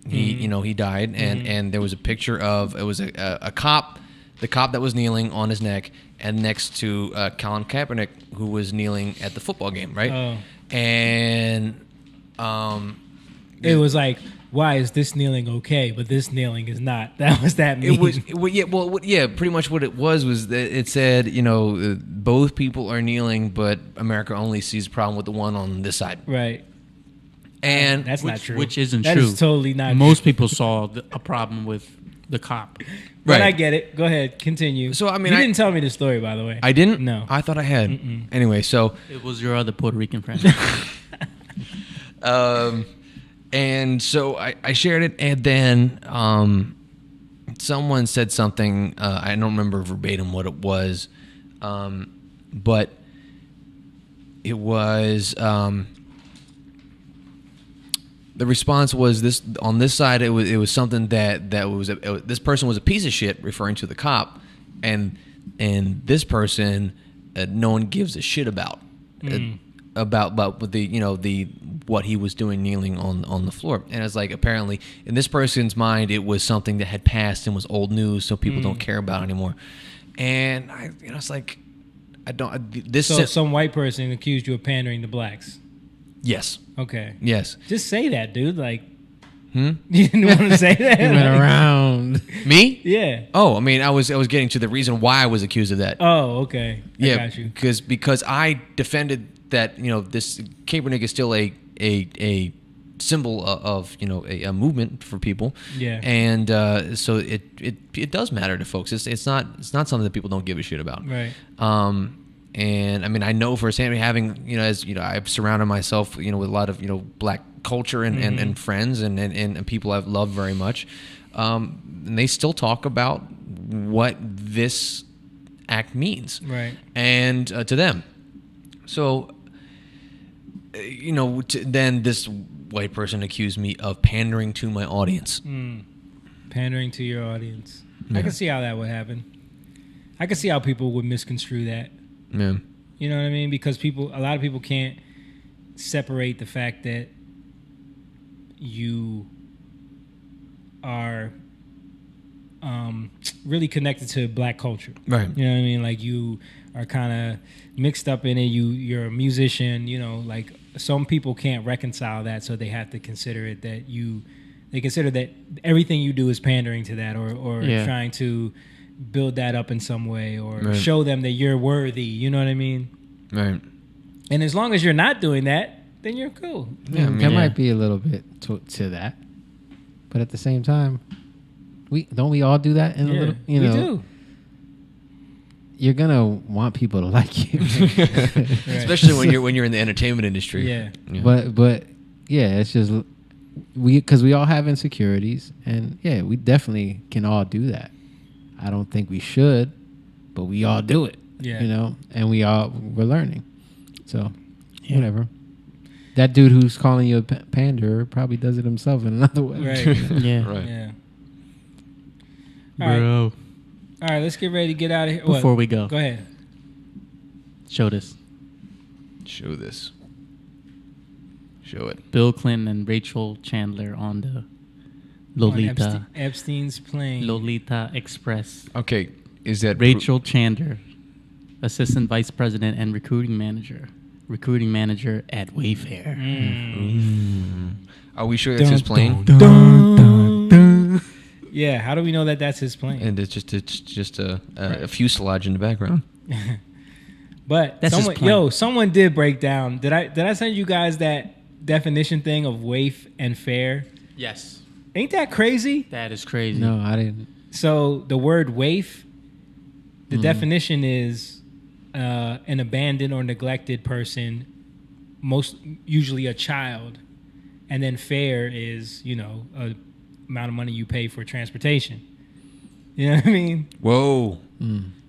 He died, and there was a picture of a cop, the cop that was kneeling on his neck, and next to Colin Kaepernick, who was kneeling at the football game, right? Oh. And it was like, why is this kneeling okay, but this kneeling is not? That was that meme. Pretty much what it was that it said, both people are kneeling, but America only sees a problem with the one on this side. Right. And that's not true. Which isn't that true. That is totally not Most true. people saw a problem with the cop. But Right. I get it. Go ahead. Continue. So, I mean, you I- didn't tell me the story, by the way. I didn't? No. I thought I had. Anyway, so... It was your other Puerto Rican friend. And so I shared it, and then someone said something. I don't remember verbatim what it was, but it was the response was this on this side. It was something that was this person was a piece of shit, referring to the cop, and this person no one gives a shit about. About the what he was doing kneeling on the floor. And it's like, apparently in this person's mind it was something that had passed and was old news, so people don't care about it anymore. And it's like, I don't this So some white person accused you of pandering to blacks. Yes. Okay. Yes. Just say that, dude. Like, you didn't want to say that? He went around. Me? Yeah. Oh, I mean, I was getting to the reason why I was accused of that. Oh, okay. I got you. because I defended that this Kaepernick is still a symbol of a movement for people. Yeah. And so it does matter to folks. It's not something that people don't give a shit about. Right. And I mean, I know firsthand, having, as I've surrounded myself, with a lot of, black culture and friends and people I've loved very much. And they still talk about what this act means. Right. And to them. So, then this white person accused me of pandering to my audience. Pandering to your audience. Yeah. I can see how that would happen. I can see how people would misconstrue that. Yeah. You know what I mean? Because a lot of people can't separate the fact that you are really connected to black culture. Right. You know what I mean? Like, you are kind of mixed up in it. You're a musician, like some people can't reconcile that, so they have to consider it that they consider that everything you do is pandering to that or trying to build that up in some way or show them that you're worthy. You know what I mean? Right. And as long as you're not doing that, then you're cool. Yeah, there might be a little bit to that, but at the same time, we all do that in a little. We do. You're gonna want people to like you, especially when you're in the entertainment industry. Yeah. But yeah, it's just because we all have insecurities, and we definitely can all do that. I don't think we should, but we all do it. Yeah. And we're learning. So whatever. That dude who's calling you a pander probably does it himself in another way. Right. Yeah. Right. Yeah. Bro. All right, let's get ready to get out of here. Before we go. Go ahead. Show this. Show this. Show it. Bill Clinton and Rachel Chandler on the Lolita. Epstein's plane. Lolita Express. Okay. Is that Rachel Chandler, assistant vice president and recruiting manager at Wayfair. Are we sure that's his plane? Yeah, how do we know that that's his plane? And it's just a fuselage in the background. But that's someone did break down. Did I send you guys that definition thing of waif and fair? Yes. Ain't that crazy? That is crazy. No, I didn't. So the word waif, the definition is an abandoned or neglected person, most usually a child, and then fair is a amount of money you pay for transportation. You know what I mean? Whoa.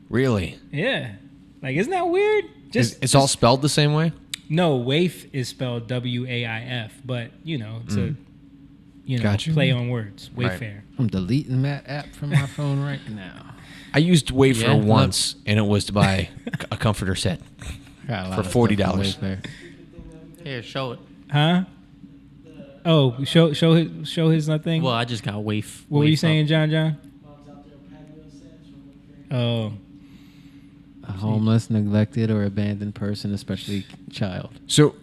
Really? Yeah. Like, isn't that weird? It's all spelled the same way? No, waif is spelled WAIF, but it's a Gotcha. play on words. Wayfair. Right. I'm deleting that app from my phone right now. I used Wayfair once, and it was to buy a comforter set for $40. Here, show it. Huh? Oh, show his thing. Well, I just got waif. What were you saying, John? Oh. A homeless, neglected, or abandoned person, especially child. So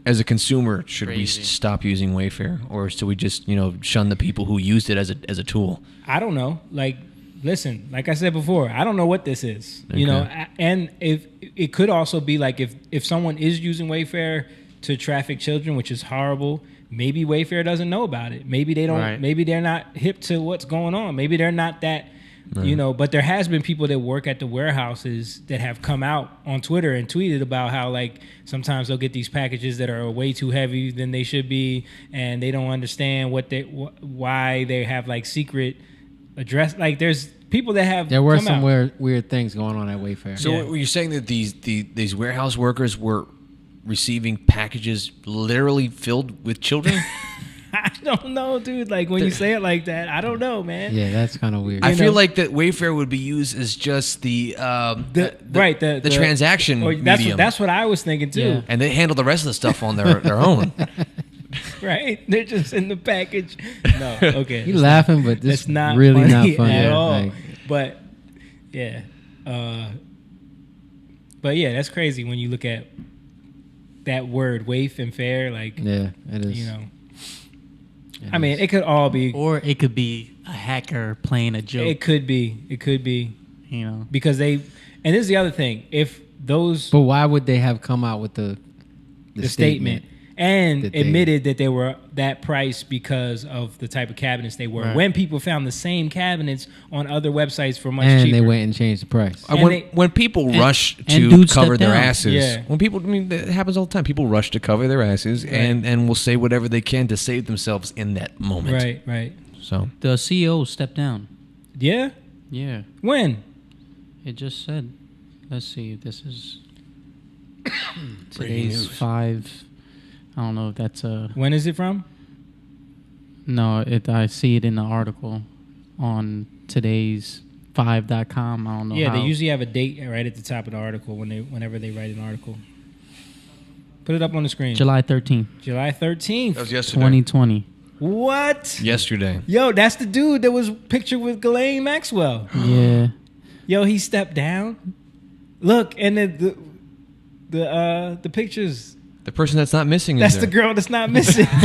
as a consumer, should we Crazy. stop using Wayfair, or should we just shun the people who used it as a tool? I don't know. Like, listen, like I said before, I don't know what this is. Okay. And if it could also be like if someone is using Wayfair to traffic children, which is horrible, maybe Wayfair doesn't know about it. Maybe they don't. Right. Maybe they're not hip to what's going on. Maybe they're not that. Right. But there has been people that work at the warehouses that have come out on Twitter and tweeted about how, like, sometimes they'll get these packages that are way too heavy than they should be, and they don't understand why they have like secret address. Like, there's people that have. There were come some out. weird things going on at Wayfair. So were you saying that these warehouse workers were receiving packages literally filled with children? I don't know, dude. Like, when you say it like that, I don't know, man. Yeah, that's kind of weird. I feel like that Wayfair would be used as just the transaction medium. That's what I was thinking too. Yeah. And they handle the rest of the stuff on their own. Right? They're just in the package. No, okay. You laughing, but this It's not really funny not funny at all. Like, But yeah, that's crazy when you look at that word waif and fair. Like, yeah, it is. I mean, it could all be, Or it could be a hacker playing a joke. It could be, because and this is the other thing. If those But why would they have come out with the statement, and That they- admitted that they were that price because of the type of cabinets they were. Right. When people found the same cabinets on other websites for much and cheaper. they went and changed the price. And when, they- when people rush and to dudes cover step their down. asses, Yeah. when people, I mean, it happens all the time. People rush to cover their asses and will say whatever they can to save themselves in that moment. Right, right. So The CEO stepped down. Yeah? Yeah, When? it just said. Let's see if this is Breaking today's news. 5. I don't know if that's a When is it from? no. I see it in the article on today's 5.com. I don't know. Yeah, how. they usually have a date right at the top of the article whenever they write an article. Put it up on the screen. July 13th, July 13th. that was yesterday. 2020. What? Yesterday. Yo, that's the dude that was pictured with Ghislaine Maxwell. Yeah. Yo, he stepped down. Look, and the pictures. The person that's not missing is That's the there. girl that's not missing. Said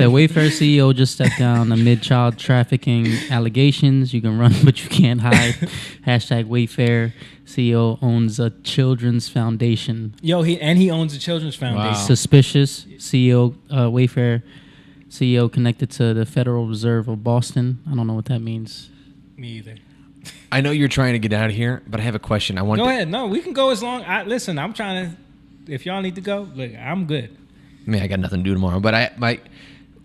Wayfair CEO just stepped down amid child trafficking allegations. You can run, but you can't hide. Hashtag Wayfair CEO owns a children's foundation. Yo, he owns a children's foundation. Suspicious CEO Wayfair CEO connected to the Federal Reserve of Boston. I don't know what that means. Me either. I know you're trying to get out of here, but I have a question. I want Go to, ahead. No, we can go as long. Listen, I'm trying to. If y'all need to go, look, I'm good. I mean, I got nothing to do tomorrow, but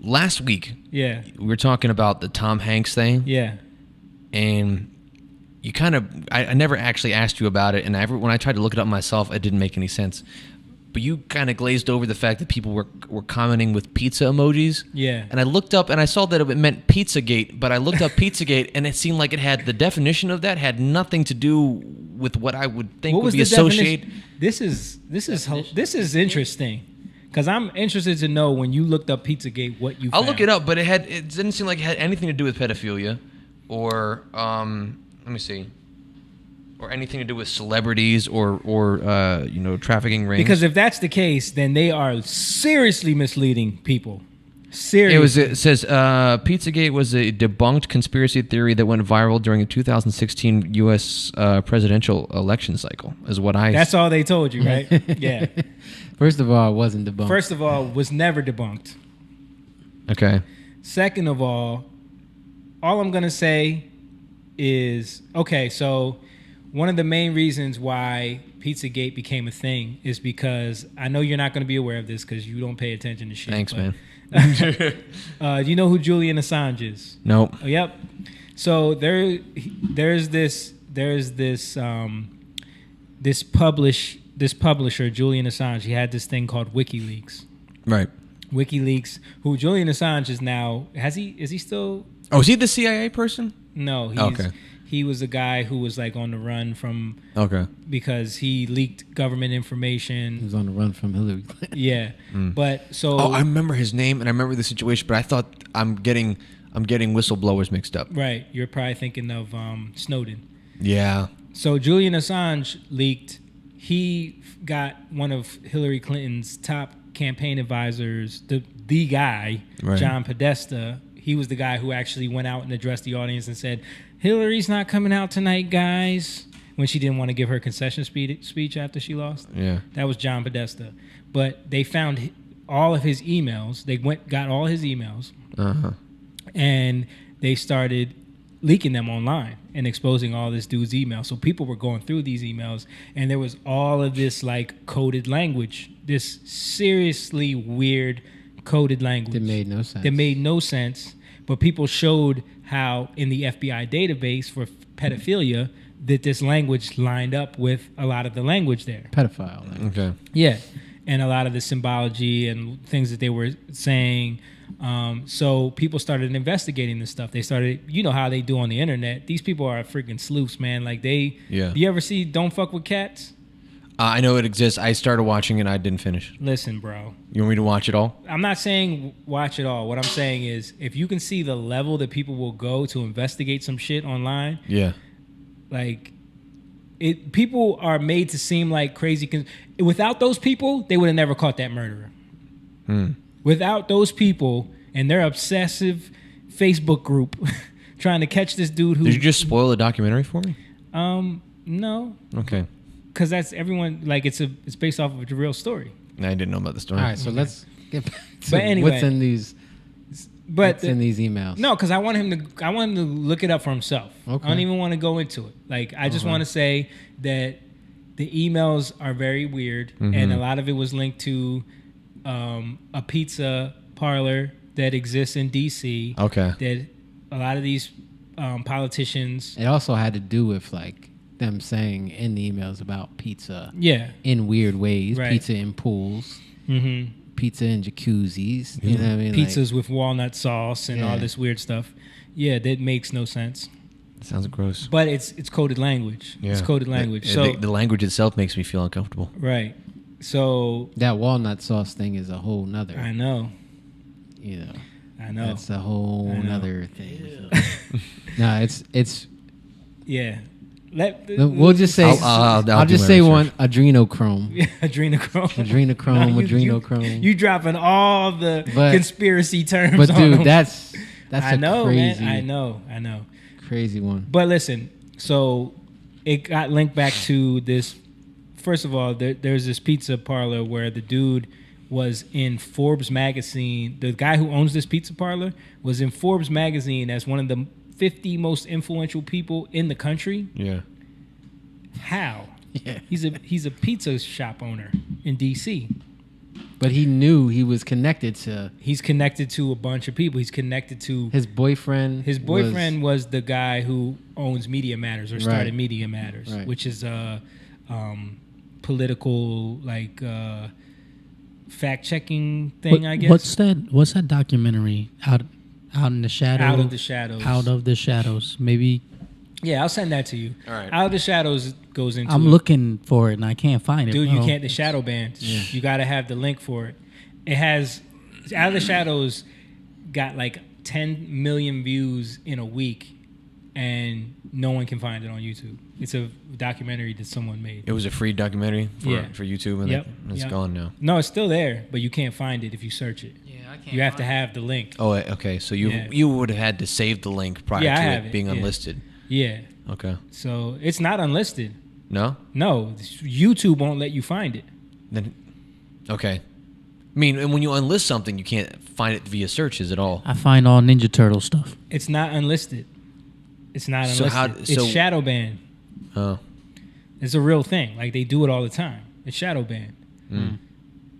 last week Yeah. we were talking about the Tom Hanks thing. Yeah. And you kind of, I never actually asked you about it, and when I tried to look it up myself, it didn't make any sense. But you kind of glazed over the fact that people were commenting with pizza emojis. Yeah. And I looked up and I saw that it meant Pizzagate, but I looked up Pizzagate and it seemed like it had the definition of that had nothing to do with what I would think What would was be the associated. definition? This is interesting because I'm interested to know when you looked up Pizzagate what you. I'll found. look it up, but it didn't seem like it had anything to do with pedophilia or let me see. Or anything to do with celebrities or trafficking rings. Because if that's the case, then they are seriously misleading people. Seriously. It says Pizzagate was a debunked conspiracy theory that went viral during the 2016 U.S. Presidential election cycle. Is what I. That's all they told you, right? Yeah. First of all, it wasn't debunked. First of all, was never debunked. Okay. Second of all I'm gonna say is okay. So one of the main reasons why Pizzagate became a thing is because I know you're not going to be aware of this because you don't pay attention to shit. Thanks, man. Do you know who Julian Assange is? Nope. Oh, yep. So there's this publisher Julian Assange. He had this thing called WikiLeaks. Right. WikiLeaks. Who Julian Assange is now? Is he still? Oh, is he the CIA person? No. Okay. He was a guy who was like on the run from. Okay. Because he leaked government information. He was on the run from Hillary Clinton. Yeah. But so. Oh, I remember his name and I remember the situation, but I thought I'm getting whistleblowers mixed up. Right. You're probably thinking of Snowden. Yeah. So Julian Assange leaked. He got one of Hillary Clinton's top campaign advisors, the guy, Right. John Podesta. He was the guy who actually went out and addressed the audience and said, "Hillary's not coming out tonight, guys," when she didn't want to give her concession speech after she lost. Yeah. That was John Podesta. But they found all of his emails. They got all his emails. Uh-huh. And they started leaking them online and exposing all this dude's emails. So people were going through these emails, and there was all of this like coded language, this seriously weird coded language That made no sense. That made no sense. But people showed how in the FBI database for pedophilia that this language lined up with a lot of the language there. Pedophile language. Okay. Yeah. And a lot of the symbology and things that they were saying. So people started investigating this stuff. They started, you know how they do on the internet. These people are freaking sleuths, man. Like Yeah. You ever see Don't Fuck With Cats? I know it exists. I started watching it. I didn't finish. Listen, bro. You want me to watch it all? I'm not saying watch it all. What I'm saying is if you can see the level that people will go to investigate some shit online, Yeah. like people are made to seem like crazy. Without those people, they would have never caught that murderer. Without those people and their obsessive Facebook group trying to catch this dude who... Did you just spoil the documentary for me? No. Okay. Because that's everyone, like it's based off of a real story. I didn't know about the story. All right, so let's get back to But anyway, what's in these. But What's in these emails? No, because I want him to look it up for himself. Okay. I don't even want to go into it. Like I just want to say that the emails are very weird, and a lot of it was linked to a pizza parlor that exists in D.C. Okay. That a lot of these politicians. It also had to do with like them saying in the emails about pizza. Yeah. In weird ways, Right. pizza in pools. Mm-hmm. Pizza in jacuzzis. You know what I mean? Pizzas with walnut sauce and all this weird stuff. Yeah, that makes no sense. Sounds gross. But it's coded language. Yeah. It's coded language. The, So the language itself makes me feel uncomfortable. right. So that walnut sauce thing is a whole nother. I know. You know. I know. That's a whole I know. nother thing. No, it's. Yeah. We'll just say. I'll I'll do just my say research. one adrenochrome. Yeah, adrenochrome. Adrenochrome. No, Adrenochrome. You dropping all the But- conspiracy terms. But on dude, them. that's I a know, crazy. man. I know. Crazy one. But listen, so it got linked back to this. First of all, there's this pizza parlor where the dude was in Forbes magazine. The guy who owns this pizza parlor was in Forbes magazine as one of the 50 most influential people in the country. Yeah. How? Yeah. He's a pizza shop owner in DC. But he knew he was connected to He's connected to a bunch of people. He's connected to his boyfriend. His boyfriend was the guy who owns Media Matters or started Right. Media Matters, Right. which is a political fact checking thing, I guess. What's that documentary? Out in the shadows. Out of the Shadows. Out of the shadows. Maybe. Yeah, I'll send that to you. All right. Out of the Shadows goes into. I'm looking for it and I can't find it. Dude, you bro. can't. The shadow band. You got to have the link for it. It has Out of the Shadows got like 10 million views in a week, and no one can find it on YouTube. It's a documentary that someone made. It was a free documentary for YouTube, and Yep. it's Yep. gone now. No, it's still there, but you can't find it if you search it. Yeah, I can't. You have to have the link. Oh, okay. So Yeah. you would have had to save the link prior Yeah, I to have it it, being yeah. unlisted. Yeah. Okay. So it's not unlisted. No. No, YouTube won't let you find it. Then, okay. I mean, and when you unlist something, you can't find it via searches at all. I find all Ninja Turtle stuff. It's not unlisted. It's not So unlisted. how- It's shadow banned. Oh. It's a real thing. Like they do it all the time. It's shadow banned.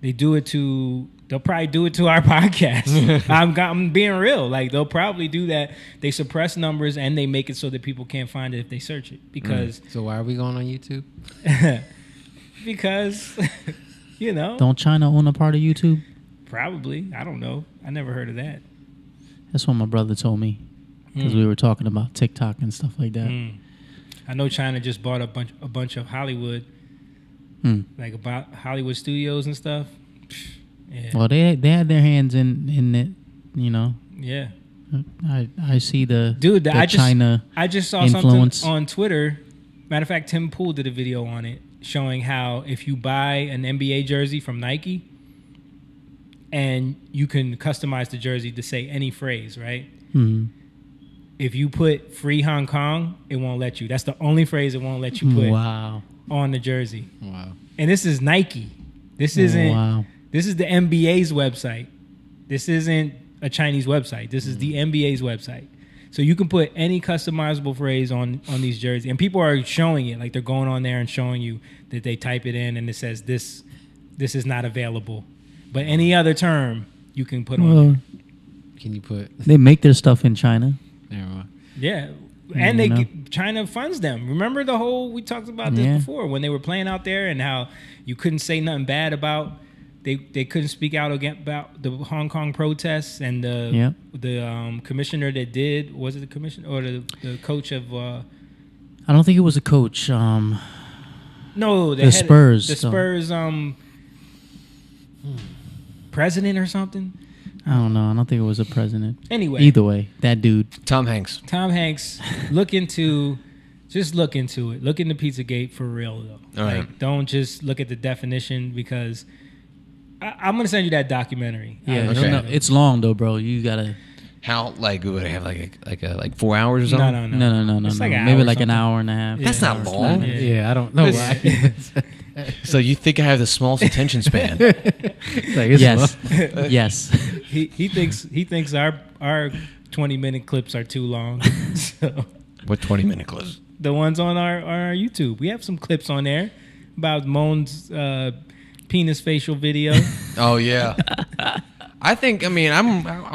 They do it to. They'll probably do it to our podcast. I'm being real. Like they'll probably do that. They suppress numbers and they make it so that people can't find it if they search it because So why are we going on YouTube? because you know Don't China own a part of YouTube? probably I don't know. I never heard of that. That's what my brother told me because we were talking about TikTok and stuff like that. I know China just bought a bunch of Hollywood, like about Hollywood studios and stuff. Yeah. Well, they had their hands in it, you know. Yeah. I see the Dude, the I just China I just saw influence. something on Twitter. Matter of fact, Tim Pool did a video on it showing how if you buy an NBA jersey from Nike and you can customize the jersey to say any phrase, right? Mhm. If you put "Free Hong Kong," it won't let you. That's the only phrase it won't let you put Wow. on the jersey. Wow. And this is Nike. This isn't. Wow. This is the NBA's website. This isn't a Chinese website. This is the NBA's website. So you can put any customizable phrase on these jerseys, and people are showing it. Like they're going on there and showing you that they type it in, and it says this is not available. But any other term you can put on. Well, There. Can you put? they make their stuff in China. Never mind. Yeah. And they know. China funds them. Remember the whole we talked about this Yeah. before when they were playing out there and how you couldn't say nothing bad about they couldn't speak out about the Hong Kong protests and the commissioner that did was it the commissioner or the coach of I don't think it was a coach. no The Spurs, the so- Spurs president or something. I don't know. I don't think it was a president. Anyway. Either way, that dude. Tom Hanks. Tom Hanks, look into it. Look into Pizzagate for real though. All Like, right. don't just look at the definition because I'm gonna send you that documentary. Yeah, Okay. no, it's long though, bro. You gotta. How would I have like 4 hours or something? No. No. It's like an Maybe hour like an something. hour and a half. That's Yeah. not long. Yeah. Yeah, I don't know why. So you think I have the smallest attention span? Yes, yes. He thinks our 20-minute clips are too long. So What 20-minute clips? the ones on our YouTube, we have some clips on there about Moan's penis facial video. Oh yeah. I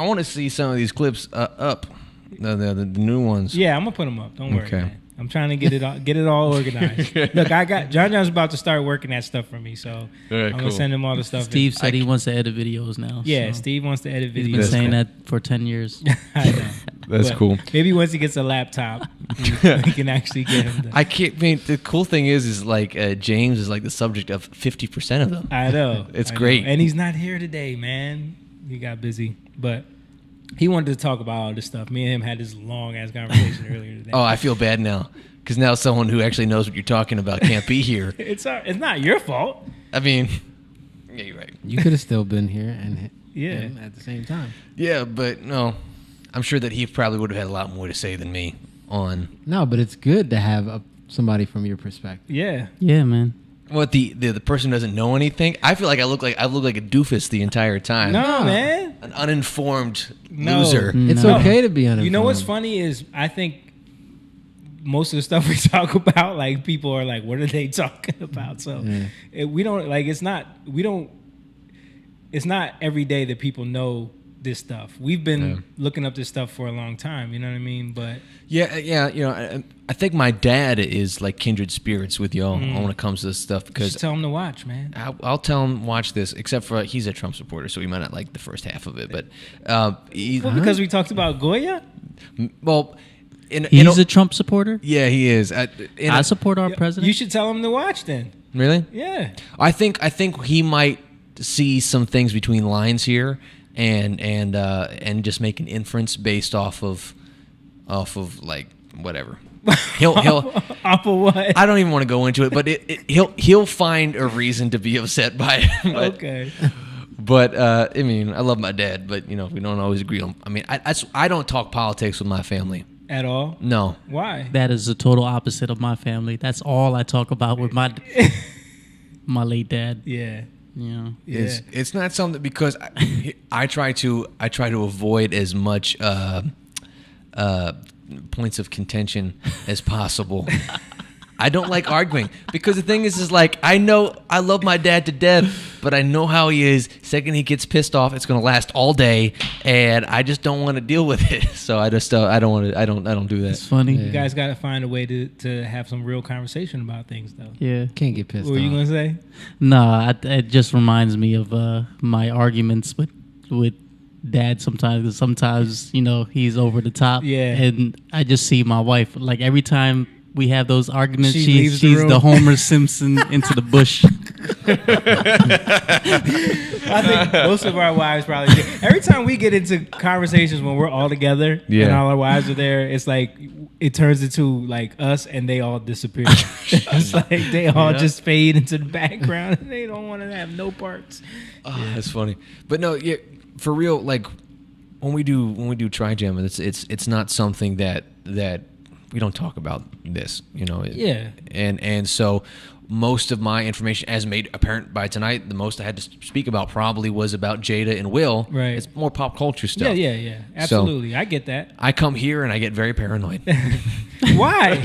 want to see some of these clips up, the new ones. Yeah, I'm gonna put them up. Don't worry, Okay. man. I'm trying to get it all organized. Look, John John's about to start working that stuff for me, so Very I'm cool. gonna send him all the stuff. Steve said he wants to edit videos now. Yeah, so Steve wants to edit videos. He's been saying that for 10 years. I know. That's But cool. Maybe once he gets a laptop, we can actually get him. I can't. I mean, the cool thing is like James is like the subject of 50% of them. I know. It's I know. great. And he's not here today, man. He got busy, but he wanted to talk about all this stuff. Me and him had this long ass conversation earlier today. Oh, I feel bad now because now someone who actually knows what you're talking about can't be here. It's not your fault. I mean, yeah, you're right. You could have still been here and Yeah. him at the same time. Yeah, but no, I'm sure that he probably would have had a lot more to say than me on No, but it's good to have somebody from your perspective. Yeah. Yeah, man. what the person doesn't know anything. I feel like I look like a doofus the entire time. No, man. An uninformed No. loser. It's No. okay to be uninformed. You know what's funny is I think most of the stuff we talk about, like people are like, what are they talking about? So we don't like. It's not every day that people know this stuff. We've been looking up this stuff for a long time. You know what I mean? But Yeah. You know, I think my dad is like kindred spirits with y'all when it comes to this stuff because just tell them to watch, man. I'll tell him watch this. Except for he's a Trump supporter, so he might not like the first half of it. But Because we talked about Goya. well, He's a Trump supporter? yeah, he is. I support our president. You should tell him to watch then. Really? Yeah. I think he might see some things between lines here, and just make an inference based off of like whatever. He'll Off of what? I don't even want to go into it, but he'll find a reason to be upset by it. But, Okay. But I mean, I love my dad, but you know, we don't always agree on. I mean, I don't talk politics with my family. At all? No. Why? That is the total opposite of my family. That's all I talk about with my late dad. Yeah. You know. Yeah. It's not something because I try to avoid as much points of contention as possible. I don't like arguing because the thing is like I know I love my dad to death, but I know how he is. Second he gets pissed off, it's going to last all day, and I just don't want to deal with it. So I just I don't want to. I don't do that. It's funny. You guys got to find a way to have some real conversation about things, though. Yeah. Can't get pissed What were you off. gonna say? No, it just reminds me of my arguments with dad sometimes. 'Cause sometimes, you know, he's over the top. Yeah. And I just see my wife, like every time we have those arguments, She leaves the she's room. the Homer Simpson into the bush. I think most of our wives probably do. Every time we get into conversations when we're all together and all our wives are there, it's like it turns into like us and they all disappear. It's like they all just fade into the background and they don't want to have no parts. Oh, that's funny. But no, yeah, for real. Like when we do Tri-Jam, it's not something that we don't talk about this. You know. Yeah. And so most of my information, as made apparent by tonight, the most I had to speak about probably was about Jada and Will. Right. It's more pop culture stuff. Yeah. Absolutely. I get that. I come here and I get very paranoid. Why?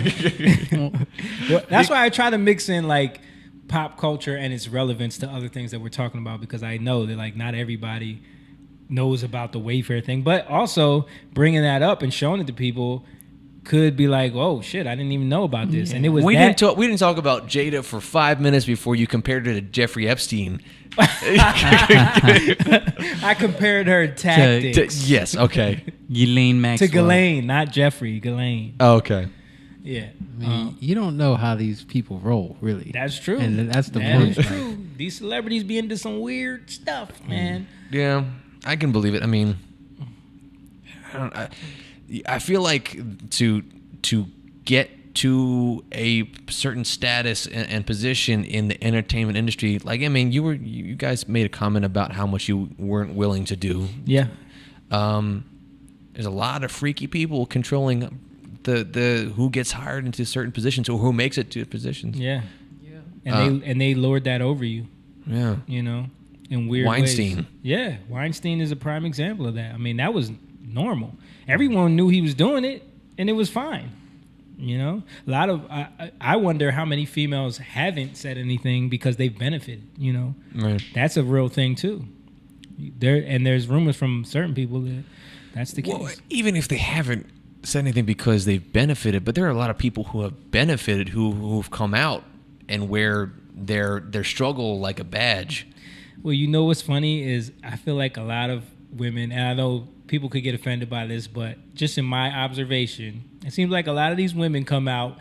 Well, that's why I try to mix in like pop culture and its relevance to other things that we're talking about, because I know that like not everybody knows about the Wayfair thing, but also bringing that up and showing it to people could be like, oh shit, I didn't even know about this. And it was we didn't talk about Jada for 5 minutes before you compared her to Jeffrey Epstein. I compared her tactics Yes, okay. Ghislaine Maxwell. to Ghislaine, not Jeffrey. Ghislaine. Oh, okay. Yeah. I mean, you don't know how these people roll, really. That's true. And that's the That point. is true. These celebrities be into some weird stuff, man. Yeah, I can believe it. I mean, I feel like to get to a certain status and position in the entertainment industry, like I mean, you guys made a comment about how much you weren't willing to do. Yeah. There's a lot of freaky people controlling the who gets hired into certain positions or who makes it to positions. Yeah. and they lord that over you. Yeah. You know, in weird Weinstein. ways. Yeah, Weinstein is a prime example of that. I mean, that was normal. Everyone knew he was doing it, and it was fine. You know, a lot of I wonder how many females haven't said anything because they've benefited. You know, Right. that's a real thing too. There's rumors from certain people that that's the case. Well, even if they haven't said anything because they've benefited, but there are a lot of people who have benefited who've come out and wear their struggle like a badge. Well, you know what's funny is I feel like a lot of women, and I know people could get offended by this, but just in my observation, it seems like a lot of these women come out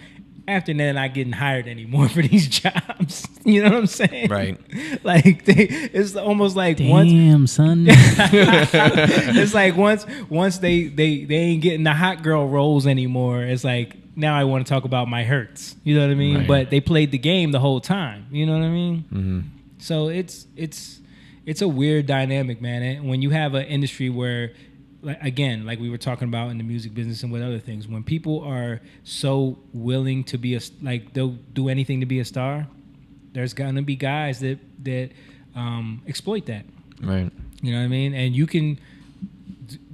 after they're not getting hired anymore for these jobs. You know what I'm saying? Right. Like it's almost like Damn, son. it's like once they ain't getting the hot girl roles anymore. It's like now I want to talk about my hurts. You know what I mean? Right. But they played the game the whole time. You know what I mean? Mm-hmm. So it's a weird dynamic, man. And when you have an industry where, like we were talking about in the music business and with other things, when people are so willing to be they'll do anything to be a star, there's gonna be guys that exploit that. Right. You know what I mean? And you can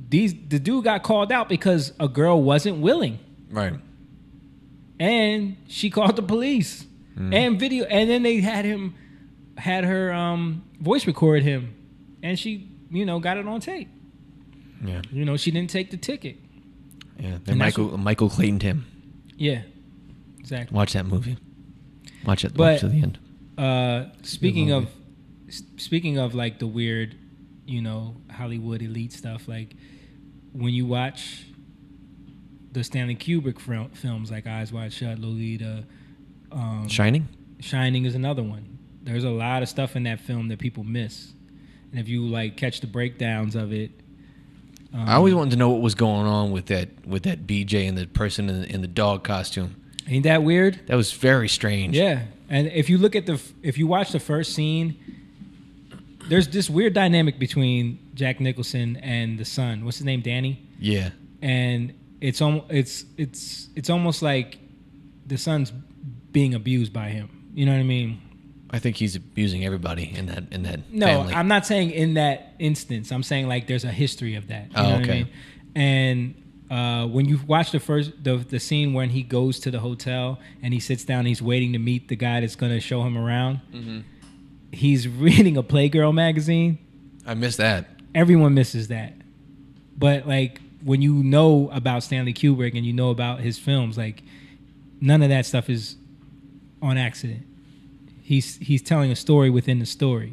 the dude got called out because a girl wasn't willing. Right. And she called the police and video, and then they had her voice record him, and she, got it on tape. Yeah. She didn't take the ticket. Yeah. Then Michael Claytoned him. Yeah. Exactly. Watch that movie. Watch it But, to the end. Speaking of like the weird, Hollywood elite stuff, like when you watch the Stanley Kubrick films like Eyes Wide Shut, Lolita, Shining? Shining is another one. There's a lot of stuff in that film that people miss. And if you catch the breakdowns of it, I always wanted to know what was going on with that BJ and the person in the dog costume. Ain't that weird? That was very strange. Yeah. And if you watch the first scene, there's this weird dynamic between Jack Nicholson and the son. What's his name? Danny? Yeah. And it's almost like the son's being abused by him. You know what I mean? I think he's abusing everybody in that No, family. I'm not saying in that instance. I'm saying there's a history of that. You know what I okay. mean? And when you watch the scene when he goes to the hotel and he sits down, he's waiting to meet the guy that's going to show him around. Mm-hmm. He's reading a Playgirl magazine. I missed that. Everyone misses that. But when you know about Stanley Kubrick and you know about his films, none of that stuff is on accident. He's telling a story within the story.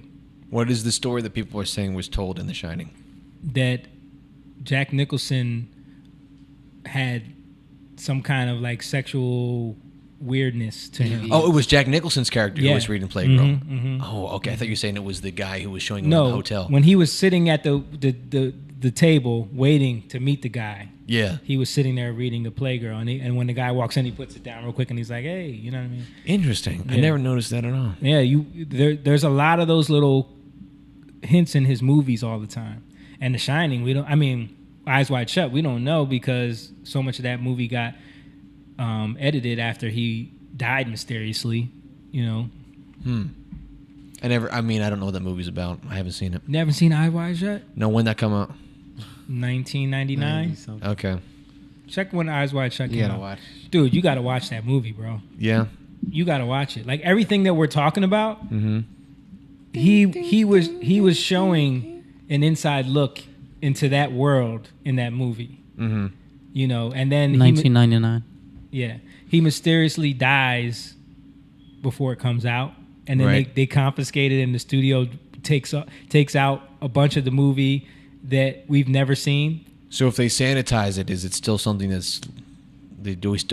What is the story that people are saying was told in The Shining? That Jack Nicholson had some kind of sexual weirdness to him. Oh, it was Jack Nicholson's character who was reading Playgirl. Mm-hmm, mm-hmm. Oh, okay. I thought you were saying it was the guy who was showing him in the hotel. When he was sitting at the table waiting to meet the guy. Yeah. He was sitting there reading the Playgirl, and when the guy walks in, he puts it down real quick, and he's like, "Hey," you know what I mean? Interesting. Yeah. I never noticed that at all. Yeah, there's a lot of those little hints in his movies all the time. And The Shining, Eyes Wide Shut, we don't know because so much of that movie got edited after he died mysteriously, I don't know what that movie's about. I haven't seen it. Never seen Eyes Wide Shut? No, when that come out? 1999. Okay. Check when Eyes Wide Shut came out. Watch. Dude, you got to watch that movie, bro. Yeah. You got to watch it. Everything that we're talking about, he was showing an inside look into that world in that movie. Mm-hmm. And then 1999. He mysteriously dies before it comes out, and then they confiscate it, and the studio takes out a bunch of the movie that we've never seen. So if they sanitize it, is it still something that's?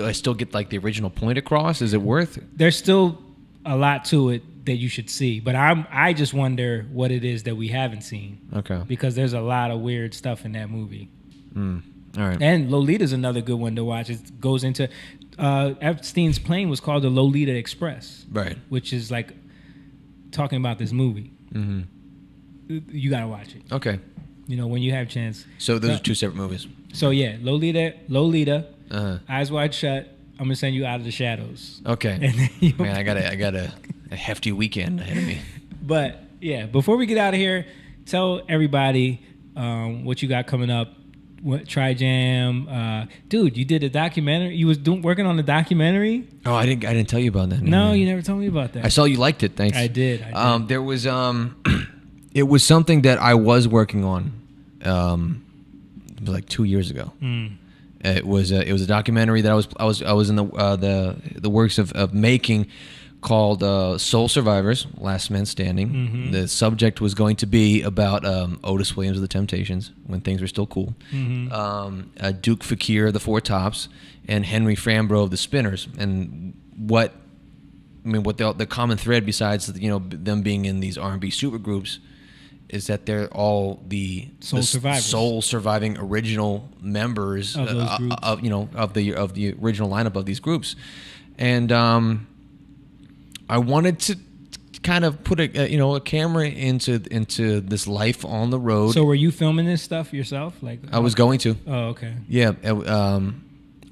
I still get the original point across? Is it worth it? There's still a lot to it that you should see, but I just wonder what it is that we haven't seen. Okay. Because there's a lot of weird stuff in that movie. All right. And Lolita's another good one to watch. It goes into Epstein's plane was called the Lolita Express, right? Which is talking about this movie. Mm-hmm. You gotta watch it. Okay. When you have a chance. So those are two separate movies. So yeah, Lolita, Eyes Wide Shut. I'm gonna send you Out of the Shadows. Okay. And then Man, I gotta a hefty weekend ahead of me. But yeah, before we get out of here, tell everybody what you got coming up. What Tri-Jam, dude? You did a documentary. You was working on the documentary. Oh, I didn't tell you about that. No, you never told me about that. I saw you liked it. Thanks. I did. There was it was something that I was working on. It was like 2 years ago. It was a documentary that I was in the works of making, called Soul Survivors: Last Man Standing. Mm-hmm. The subject was going to be about Otis Williams of the Temptations when things were still cool, Duke Fakir of the Four Tops, and Henry Frambrough of the Spinners. And what the common thread, besides them being in these R&B supergroups, is that they're all the soul surviving original members of those groups. of the original lineup of these groups. And I wanted to kind of put a camera into this life on the road. So were you filming this stuff yourself? Like I was going to. Oh, okay. Yeah, a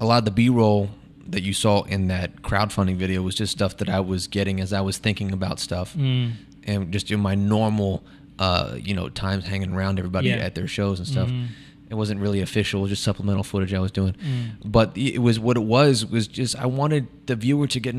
lot of the B-roll that you saw in that crowdfunding video was just stuff that I was getting as I was thinking about stuff, and just in my normal, times hanging around everybody at their shows and stuff. It wasn't really official; it was just supplemental footage I was doing. But it was just I wanted the viewer to get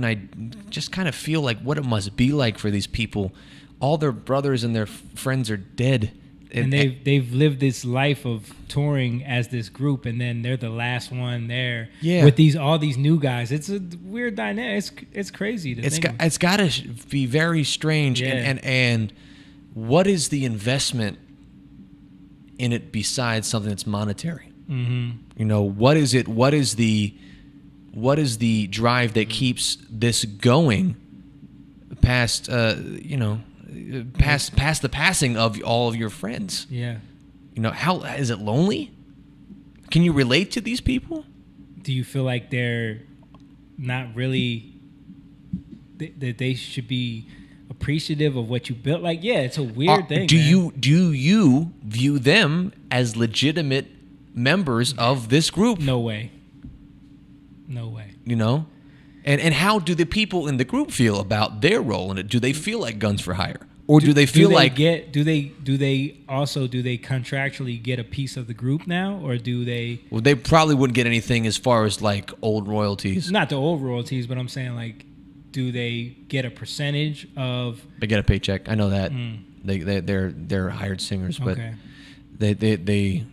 just kind of feel like what it must be like for these people. All their brothers and their friends are dead, and they've lived this life of touring as this group, and then they're the last one there with all these new guys. It's a weird dynamic. It's crazy. It's got to be very strange. And what is the investment in it besides something that's monetary? What is it? What is the drive that keeps this going past past the passing of all of your friends? How is it lonely? Can you relate to these people? Do you feel like they're not really that they should be appreciative of what you built? Like, it's a weird thing. Do you view them as legitimate members of this group? No way. And how do the people in the group feel about their role in it? Do they feel like guns for hire, or do they feel like do they contractually get a piece of the group now, or do they? Well, they probably wouldn't get anything as far as like old royalties. Not the old royalties, but I'm saying, like, do they get a percentage of? They get a paycheck. I know that. They're hired singers, but they.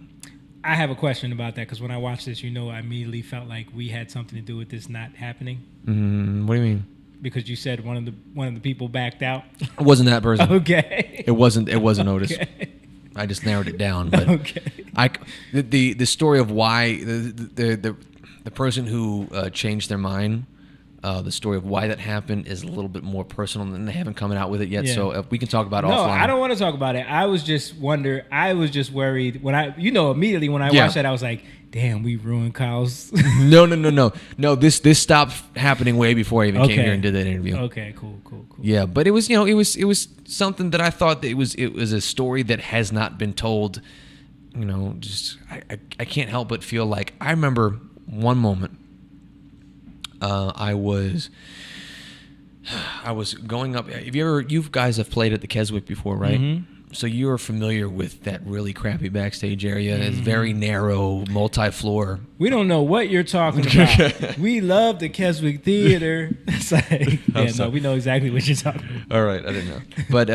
I have a question about that, because when I watched this, I immediately felt like we had something to do with this not happening. What do you mean? Because you said one of the people backed out. It wasn't that person. Okay. It wasn't Otis. Okay. I just narrowed it down. But the story of why the person who changed their mind. The story of why that happened is a little bit more personal, and they haven't come out with it yet. So we can talk about it offline. No, I don't want to talk about it. I was just worried when immediately when I watched that, I was like, damn, we ruined Kyle's. No. This stopped happening way before I even came here and did that interview. Okay, cool. Yeah, but it was something that I thought that it was a story that has not been told. Just I can't help but feel like I remember one moment. I was going up. You guys have played at the Keswick before, right? Mm-hmm. So you're familiar with that really crappy backstage area. Mm-hmm. It's very narrow, multi-floor. We don't know what you're talking about. We love the Keswick Theater. It's like, we know exactly what you're talking about. All right, I didn't know. But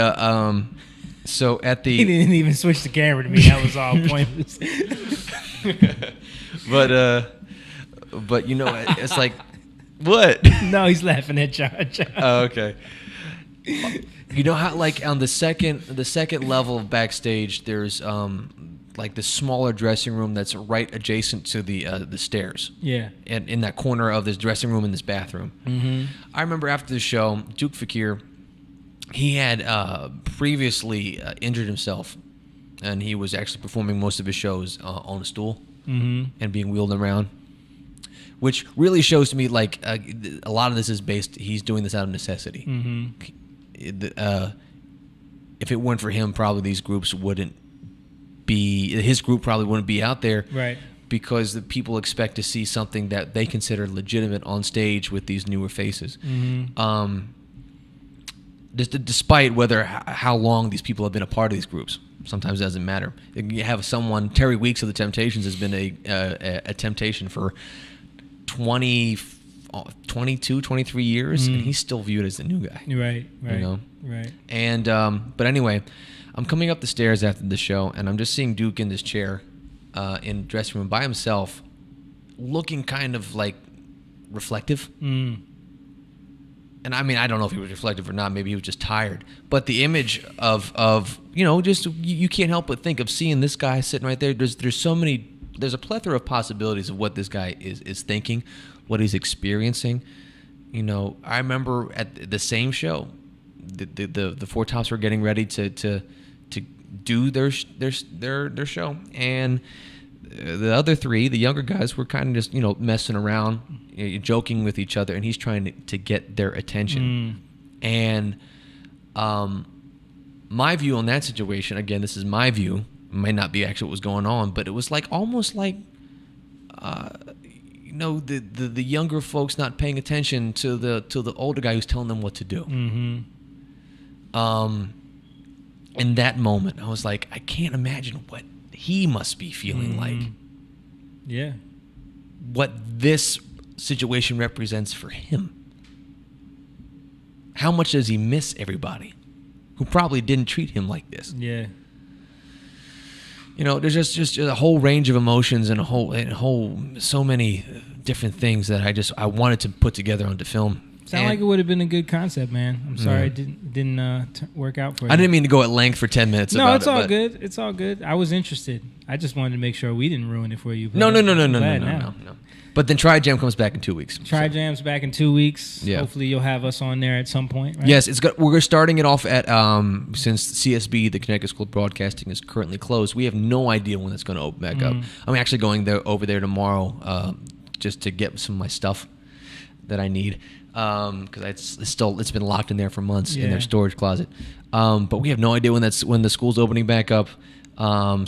so at the he didn't even switch the camera to me. That was all pointless. But it's like. What? No, he's laughing at John. Oh, okay. You know how, like, on the second level of backstage, there's like the smaller dressing room that's right adjacent to the stairs. Yeah. And in that corner of this dressing room and this bathroom. Mm-hmm. I remember after the show, Duke Fakir, he had previously injured himself, and he was actually performing most of his shows on a stool and being wheeled around. Which really shows to me, like, a lot of this is he's doing this out of necessity. Mm-hmm. If it weren't for him, probably his group probably wouldn't be out there. Right. Because the people expect to see something that they consider legitimate on stage with these newer faces. Mm-hmm. despite how long these people have been a part of these groups. Sometimes it doesn't matter. You have someone, Terry Weeks of the Temptations has been a Temptation for 22, 23 years, and he's still viewed as the new guy. Right. You know? Right. And but anyway, I'm coming up the stairs after the show, and I'm just seeing Duke in this chair in the dressing room by himself, looking kind of like reflective. And I mean, I don't know if he was reflective or not. Maybe he was just tired. But the image of just you can't help but think of seeing this guy sitting right there. There's a plethora of possibilities of what this guy is thinking, what he's experiencing. I remember at the same show, the Four Tops were getting ready to do their show, and the other three, the younger guys, were kind of just messing around, joking with each other, and he's trying to get their attention. And my view on that situation, again, this is my view, it might not be actually what was going on, but it was almost like the younger folks not paying attention to the older guy who's telling them what to do. In that moment, I was like, I can't imagine what he must be feeling like. Yeah. What this situation represents for him. How much does he miss everybody who probably didn't treat him like this? Yeah. There's just a whole range of emotions and a whole so many different things that I wanted to put together onto film. Sound like it would have been a good concept, man. I'm sorry it didn't work out for you. I didn't mean to go at length for 10 minutes. No, about it's it, all but good. It's all good. I was interested. I just wanted to make sure we didn't ruin it for you. No. But then Tri Jam comes back in 2 weeks. Tri Jam's back in 2 weeks. Yeah. Hopefully you'll have us on there at some point, right? Yes, we're starting it off at since CSB, the Connecticut School of Broadcasting, is currently closed. We have no idea when it's going to open back up. I'm actually going over there tomorrow just to get some of my stuff that I need. Because it's been locked in there for months in their storage closet, but we have no idea when the school's opening back up.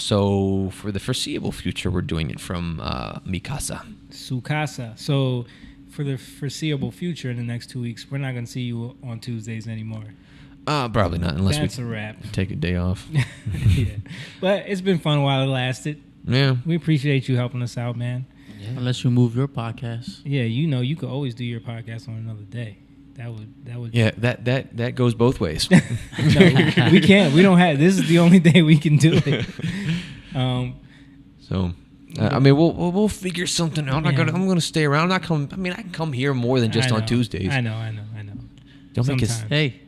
So for the foreseeable future, we're doing it from Mikasa. Sukasa. So for the foreseeable future, in the next 2 weeks, we're not going to see you on Tuesdays anymore. Probably not, unless That's we a wrap. Take a day off. Yeah, but it's been fun while it lasted. Yeah, we appreciate you helping us out, man. Yeah. Unless you move your podcast. Yeah, you could always do your podcast on another day. That would. Yeah, that goes both ways. No, we can't. We don't have. This is the only day we can do it. I mean, we'll figure something out. I'm gonna stay around. I can come here more than just on Tuesdays. I know. Don't make us. Hey,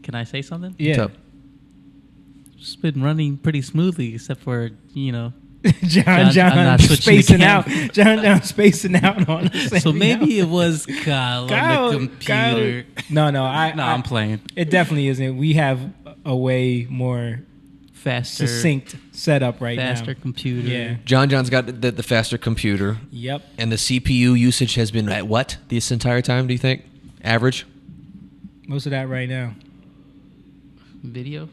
can I say something? Yeah. It's been running pretty smoothly, except for John spacing out. John spacing out on us. So maybe it was Kyle on the computer. No, I'm playing. It definitely isn't. We have a way more faster, succinct setup right now. Faster computer. Yeah. John's got the faster computer. Yep. And the CPU usage has been at what this entire time? Do you think average? Most of that right now. Video.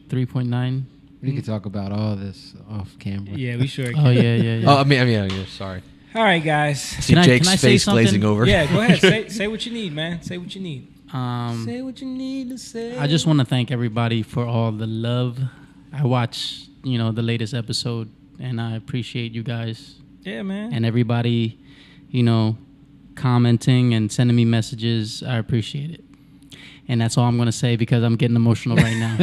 3.9. We could talk about all this off camera. Yeah, we sure can. Oh, yeah. Oh, I mean, yeah, sorry. All right, guys. See Jake's face glazing over. Yeah, go ahead. Say what you need, man. Say what you need. Say what you need to say. I just want to thank everybody for all the love. I watched, the latest episode, and I appreciate you guys. Yeah, man. And everybody, commenting and sending me messages. I appreciate it. And that's all I'm going to say because I'm getting emotional right now.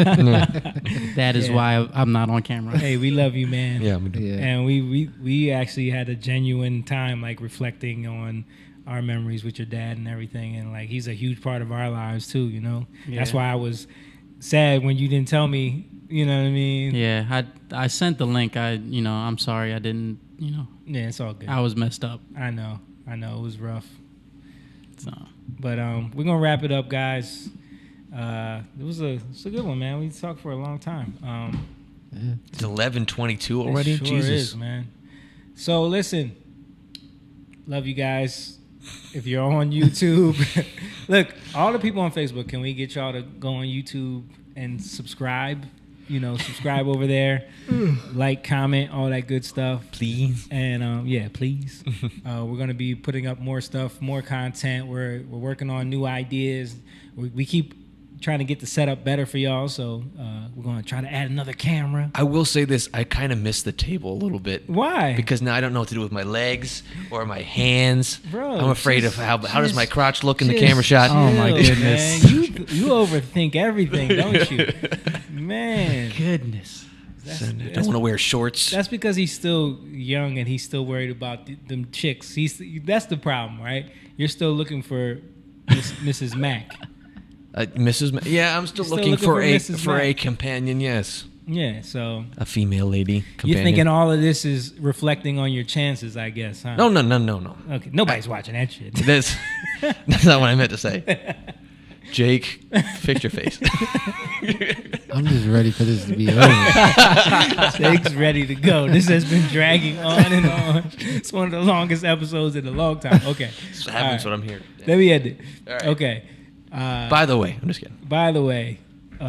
That is why I'm not on camera. Hey, we love you, man. Yeah, we do. Yeah. And we actually had a genuine time, reflecting on our memories with your dad and everything. And, he's a huge part of our lives, too, Yeah. That's why I was sad when you didn't tell me, you know what I mean? Yeah, I sent the link. I'm sorry I didn't, Yeah, it's all good. I was messed up. I know. It was rough. So. But we're gonna wrap it up, guys. It's a good one, man. We talked for a long time. It's 11:22 already. It sure Jesus, is, man. So listen, love you guys. If you're on YouTube, look, all the people on Facebook, can we get y'all to go on YouTube and subscribe? subscribe over there, like, comment, all that good stuff, please. And please. We're gonna be putting up more stuff, more content. We're working on new ideas. We keep trying to get the setup better for y'all, so we're going to try to add another camera. I will say this, I kind of miss the table a little bit. Why? Because now I don't know what to do with my legs or my hands. Bro, I'm afraid of how does my crotch look in the camera shot. Oh my goodness. Man. You overthink everything, don't you? Man. Goodness. I don't want to wear shorts. That's because he's still young and he's still worried about them chicks. That's the problem, right? You're still looking for Mrs. Mac. Yeah, I'm still looking for a companion. Yes. Yeah. So a female lady companion. You're thinking all of this is reflecting on your chances, I guess, huh? No. Okay. Nobody's watching that shit. That's not what I meant to say. Jake, fix your face. I'm just ready for this to be over. Jake's ready to go. This has been dragging on and on. It's one of the longest episodes in a long time. Okay. This happens when I'm here. Let me end it. All right. Okay. By the way, I'm just kidding. By the way, go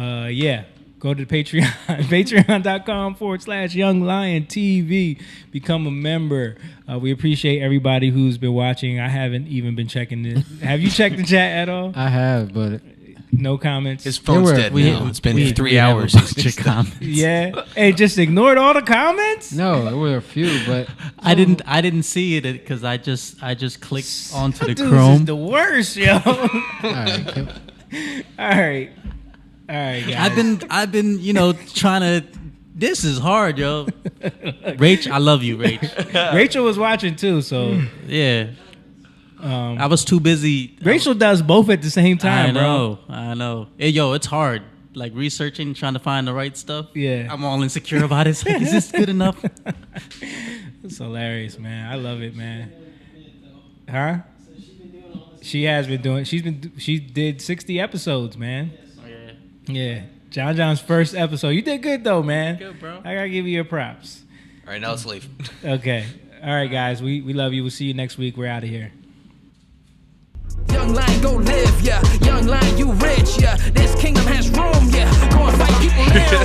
to Patreon, patreon.com/youngliontv. Become a member. We appreciate everybody who's been watching. I haven't even been checking this. Have you checked the chat at all? I have, but no comments. His phone's dead now. It's been 3 hours. Comments. Yeah. Hey, just ignored all the comments? No, there were a few, but I didn't see it because I just clicked onto the Dudes Chrome. is the worst, yo. all right. All right, guys. I've been trying to. This is hard, yo. Rach, I love you, Rach. Rachel was watching too, so yeah. I was too busy. Rachel does both at the same time, I know. Hey, yo, it's hard. Like researching, trying to find the right stuff. Yeah. I'm all insecure about it. It's like, is this good enough? It's hilarious, man. I love it, man. Huh? She has been doing. She did 60 episodes, man. Yeah. John's first episode. You did good though, man. Good, bro. I gotta give you your props. All right, now let's leave. Okay. All right, guys. We love you. We'll see you next week. We're out of here. Young lion, go live, yeah. Young lion, you rich, yeah. This kingdom has room, yeah. Go and fight people now.